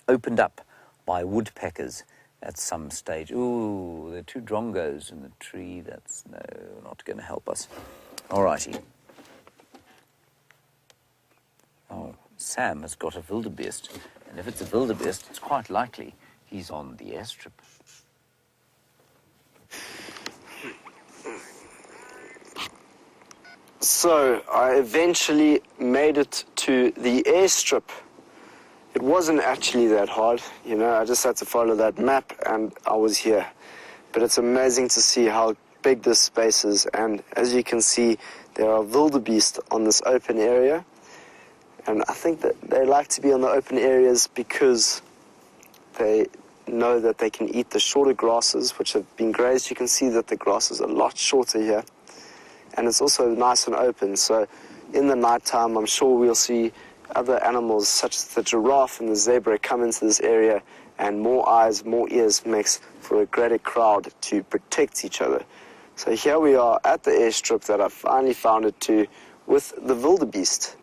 B: opened up by woodpeckers at some stage. Ooh, there are 2 drongos in the tree. That's not going to help us. All righty. Oh, Sam has got a wildebeest. And if it's a wildebeest, it's quite likely he's on the airstrip.
C: So, I eventually made it to the airstrip. It wasn't actually that hard, you know, I just had to follow that map and I was here. But it's amazing to see how big this space is, and as you can see, there are wildebeest on this open area. And I think that they like to be on the open areas because they know that they can eat the shorter grasses, which have been grazed. You can see that the grass is a lot shorter here. And it's also nice and open. So in the nighttime, I'm sure we'll see other animals such as the giraffe and the zebra come into this area, and more eyes, more ears makes for a greater crowd to protect each other. So here we are at the airstrip that I finally found it to with the wildebeest.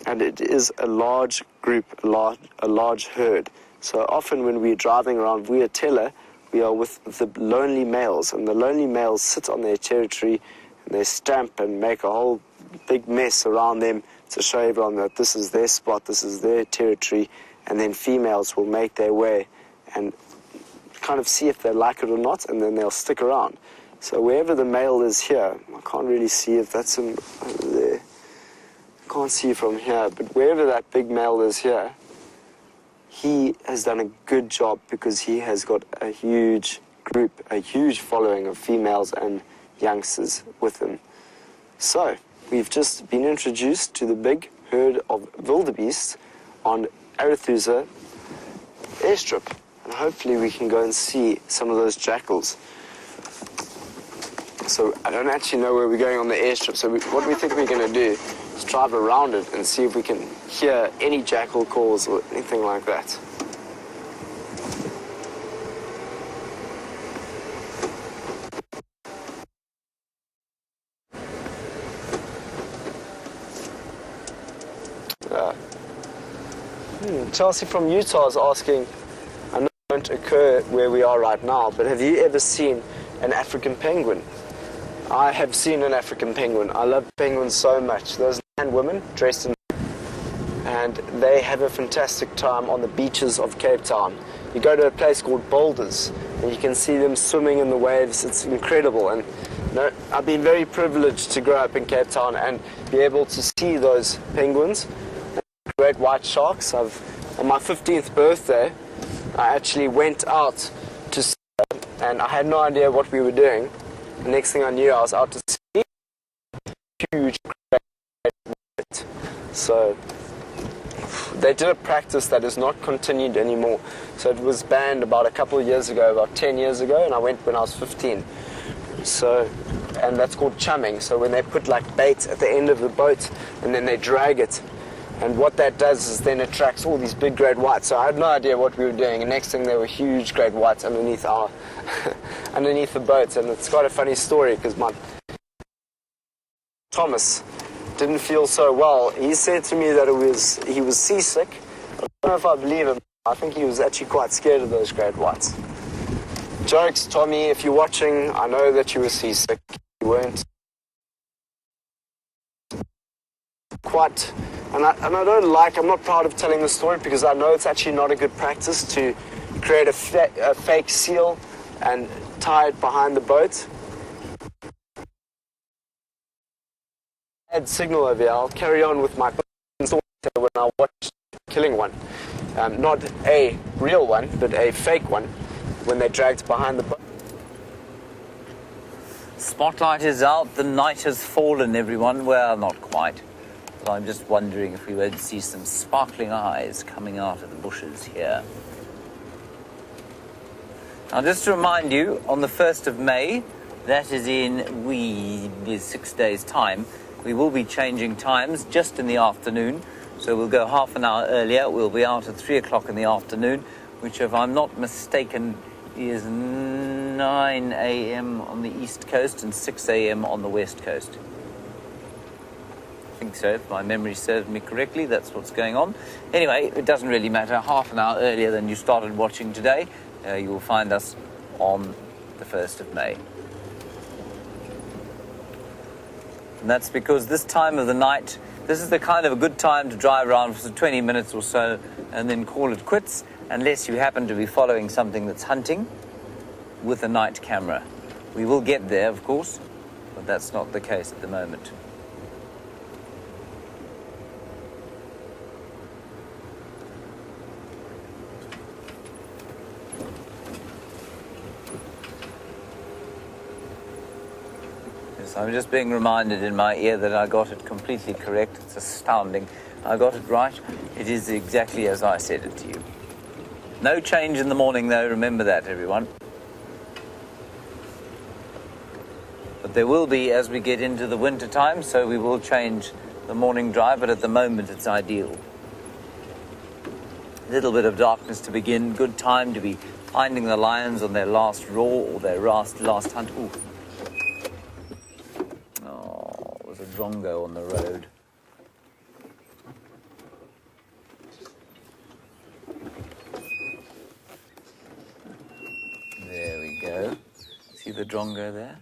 C: And it is a large group, a large herd. So often when we're driving around Vuyatela, we are with the lonely males, and the lonely males sit on their territory and they stamp and make a whole big mess around them to show everyone that this is their spot, this is their territory, and then females will make their way and kind of see if they like it or not, and then they'll stick around. So wherever the male is here, I can't really see if that's him over there. Can't see from here, but wherever that big male is here, he has done a good job because he has got a huge group, a huge following of females and youngsters with him. So we've just been introduced to the big herd of wildebeest on Arathusa airstrip, and hopefully we can go and see some of those jackals. So I don't actually know where we're going on the airstrip, so what we think we're going to do is drive around it and see if we can hear any jackal calls or anything like that. Chelsea from Utah is asking, I know it won't occur where we are right now, but have you ever seen an African penguin? I have seen an African penguin. I love penguins so much. Those men and women dressed in, and they have a fantastic time on the beaches of Cape Town. You go to a place called Boulders, and you can see them swimming in the waves. It's incredible. And you know, I've been very privileged to grow up in Cape Town and be able to see those penguins, great white sharks. On my 15th birthday, I actually went out to see them, and I had no idea what we were doing. The next thing I knew, I was out to see huge great white. So they did a practice that is not continued anymore. So it was banned about a couple of years ago, about 10 years ago, and I went when I was 15. So, and that's called chumming. So when they put like bait at the end of the boat and then they drag it, and what that does is then attracts all these big great whites. So I had no idea what we were doing, and next thing there were huge great whites underneath our underneath the boat. And it's quite a funny story because my Thomas didn't feel so well. He said to me that he was seasick. I don't know if I believe him. I think he was actually quite scared of those great whites. Jokes, Tommy, if you're watching, I know that you were seasick. You weren't quite. And I don't I'm not proud of telling the story because I know it's actually not a good practice to create a fake seal and tie it behind the boat. Bad signal over here. I'll carry on with my story when I watch killing one. Not a real one, but a fake one when they dragged behind the boat.
B: Spotlight is out, the night has fallen, everyone. Well, not quite. But I'm just wondering if we won't see some sparkling eyes coming out of the bushes here. Now, just to remind you, on the 1st of May, that is in 6 days' time, we will be changing times just in the afternoon. So we'll go half an hour earlier. We'll be out at 3 o'clock in the afternoon, which, if I'm not mistaken, is 9 a.m. on the east coast and 6 a.m. on the west coast. I think so, if my memory serves me correctly, that's what's going on. Anyway, it doesn't really matter. Half an hour earlier than you started watching today, you will find us on the 1st of May. And that's because this time of the night, this is the kind of a good time to drive around for 20 minutes or so and then call it quits, unless you happen to be following something that's hunting with a night camera. We will get there, of course, but that's not the case at the moment. I'm just being reminded in my ear that I got it completely correct. It's astounding. I got it right. It is exactly as I said it to you. No change in the morning, though. Remember that, everyone. But there will be as we get into the winter time, so we will change the morning drive, but at the moment it's ideal. A little bit of darkness to begin. Good time to be finding the lions on their last roar or their last hunt. Ooh. A drongo on the road. There we go. See the drongo there?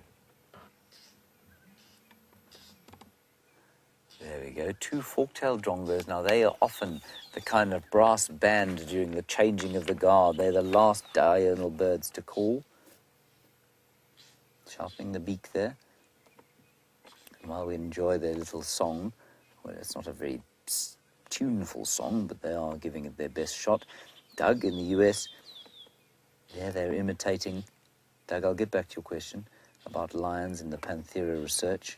B: There we go. 2 fork-tailed drongos. Now, they are often the kind of brass band during the changing of the guard. They're the last diurnal birds to call. Sharpening the beak there. While we enjoy their little song, well, it's not a very tuneful song, but they are giving it their best shot. Doug in the US, yeah, they're imitating. Doug, I'll get back to your question about lions in the Panthera research.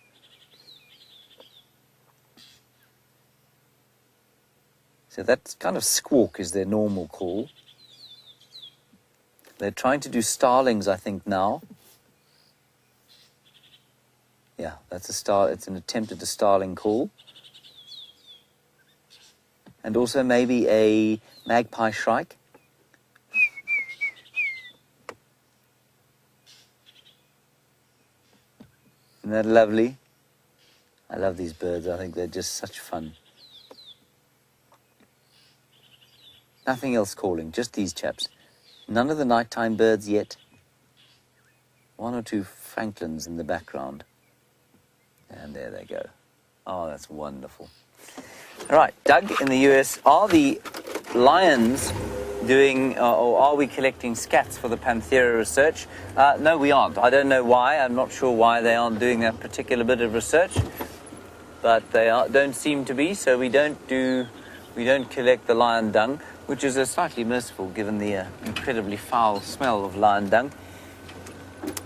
B: So that kind of squawk is their normal call. They're trying to do starlings, I think, now. Yeah, that's it's an attempt at a starling call. And also maybe a magpie shrike. Isn't that lovely? I love these birds. I think they're just such fun. Nothing else calling, just these chaps. None of the nighttime birds yet. One or two francolins in the background. And there they go. Oh, that's wonderful. All right, Doug, in the US, are the lions doing, or are we collecting scats for the Panthera research? No, we aren't. I don't know why. I'm not sure why they aren't doing that particular bit of research. But they don't seem to be, so we don't collect the lion dung, which is slightly merciful given the incredibly foul smell of lion dung.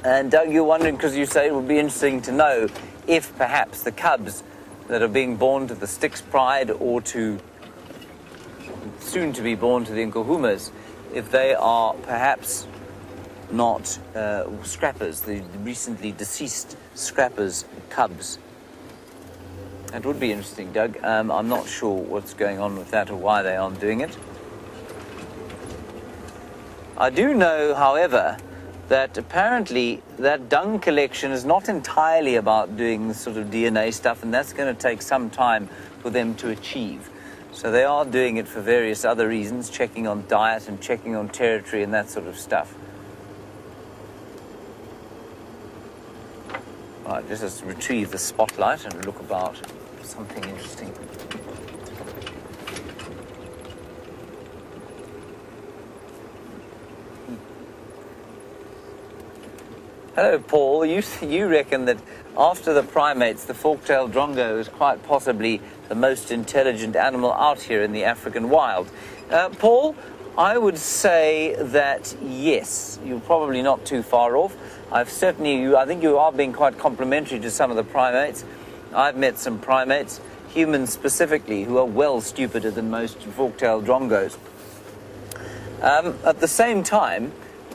B: And Doug, you're wondering, because you say it would be interesting to know if perhaps the cubs that are being born to the Styx Pride or to soon to be born to the Nkuhumas, if they are perhaps not scrappers, the recently deceased scrappers' cubs. It would be interesting, Doug. I'm not sure what's going on with that or why they aren't doing it. I do know, however, that apparently that dung collection is not entirely about doing the sort of DNA stuff, and that's going to take some time for them to achieve. So they are doing it for various other reasons, checking on diet and checking on territory and that sort of stuff. Right, just to retrieve the spotlight and look about something interesting. Hello, Paul. You reckon that after the primates, the fork-tailed drongo is quite possibly the most intelligent animal out here in the African wild. Paul, I would say that yes, you're probably not too far off. I think you are being quite complimentary to some of the primates. I've met some primates, humans specifically, who are well stupider than most fork-tailed drongos. At the same time,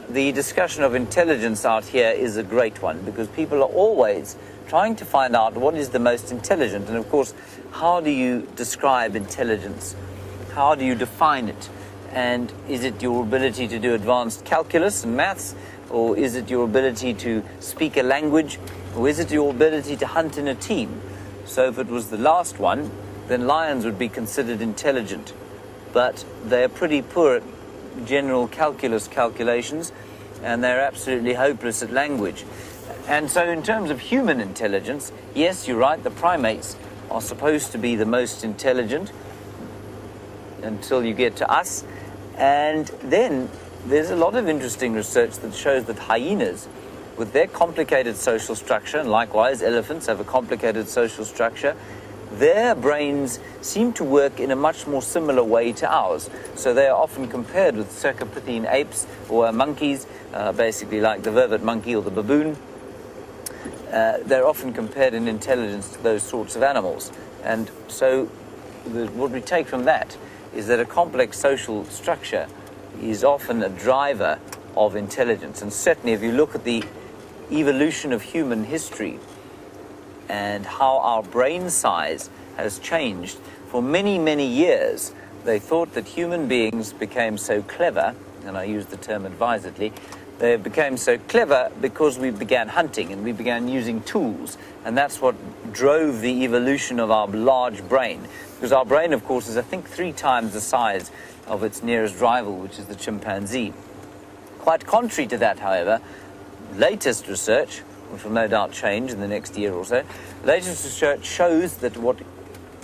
B: the discussion of intelligence out here is a great one, because people are always trying to find out what is the most intelligent. And of course, how do you describe intelligence? How do you define it? And is it your ability to do advanced calculus and maths? Or is it your ability to speak a language? Or is it your ability to hunt in a team? So if it was the last one, then lions would be considered intelligent. But they're pretty poor at general calculus calculations, and they're absolutely hopeless at language. And so in terms of human intelligence, yes, you're right, the primates are supposed to be the most intelligent until you get to us. And then there's a lot of interesting research that shows that hyenas, with their complicated social structure, and likewise elephants have a complicated social structure, their brains seem to work in a much more similar way to ours. So they are often compared with Cercopithecine apes or monkeys, basically like the vervet monkey or the baboon. They're often compared in intelligence to those sorts of animals. And so what we take from that is that a complex social structure is often a driver of intelligence. And certainly if you look at the evolution of human history and how our brain size has changed, for many, many years, they thought that human beings became so clever, and I use the term advisedly, they became so clever because we began hunting and we began using tools. And that's what drove the evolution of our large brain. Because our brain, of course, is, I think, 3 times the size of its nearest rival, which is the chimpanzee. Quite contrary to that, however, latest research, which will no doubt change in the next year or so, latest research shows that what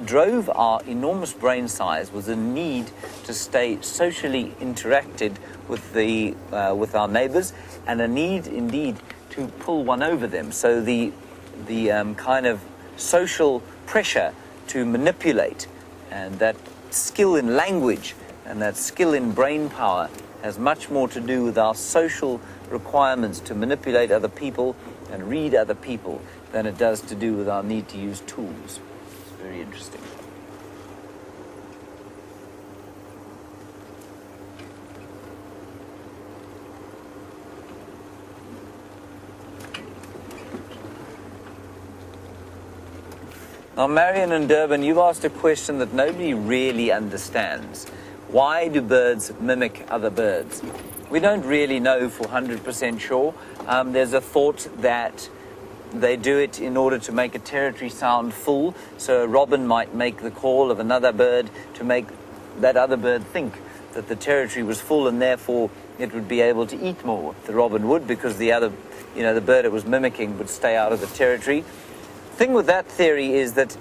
B: drove our enormous brain size was a need to stay socially interacted with our neighbors, and a need indeed to pull one over them. So the kind of social pressure to manipulate, and that skill in language and that skill in brain power has much more to do with our social requirements to manipulate other people and read other people than it does to do with our need to use tools. It's very interesting. Now, Marion and Durban, you've asked a question that nobody really understands. Why do birds mimic other birds? We don't really know for 100% sure. There's a thought that they do it in order to make a territory sound full. So a robin might make the call of another bird to make that other bird think that the territory was full, and therefore it would be able to eat more. The robin would, because the other, the bird it was mimicking would stay out of the territory. The thing with that theory is that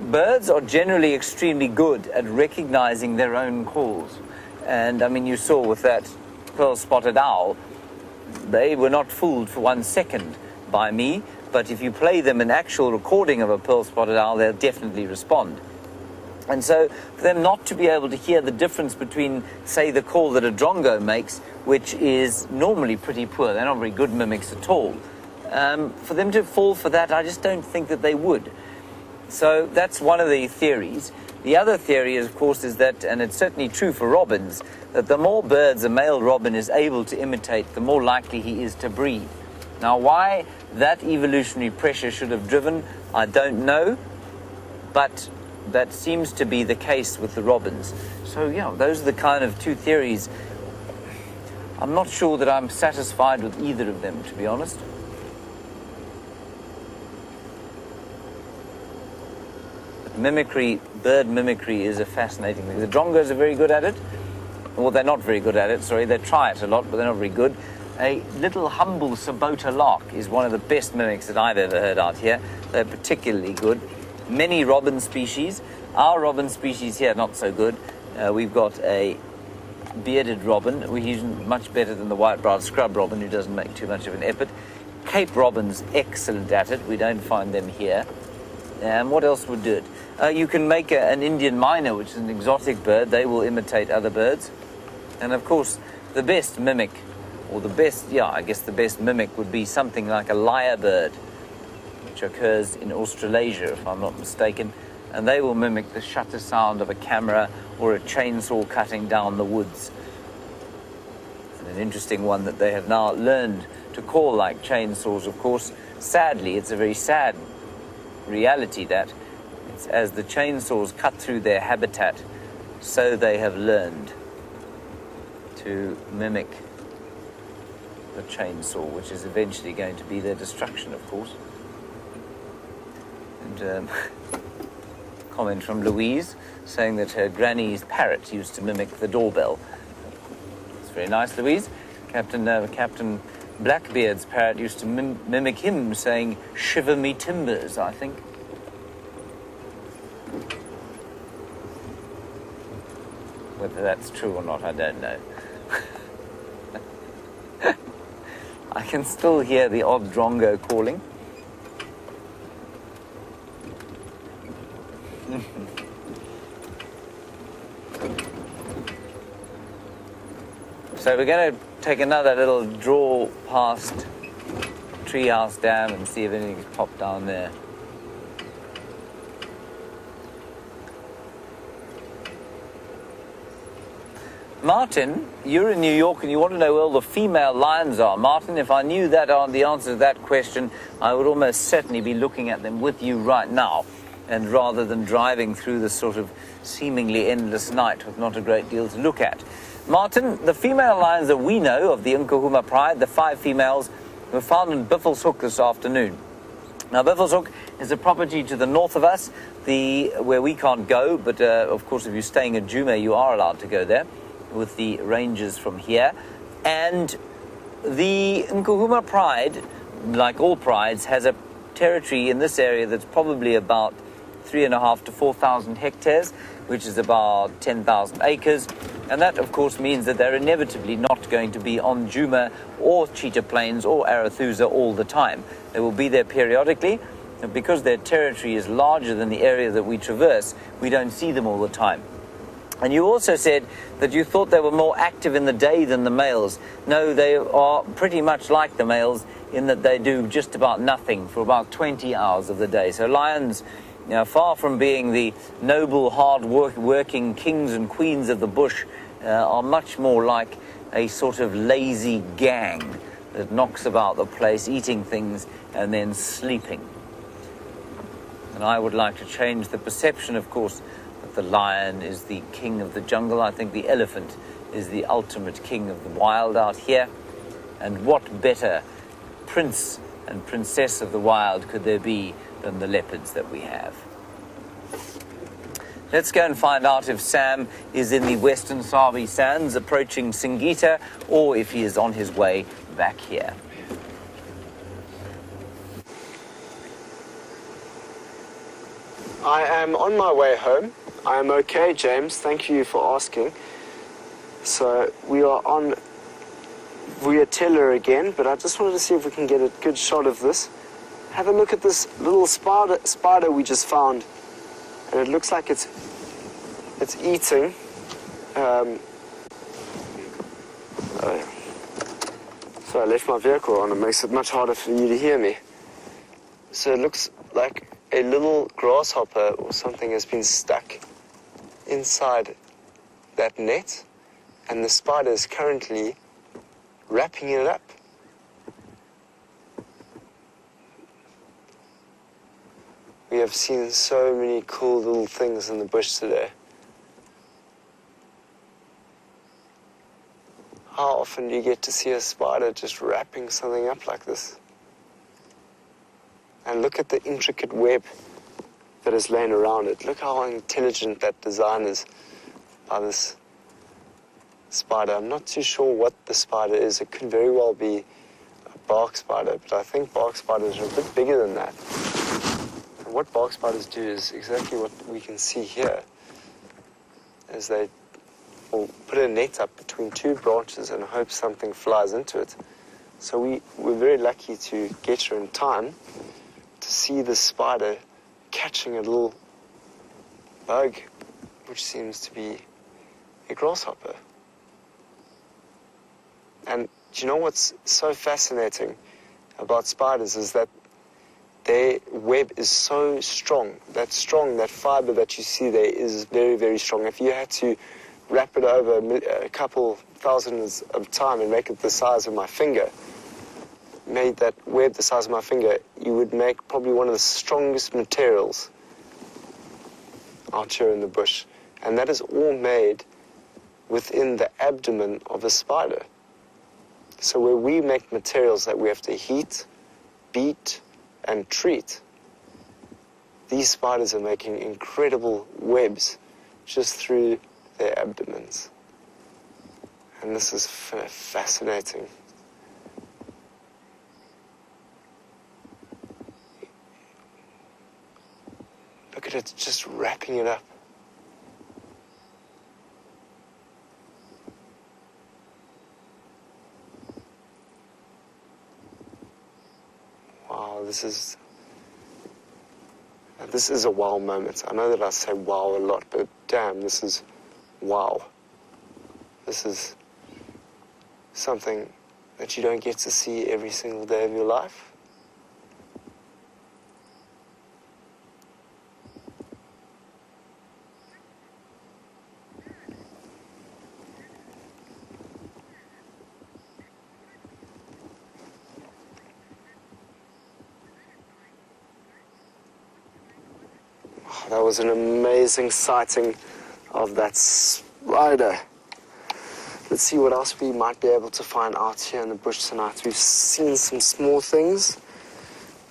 B: birds are generally extremely good at recognizing their own calls. And I mean, you saw with that pearl-spotted owl, they were not fooled for 1 second by me, but if you play them an actual recording of a pearl-spotted owl, they'll definitely respond. And so for them not to be able to hear the difference between, say, the call that a drongo makes, which is normally pretty poor, they're not very good mimics at all, for them to fall for that, I just don't think that they would. So that's one of the theories. The other theory, of course, is that, and it's certainly true for robins, that the more birds a male robin is able to imitate, the more likely he is to breed. Now, why that evolutionary pressure should have driven, I don't know, but that seems to be the case with the robins. So, yeah, those are the kind of two theories. I'm not sure that I'm satisfied with either of them, to be honest. Mimicry, bird mimicry, is a fascinating thing. The drongos are very good at it. Well, they're not very good at it, sorry. They try it a lot, but they're not very good. A little humble Sabota lark is one of the best mimics that I've ever heard out here. They're particularly good. Many robin species. Our robin species here, not so good. We've got a bearded robin. He's much better than the white-browed scrub robin, who doesn't make too much of an effort. Cape robin's excellent at it. We don't find them here. And what else would do it? You can make an Indian myna, which is an exotic bird. They will imitate other birds. And of course, the best mimic, or the best, I guess the best mimic would be something like a lyrebird, which occurs in Australasia, if I'm not mistaken. And they will mimic the shutter sound of a camera or a chainsaw cutting down the woods. And an interesting one that they have now learned to call like chainsaws, of course. Sadly, it's a very sad reality that it's as the chainsaws cut through their habitat, so they have learned to mimic the chainsaw, which is eventually going to be their destruction, of course. And comment from Louise saying that her granny's parrot used to mimic the doorbell. It's very nice, Louise. Captain Blackbeard's parrot used to mimic him saying, "Shiver me timbers," I think. Whether that's true or not, I don't know. I can still hear the odd drongo calling. So we're going to take another little draw past Treehouse Dam and see if anything's popped down there. Martin, you're in New York and you want to know where all the female lions are. Martin, if I knew that the answer to that question, I would almost certainly be looking at them with you right now, and rather than driving through this sort of seemingly endless night with not a great deal to look at. Martin, the female lions that we know of the Nkuhuma Pride, the 5 females, were found in Buffelshoek this afternoon. Now, Buffelshoek is a property to the north of us, where we can't go, but of course if you're staying at Jume, you are allowed to go there with the rangers from here. And the Nkuhuma Pride, like all prides, has a territory in this area that's probably about 3,500 to 4,000 hectares, which is about 10,000 acres. And that, of course, means that they're inevitably not going to be on Juma or Cheetah Plains or Arathusa all the time. They will be there periodically, and because their territory is larger than the area that we traverse, we don't see them all the time. And you also said that you thought they were more active in the day than the males. No, they are pretty much like the males in that they do just about nothing for about 20 hours of the day. So lions, far from being the noble, hard-working kings and queens of the bush, are much more like a sort of lazy gang that knocks about the place, eating things and then sleeping. And I would like to change the perception, of course, that the lion is the king of the jungle. I think the elephant is the ultimate king of the wild out here. And what better prince and princess of the wild could there be than the leopards that we have? Let's go and find out if Sam is in the Western Sabi Sands approaching Singita, or if he is on his way back here.
C: I am on my way home. I am okay, James. Thank you for asking. So we are on Vuyatela again, but I just wanted to see if we can get a good shot of this. Have a look at this little spider we just found. And it looks like it's eating. So I left my vehicle on. It makes it much harder for you to hear me. So it looks like a little grasshopper or something has been stuck inside that net, and the spider is currently wrapping it up. We have seen so many cool little things in the bush today. How often do you get to see a spider just wrapping something up like this? And look at the intricate web that is laying around it. Look how intelligent that design is by this spider. I'm not too sure what the spider is. It could very well be a bark spider, but I think bark spiders are a bit bigger than that. And what bark spiders do is exactly what we can see here, is they will put a net up between two branches and hope something flies into it. So we were very lucky to get here in time to see the spider catching a little bug, which seems to be a grasshopper. And do you know what's so fascinating about spiders is that their web is so strong. That fiber that you see there is very, very strong. If you had to wrap it over a couple thousands of times and make it the size of my finger, made that web the size of my finger, you would make probably one of the strongest materials out here in the bush. And that is all made within the abdomen of a spider. So where we make materials that we have to heat, beat, and treat, these spiders are making incredible webs just through their abdomens. And this is fascinating. Look at it just wrapping it up. Wow, this is a wow moment. I know that I say wow a lot, but damn, this is wow. This is something that you don't get to see every single day of your life. That was an amazing sighting of that spider. Let's see what else we might be able to find out here in the bush tonight. We've seen some small things.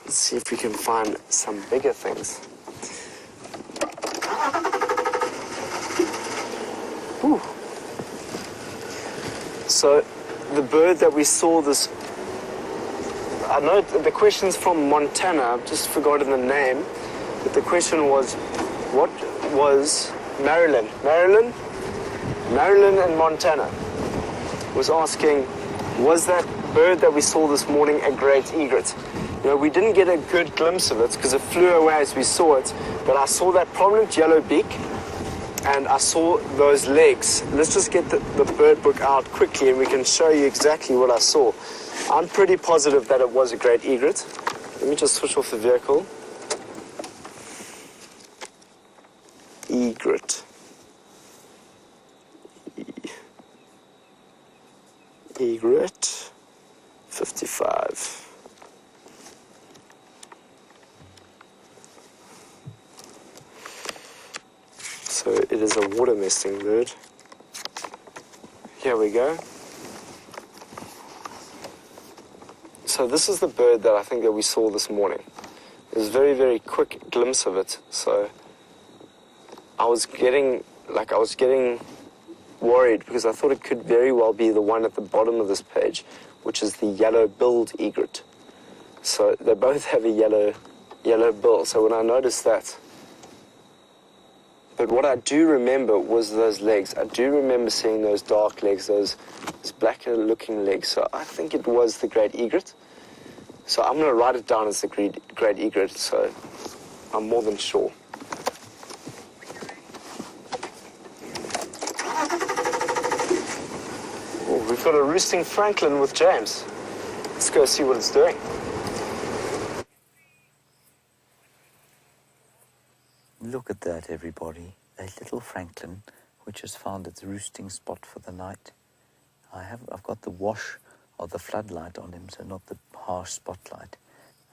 C: Let's see if we can find some bigger things. Ooh. So the bird that we saw this, I know the question's from Montana, I've just forgotten the name. But the question was, what was Marilyn in Montana was asking, was that bird that we saw this morning a great egret? You know, we didn't get a good glimpse of it because it flew away as we saw it, but I saw that prominent yellow beak and I saw those legs. Let's just get the bird book out quickly and we can show you exactly what I saw. I'm pretty positive that it was a great egret. Let me just switch off the vehicle. Egret. Egret 55. it is a water nesting bird. Here we go. So this is the bird that I think that we saw this morning. It was a very, very quick glimpse of it. So I was getting worried because I thought it could very well be the one at the bottom of this page, which is the yellow-billed egret. So they both have a yellow bill. So when I noticed that, but what I do remember was those legs. I do remember seeing those dark legs, those blacker-looking legs. So I think it was the great egret. So I'm going to write it down as the great egret. So I'm more than sure. Oh, we've got a roosting francolin with James. Let's go see what it's doing.
B: Look at that, everybody. A little francolin which has found its roosting spot for the night. I've got the wash of the floodlight on him, so not the harsh spotlight,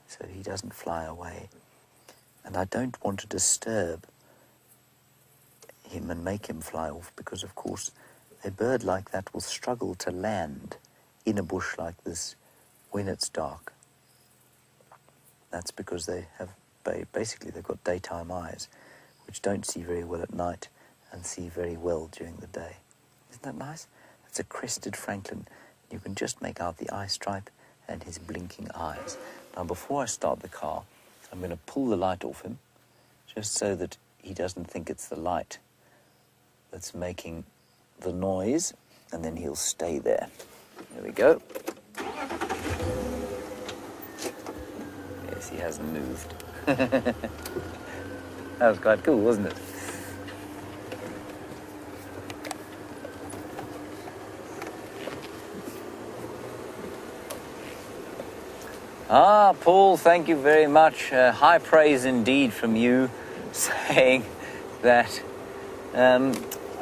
B: so he doesn't fly away. And I don't want to disturb him and make him fly off, because of course a bird like that will struggle to land in a bush like this when it's dark. That's because they have basically they've got daytime eyes which don't see very well at night and see very well during the day. Isn't that nice? It's a crested francolin. You can just make out the eye stripe and his blinking eyes. Now, before I start the car, I'm going to pull the light off him, just so that he doesn't think it's the light that's making the noise, and then he'll stay there. There we go. Yes, he hasn't moved. That was quite cool, wasn't it? Ah, Paul, thank you very much. High praise indeed from you, saying that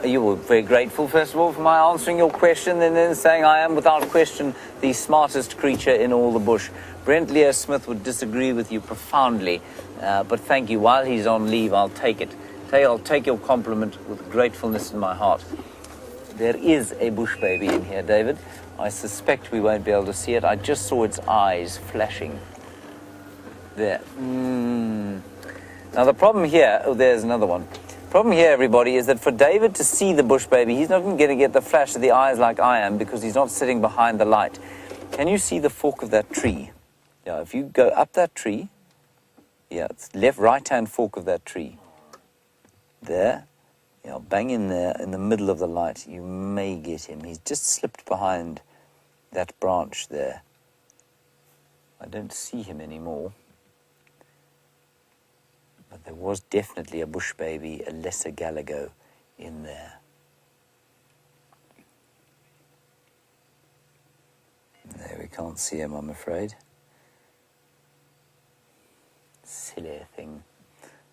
B: you were very grateful, first of all, for my answering your question, and then saying I am, without question, the smartest creature in all the bush. Brent Leo Smith would disagree with you profoundly, but thank you. While he's on leave, I'll take it. I'll take your compliment with gratefulness in my heart. There is a bush baby in here, David. I suspect we won't be able to see it. I just saw its eyes flashing. There. Now the problem here, oh, there's another one. Problem here, everybody, is that for David to see the bush baby, he's not going to get the flash of the eyes like I am, because he's not sitting behind the light. Can you see the fork of that tree? Yeah, if you go up that tree, yeah, it's right-hand fork of that tree. There. Yeah, bang in there, in the middle of the light. You may get him. He's just slipped behind that branch there. I don't see him anymore. But there was definitely a bush baby, a lesser galago, in there. There, we can't see him, I'm afraid. Silly thing.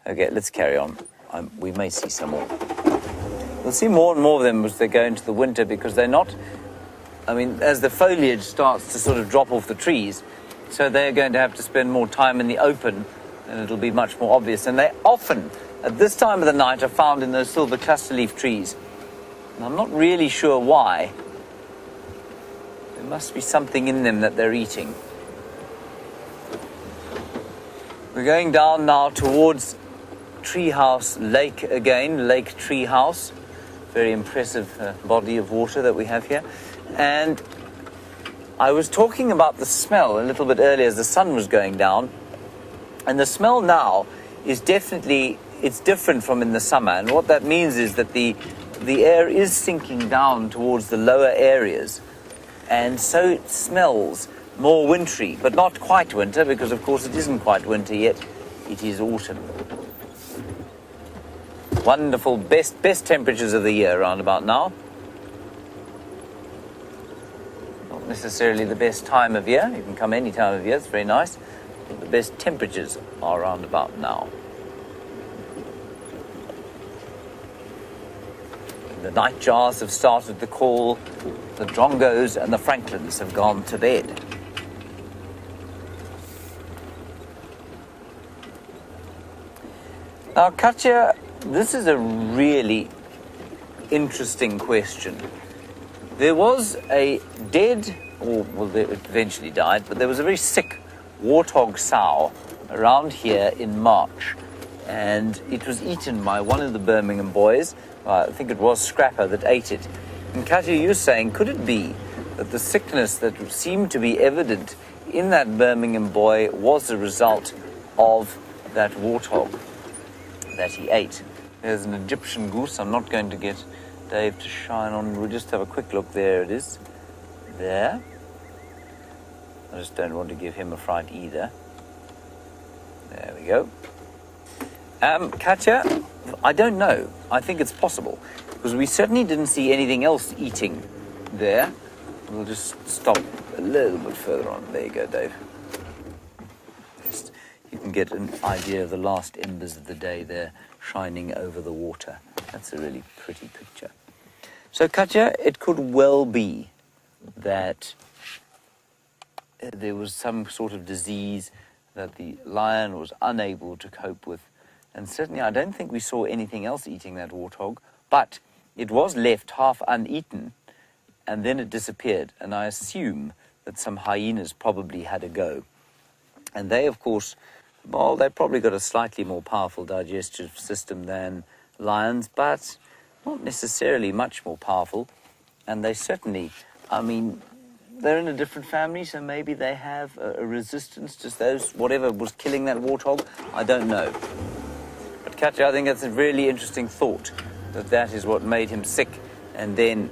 B: Okay, let's carry on. We may see some more. We'll see more and more of them as they go into the winter, because they're not, I mean, as the foliage starts to sort of drop off the trees, so they're going to have to spend more time in the open, and it'll be much more obvious. And they often, at this time of the night, are found in those silver cluster leaf trees. And I'm not really sure why. There must be something in them that they're eating. We're going down now towards Treehouse Lake again, Lake Treehouse. Very impressive body of water that we have here. And I was talking about the smell a little bit earlier as the sun was going down. And the smell now is definitely, it's different from in the summer. And what that means is that the air is sinking down towards the lower areas. And so it smells more wintry, but not quite winter, because of course it isn't quite winter yet. It is autumn. Wonderful, best temperatures of the year around about now. Not necessarily the best time of year. You can come any time of year, it's very nice. But the best temperatures are around about now. The nightjars have started to call. The drongos and the francolins have gone to bed. Now, Katja, this is a really interesting question. There was a dead, well, it eventually died, but there was a very sick warthog sow around here in March, and it was eaten by one of the Birmingham boys. I think it was Scrapper that ate it. And Katya, you're saying, could it be that the sickness that seemed to be evident in that Birmingham boy was a result of that warthog that he ate? There's an Egyptian goose. I'm not going to get Dave to shine on. We'll just have a quick look. There it is. There. I just don't want to give him a fright either. There we go. Katya, I don't know. I think it's possible, because we certainly didn't see anything else eating there. We'll just stop a little bit further on. There you go, Dave. Just, you can get an idea of the last embers of the day there shining over the water. That's a really pretty picture. So, Katya, it could well be that there was some sort of disease that the lion was unable to cope with. And certainly I don't think we saw anything else eating that warthog, but it was left half uneaten, and then it disappeared. And I assume that some hyenas probably had a go. And they, of course, well, they've probably got a slightly more powerful digestive system than lions, but not necessarily much more powerful. And they certainly, I mean, they're in a different family, so maybe they have a resistance to those, whatever was killing that warthog. I don't know. But Katya, I think that's a really interesting thought, that that is what made him sick. And then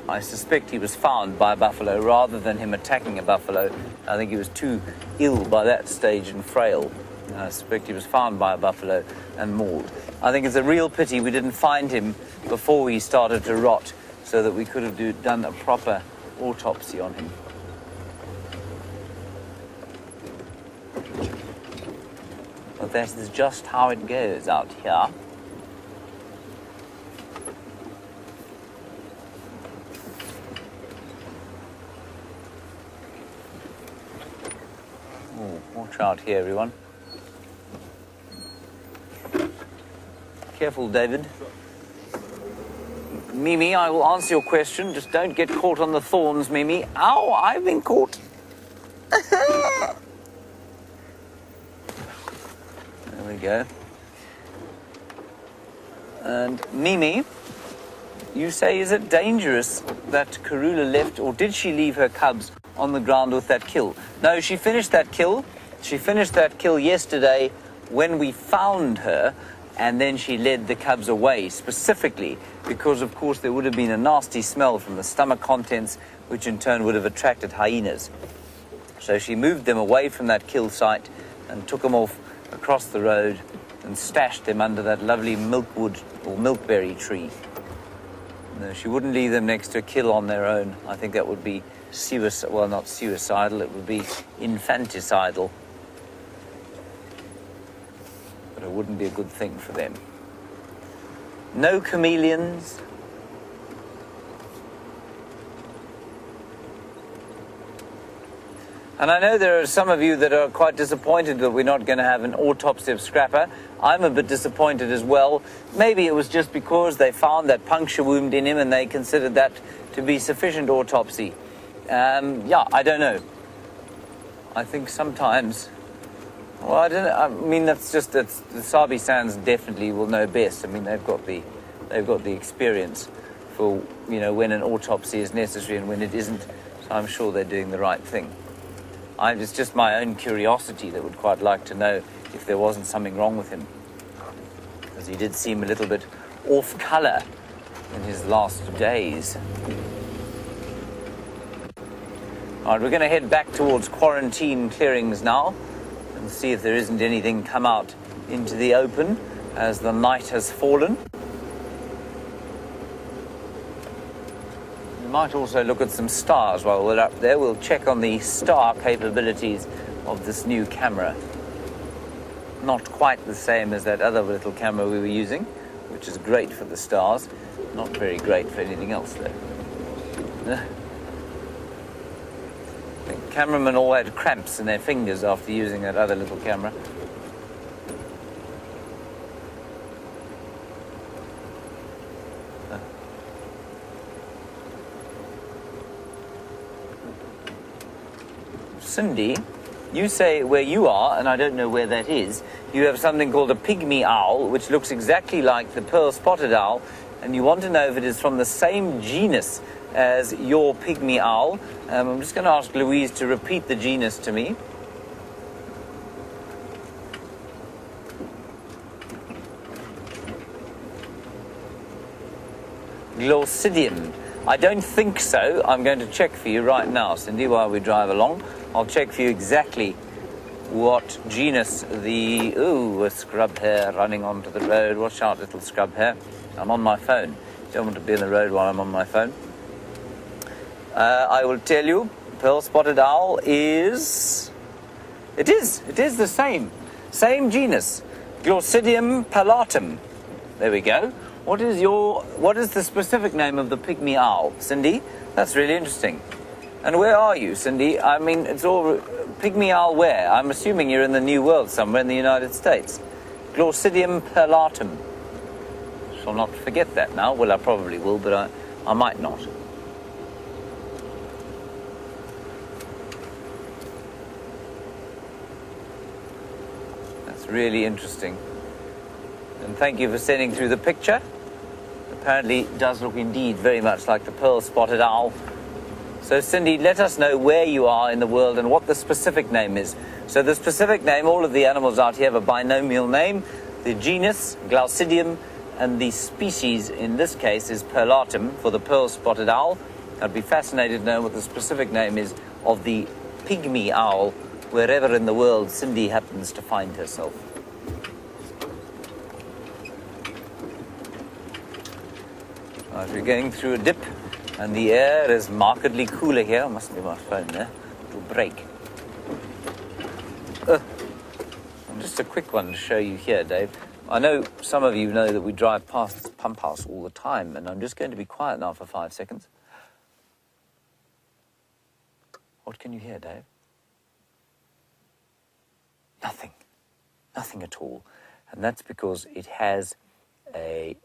B: I suspect he was found by a buffalo rather than him attacking a buffalo. I think he was too ill by that stage and frail. I suspect he was found by a buffalo and mauled. I think it's a real pity we didn't find him before he started to rot, so that we could have done a proper autopsy on him. But that is just how it goes out here. Oh, watch out here, everyone. Careful, David. Mimi, I will answer your question. Just don't get caught on the thorns, Mimi. Ow, I've been caught. There we go. And Mimi, you say, is it dangerous that Karula left, or did she leave her cubs on the ground with that kill? No, she finished that kill. She finished that kill yesterday when we found her. And then she led the cubs away, specifically because, of course, there would have been a nasty smell from the stomach contents, which in turn would have attracted hyenas. So she moved them away from that kill site and took them off across the road and stashed them under that lovely milkwood or milkberry tree. No, she wouldn't leave them next to a kill on their own. I think that would be suicide. Well, not suicidal, it would be infanticidal. But it wouldn't be a good thing for them. No chameleons. And I know there are some of you that are quite disappointed that we're not going to have an autopsy of Scrapper. I'm a bit disappointed as well. Maybe it was just because they found that puncture wound in him and they considered that to be sufficient autopsy. Yeah, I don't know. I think sometimes... Well, I don't know. I mean, that's just the Sabi Sands definitely will know best. I mean, they've got the experience for, you know, when an autopsy is necessary and when it isn't. So I'm sure they're doing the right thing. It's just my own curiosity that would quite like to know if there wasn't something wrong with him, because he did seem a little bit off colour in his last days. All right, we're going to head back towards quarantine clearings now and see if there isn't anything come out into the open as the night has fallen. We might also look at some stars while we're up there. We'll check on the star capabilities of this new camera. Not quite the same as that other little camera we were using, which is great for the stars. Not very great for anything else, though. The cameramen all had cramps in their fingers after using that other little camera. Cindy, you say where you are, and I don't know where that is, you have something called a pygmy owl, which looks exactly like the pearl-spotted owl, and you want to know if it is from the same genus as your pygmy owl. I'm just going to ask Louise to repeat the genus to me. Glaucidium. I don't think so. I'm going to check for you right now, Cindy, while we drive along. I'll check for you exactly what genus the... Ooh, a scrub hare running onto the road. Watch out, little scrub hare. I'm on my phone. Don't want to be in the road while I'm on my phone. I will tell you, pearl-spotted owl is... It is the same. Same genus. Glaucidium palatum. There we go. What is the specific name of the pygmy owl, Cindy? That's really interesting. And where are you, Cindy? I mean, it's all... Pygmy owl where? I'm assuming you're in the New World somewhere in the United States. Glaucidium palatum. Shall not forget that now. Well, I probably will, but I might not. That's really interesting. And thank you for sending through the picture. Apparently it does look indeed very much like the pearl-spotted owl. So Cindy, let us know where you are in the world and what the specific name is. So the specific name, all of the animals out here have a binomial name. The genus, Glaucidium, and the species in this case is Perlatum for the pearl-spotted owl. I'd be fascinated to know what the specific name is of the pygmy owl, wherever in the world Cindy happens to find herself. We're going through a dip, and the air is markedly cooler here. Must be my phone there. It'll break. And just a quick one to show you here, Dave. I know some of you know that we drive past this pump house all the time, and I'm just going to be quiet now for 5 seconds. What can you hear, Dave? Nothing. Nothing at all. And that's because it has a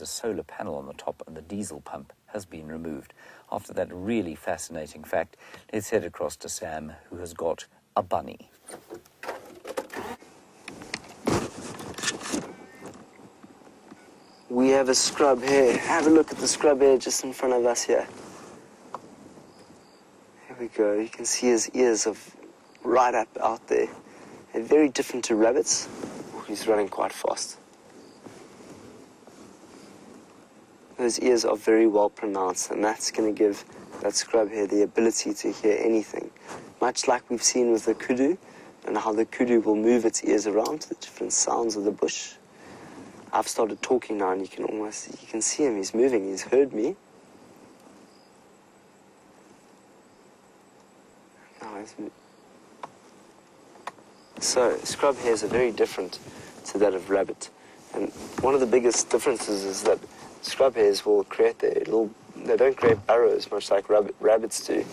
B: solar panel on the top, and the diesel pump has been removed. After that really fascinating fact, let's head across to Sam, who has got a bunny.
C: We have a scrub hare. Have a look at the scrub hare just in front of us here. Here we go. You can see his ears are right up out there. They're very different to rabbits. Oh, he's running quite fast. Those ears are very well pronounced, and that's going to give that scrub hare the ability to hear anything. Much like we've seen with the kudu, and how the kudu will move its ears around to the different sounds of the bush. I've started talking now, and you can see him, he's moving, he's heard me. Now he's moving. So, scrub hares are very different to that of rabbit. And one of the biggest differences is that scrub hares will create they don't create burrows much like rabbits do.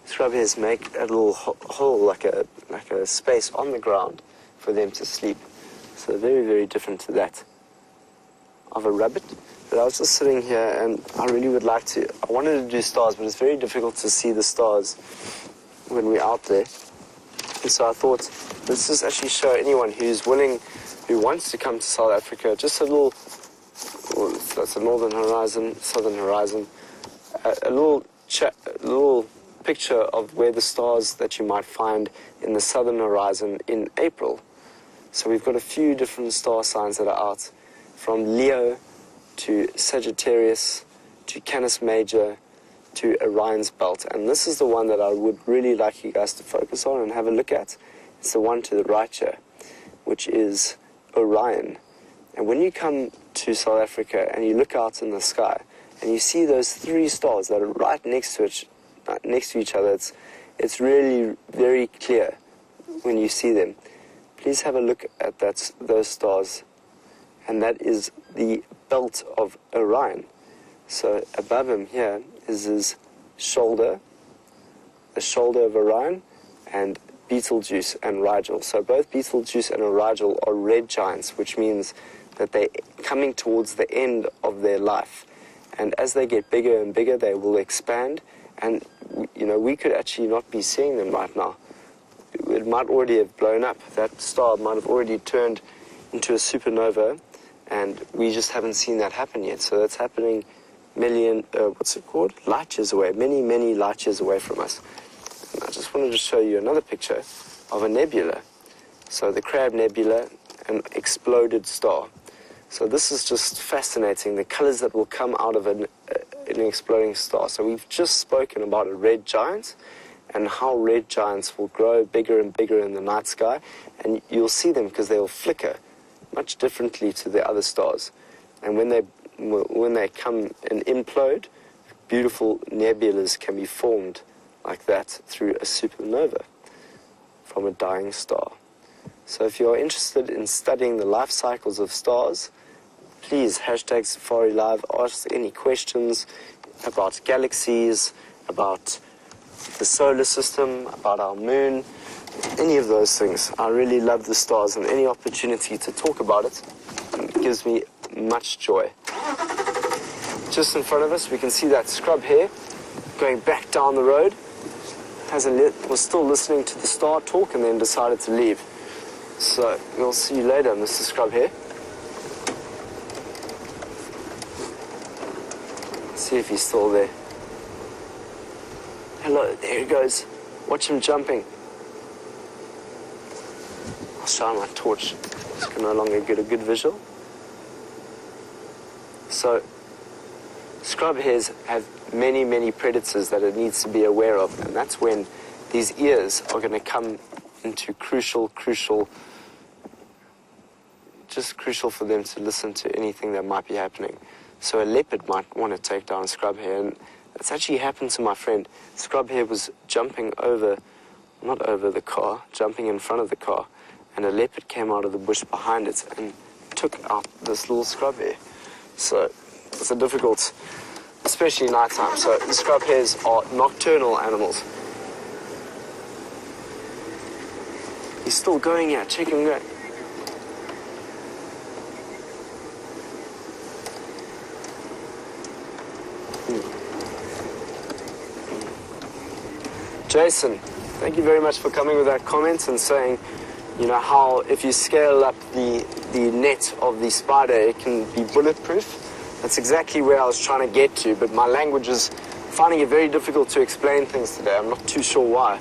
C: Scrub hares make a little hole, like a space on the ground for them to sleep. So very, very different to that of a rabbit. But I was just sitting here, and I really would like to, I wanted to do stars, but it's very difficult to see the stars when we're out there. And so I thought, let's just actually show anyone who's willing, who wants to come to South Africa, just a little, well, that's the northern horizon, southern horizon, a little picture of where the stars that you might find in the southern horizon in April. So we've got a few different star signs that are out, from Leo to Sagittarius to Canis Major to Orion's Belt. And this is the one that I would really like you guys to focus on and have a look at. It's the one to the right here, which is Orion. And when you come to South Africa and you look out in the sky and you see those three stars that are right next to each other, it's really very clear when you see them. Please have a look at those stars, and that is the belt of Orion. So above him here is his shoulder, the shoulder of Orion, and Betelgeuse and Rigel. So both Betelgeuse and Rigel are red giants, which means that they're coming towards the end of their life. And as they get bigger and bigger, they will expand. And you know, we could actually not be seeing them right now. It might already have blown up. That star might have already turned into a supernova, and we just haven't seen that happen yet. So that's happening light years away, many, many light years away from us. And I just wanted to show you another picture of a nebula. So the Crab Nebula, an exploded star. So this is just fascinating, the colors that will come out of an exploding star. So we've just spoken about a red giant and how red giants will grow bigger and bigger in the night sky, and you'll see them because they will flicker much differently to the other stars. And when they come and implode, beautiful nebulas can be formed like that through a supernova from a dying star. So if you're interested in studying the life cycles of stars, please hashtag SafariLIVE, ask any questions about galaxies, about the solar system, about our moon, any of those things. I really love the stars, and any opportunity to talk about it gives me much joy. Just in front of us, we can see that scrub hare going back down the road. Was still listening to the star talk and then decided to leave. So we'll see you later, Mr. Scrub hare. See if he's still there. Hello, there he goes. Watch him jumping. I'll shine my torch. This can no longer get a good visual. So, scrub hares have many, many predators that it needs to be aware of, and that's when these ears are going to come into crucial, just crucial for them to listen to anything that might be happening. So a leopard might want to take down a scrub hare, and it's actually happened to my friend. Scrub hare was jumping not over the car, jumping in front of the car, and a leopard came out of the bush behind it and took out this little scrub hare. So it's a difficult, especially nighttime. So the scrub hares are nocturnal animals. He's still going here, check him go. Jason, thank you very much for coming with that comment and saying, you know, how if you scale up the net of the spider, it can be bulletproof. That's exactly where I was trying to get to, but my language is finding it very difficult to explain things today. I'm not too sure why.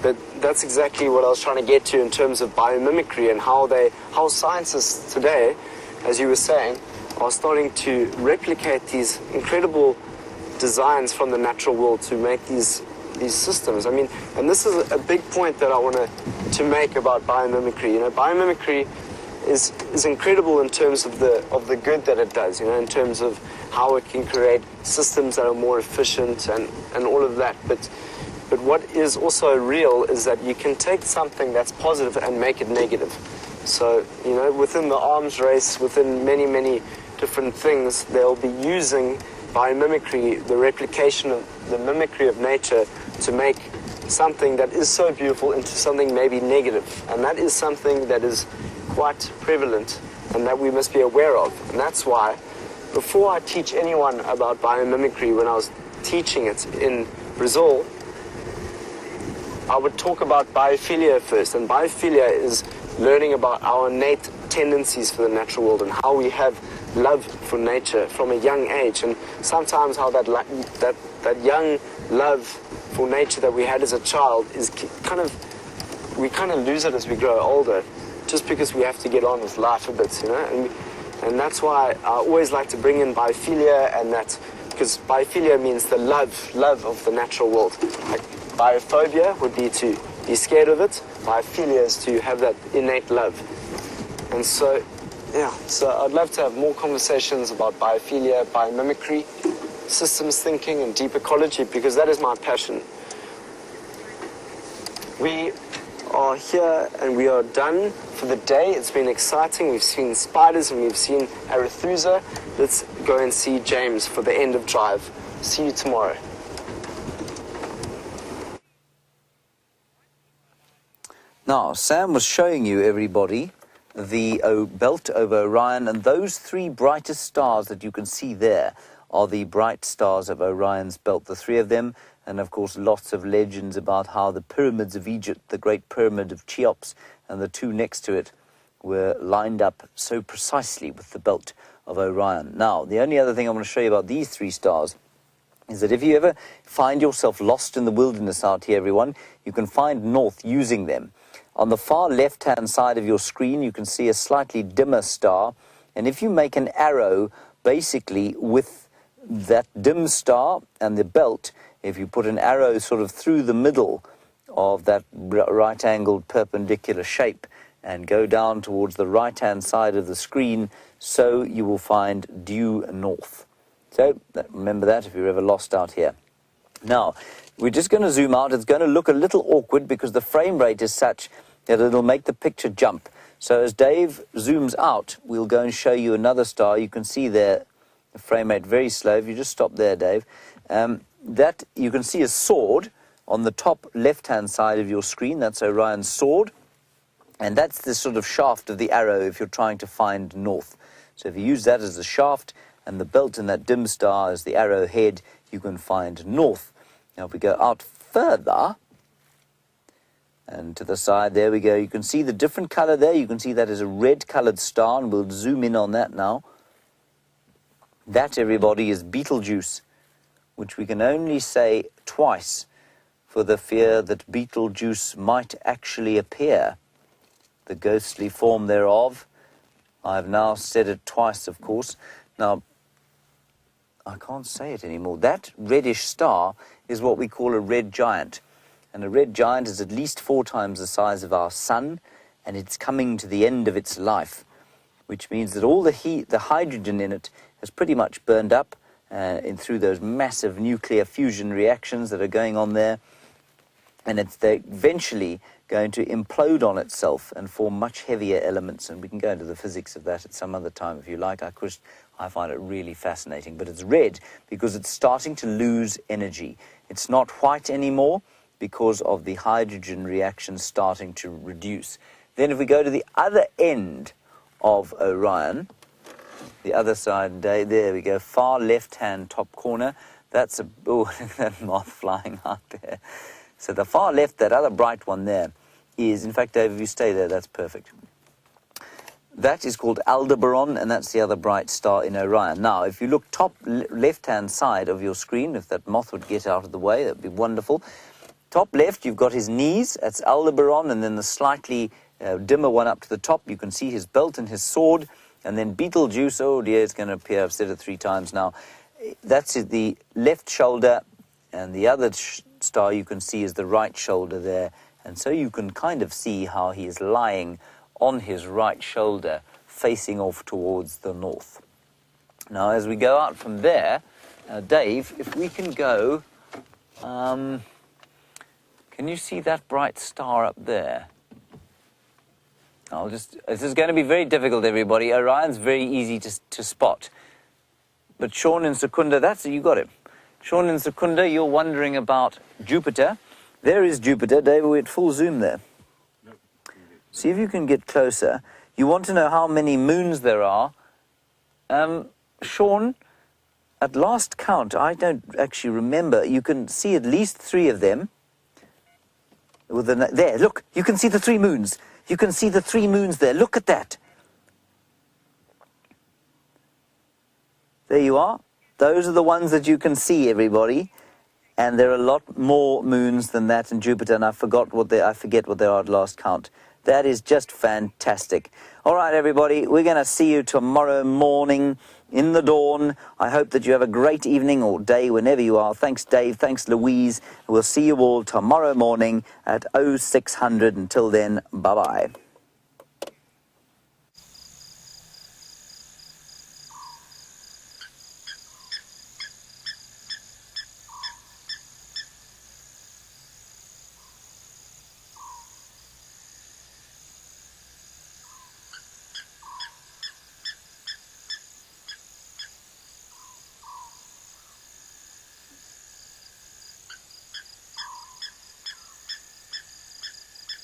C: But that's exactly what I was trying to get to in terms of biomimicry and how scientists today, as you were saying, are starting to replicate these incredible designs from the natural world to make these systems. I mean, and this is a big point that I want to make about biomimicry. You know, biomimicry is incredible in terms of the good that it does, you know, in terms of how it can create systems that are more efficient and all of that. But what is also real is that you can take something that's positive and make it negative. So, you know, within the arms race, within many, many different things, they'll be using biomimicry, the replication of the mimicry of nature, to make something that is so beautiful into something maybe negative. And that is something that is quite prevalent and that we must be aware of. And that's why, before I teach anyone about biomimicry, when I was teaching it in Brazil, I would talk about biophilia first. And biophilia is learning about our innate tendencies for the natural world and how we have love for nature from a young age, and sometimes how that young love for nature that we had as a child is we kind of lose it as we grow older, just because we have to get on with life a bit, you know. And that's why I always like to bring in biophilia, and that because biophilia means the love of the natural world. Like biophobia would be to be scared of it. Biophilia is to have that innate love. And so, yeah, so I'd love to have more conversations about biophilia, biomimicry, systems thinking, and deep ecology, because that is my passion. We are here and we are done for the day. It's been exciting. We've seen spiders and we've seen Arathusa. Let's go and see James for the end of drive. See you tomorrow.
B: Now, Sam was showing you, everybody, the belt over Orion, and those three brightest stars that you can see there are the bright stars of Orion's belt, the three of them. And of course, lots of legends about how the pyramids of Egypt, the great pyramid of Cheops and the two next to it, were lined up so precisely with the belt of Orion. Now, the only other thing I want to show you about these three stars is that if you ever find yourself lost in the wilderness out here, everyone, you can find north using them. On the far left-hand side of your screen, you can see a slightly dimmer star. And if you make an arrow, basically, with that dim star and the belt, if you put an arrow sort of through the middle of that right-angled perpendicular shape and go down towards the right-hand side of the screen, so you will find due north. So remember that if you're ever lost out here. Now, we're just going to zoom out. It's going to look a little awkward because the frame rate is such that it'll make the picture jump. So as Dave zooms out, we'll go and show you another star. You can see there the frame rate very slow. If you just stop there, Dave. That you can see a sword on the top left-hand side of your screen. That's Orion's sword. And that's the sort of shaft of the arrow if you're trying to find north. So if you use that as the shaft and the belt in that dim star as the arrow head, you can find north. Now if we go out further, and to the side, there we go, you can see the different color there. You can see that is a red-colored star, and we'll zoom in on that now. That, everybody, is Betelgeuse, which we can only say twice for the fear that Betelgeuse might actually appear. The ghostly form thereof. I've now said it twice, of course. Now, I can't say it anymore. That reddish star is what we call a red giant. And a red giant is at least 4 times the size of our sun, and it's coming to the end of its life, which means that all the heat, the hydrogen in it, has pretty much burned up through those massive nuclear fusion reactions that are going on there. And it's eventually going to implode on itself and form much heavier elements. And we can go into the physics of that at some other time if you like. I find it really fascinating. But it's red because it's starting to lose energy. It's not white anymore because of the hydrogen reaction starting to reduce. Then if we go to the other end of Orion, the other side, there we go, far left-hand top corner, that's that moth flying out there. So the far left, that other bright one there, is, in fact, Dave, if you stay there, that's perfect. That is called Aldebaran, and that's the other bright star in Orion. Now, if you look top left-hand side of your screen, if that moth would get out of the way, that would be wonderful. Top left, you've got his knees, that's Aldebaran, and then the slightly dimmer one up to the top, you can see his belt and his sword, and then Betelgeuse, oh dear, it's going to appear, I've said it 3 times now. That's the left shoulder, and the other star you can see is the right shoulder there, and so you can kind of see how he is lying on his right shoulder, facing off towards the north. Now, as we go out from there, Dave, if we can go, can you see that bright star up there? This is going to be very difficult, everybody. Orion's very easy to spot. But Sean and Secunda, you got it. Sean and Secunda, you're wondering about Jupiter. There is Jupiter. Dave, we're at full zoom there.
D: Nope.
B: See if you can get closer. You want to know how many moons there are. Sean, at last count, I don't actually remember. You can see at least 3 of them. There, look, you can see the 3 moons. You can see the 3 moons there. Look at that. There you are. Those are the ones that you can see, everybody. And there are a lot more moons than that in Jupiter, and I forget what they are at last count. That is just fantastic. All right, everybody, we're going to see you tomorrow morning in the dawn. I hope that you have a great evening or day whenever you are. Thanks, Dave. Thanks, Louise. We'll see you all tomorrow morning at 0600. Until then, bye-bye.